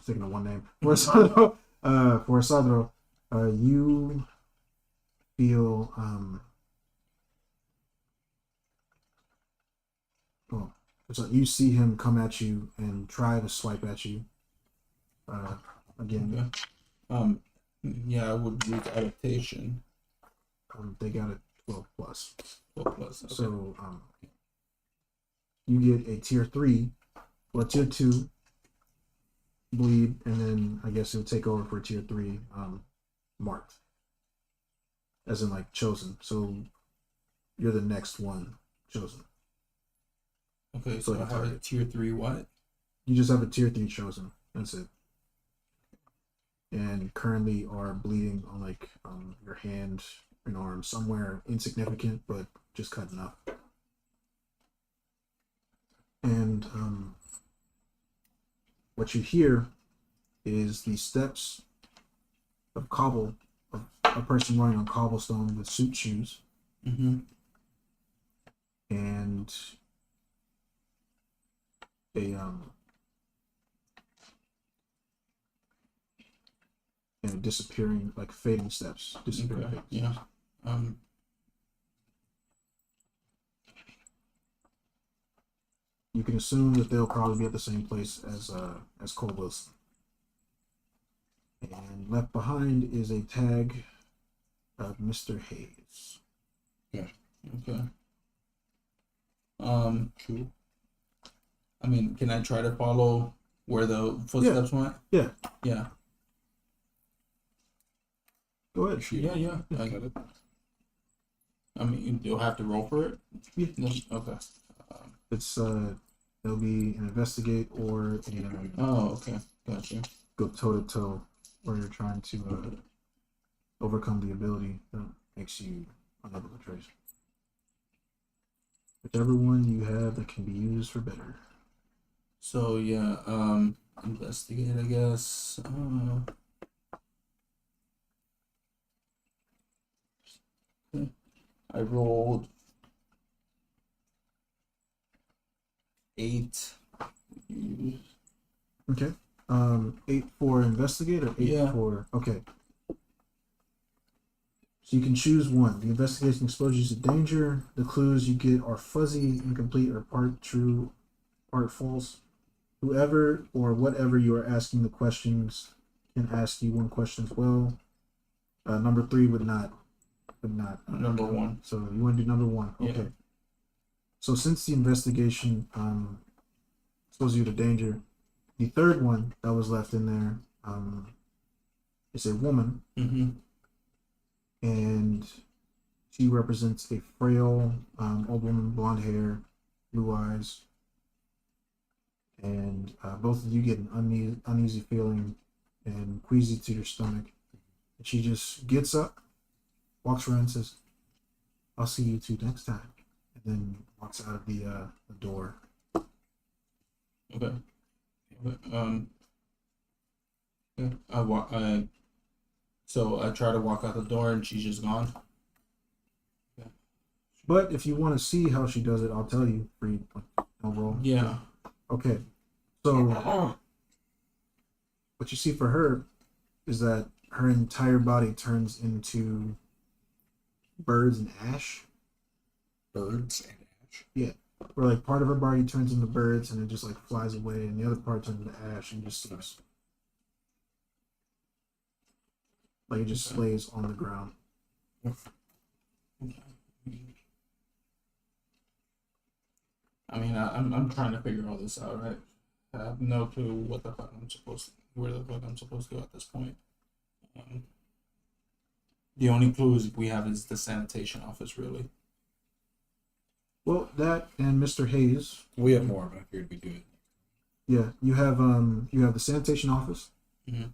thinking of one name. For Sadro, you feel so you see him come at you and try to swipe at you. Again, Okay. Yeah, I would use adaptation. they got a 12 plus. 12 plus. Okay. So you get a tier 3, well, tier 2 bleed, and then I guess it'll take over for tier 3 marked, as in like chosen. So you're the next one chosen. Okay, So so I have a tier 3 what? You just have a tier 3 chosen. That's it. And currently are bleeding on like your hand and arm, somewhere insignificant, but just cut enough. And what you hear is the steps of a person running on cobblestone with suit shoes. Mm-hmm. And and disappearing, like fading steps, disappearing. Okay. Fading steps. Yeah. You can assume that they'll probably be at the same place as Cole Wilson. And left behind is a tag of Mr. Hayes. Okay. Cool. I mean, can I try to follow where the footsteps went? Yeah. Yeah. Go ahead. Yeah. I got it. I mean, you'll have to roll for it? Yeah. No? Okay. It's it'll be an investigate or a Oh, okay. Gotcha. go toe to toe, where you're trying to overcome the ability that makes you unable to trace. Whichever one you have that can be used for better. So, yeah, investigate, I guess. I rolled 8. Okay. 8 for investigate or 8 Yeah. for okay. So you can choose one. The investigation exposes you to danger. The clues you get are fuzzy, incomplete, or part true, part false. Whoever or whatever you are asking the questions can ask you one question as well. Number 3 would not. Number 1. So you want to do number 1. Okay. Yeah. So since the investigation exposes you to danger, the third one that was left in there is a woman. Mm-hmm. And she represents a frail old woman, blonde hair, blue eyes, and both of you get an uneasy feeling and queasy to your stomach. And she just gets up, walks around, and says, "I'll see you two next time," and then walks out of the door. Okay. Yeah, so I try to walk out the door and she's just gone. But if you want to see how she does it, I'll tell you. For you, no roll. Yeah. Okay. So what you see for her is that her entire body turns into birds and ash. Birds and ash. Yeah. Where like part of her body turns into birds and it just like flies away, and the other part turns into ash and just sticks. Like it just lays on the ground. I mean, I'm trying to figure all this out, right? have no clue where the fuck I'm supposed to go at this point. The only clues we have is the sanitation office, really. Well, that and Mr. Hayes. We have more, but I figured we'd do it. Yeah, you have the sanitation office. Mm-hmm.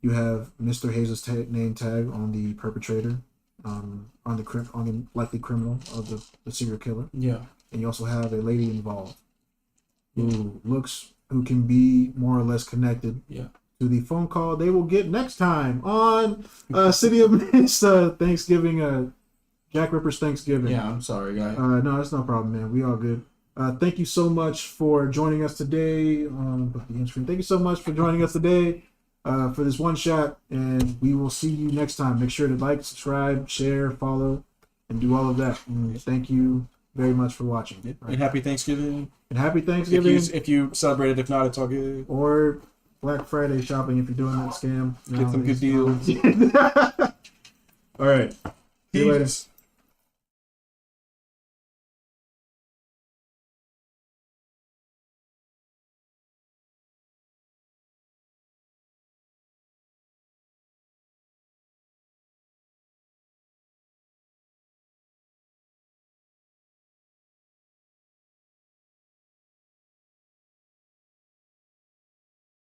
You have Mr. Hayes' name tag on the perpetrator, on the likely criminal of the serial killer, Yeah. and you also have a lady involved who can be more or less connected. Yeah. To the phone call they will get next time on City of Mist Thanksgiving, Jack Ripper's Thanksgiving. Yeah, I'm sorry, guy. No, that's no problem, man. We all good. Thank you so much for joining us today. Thank you so much for joining us today for this one shot, and we will see you next time. Make sure to like, subscribe, share, follow, and do all of that. And thank you very much for watching. Yep. Right. And happy Thanksgiving. And happy Thanksgiving. If you celebrate it, if not, it's all good. Or Black Friday shopping if you're doing that scam. Get some good deals. All right. See you later. Peace.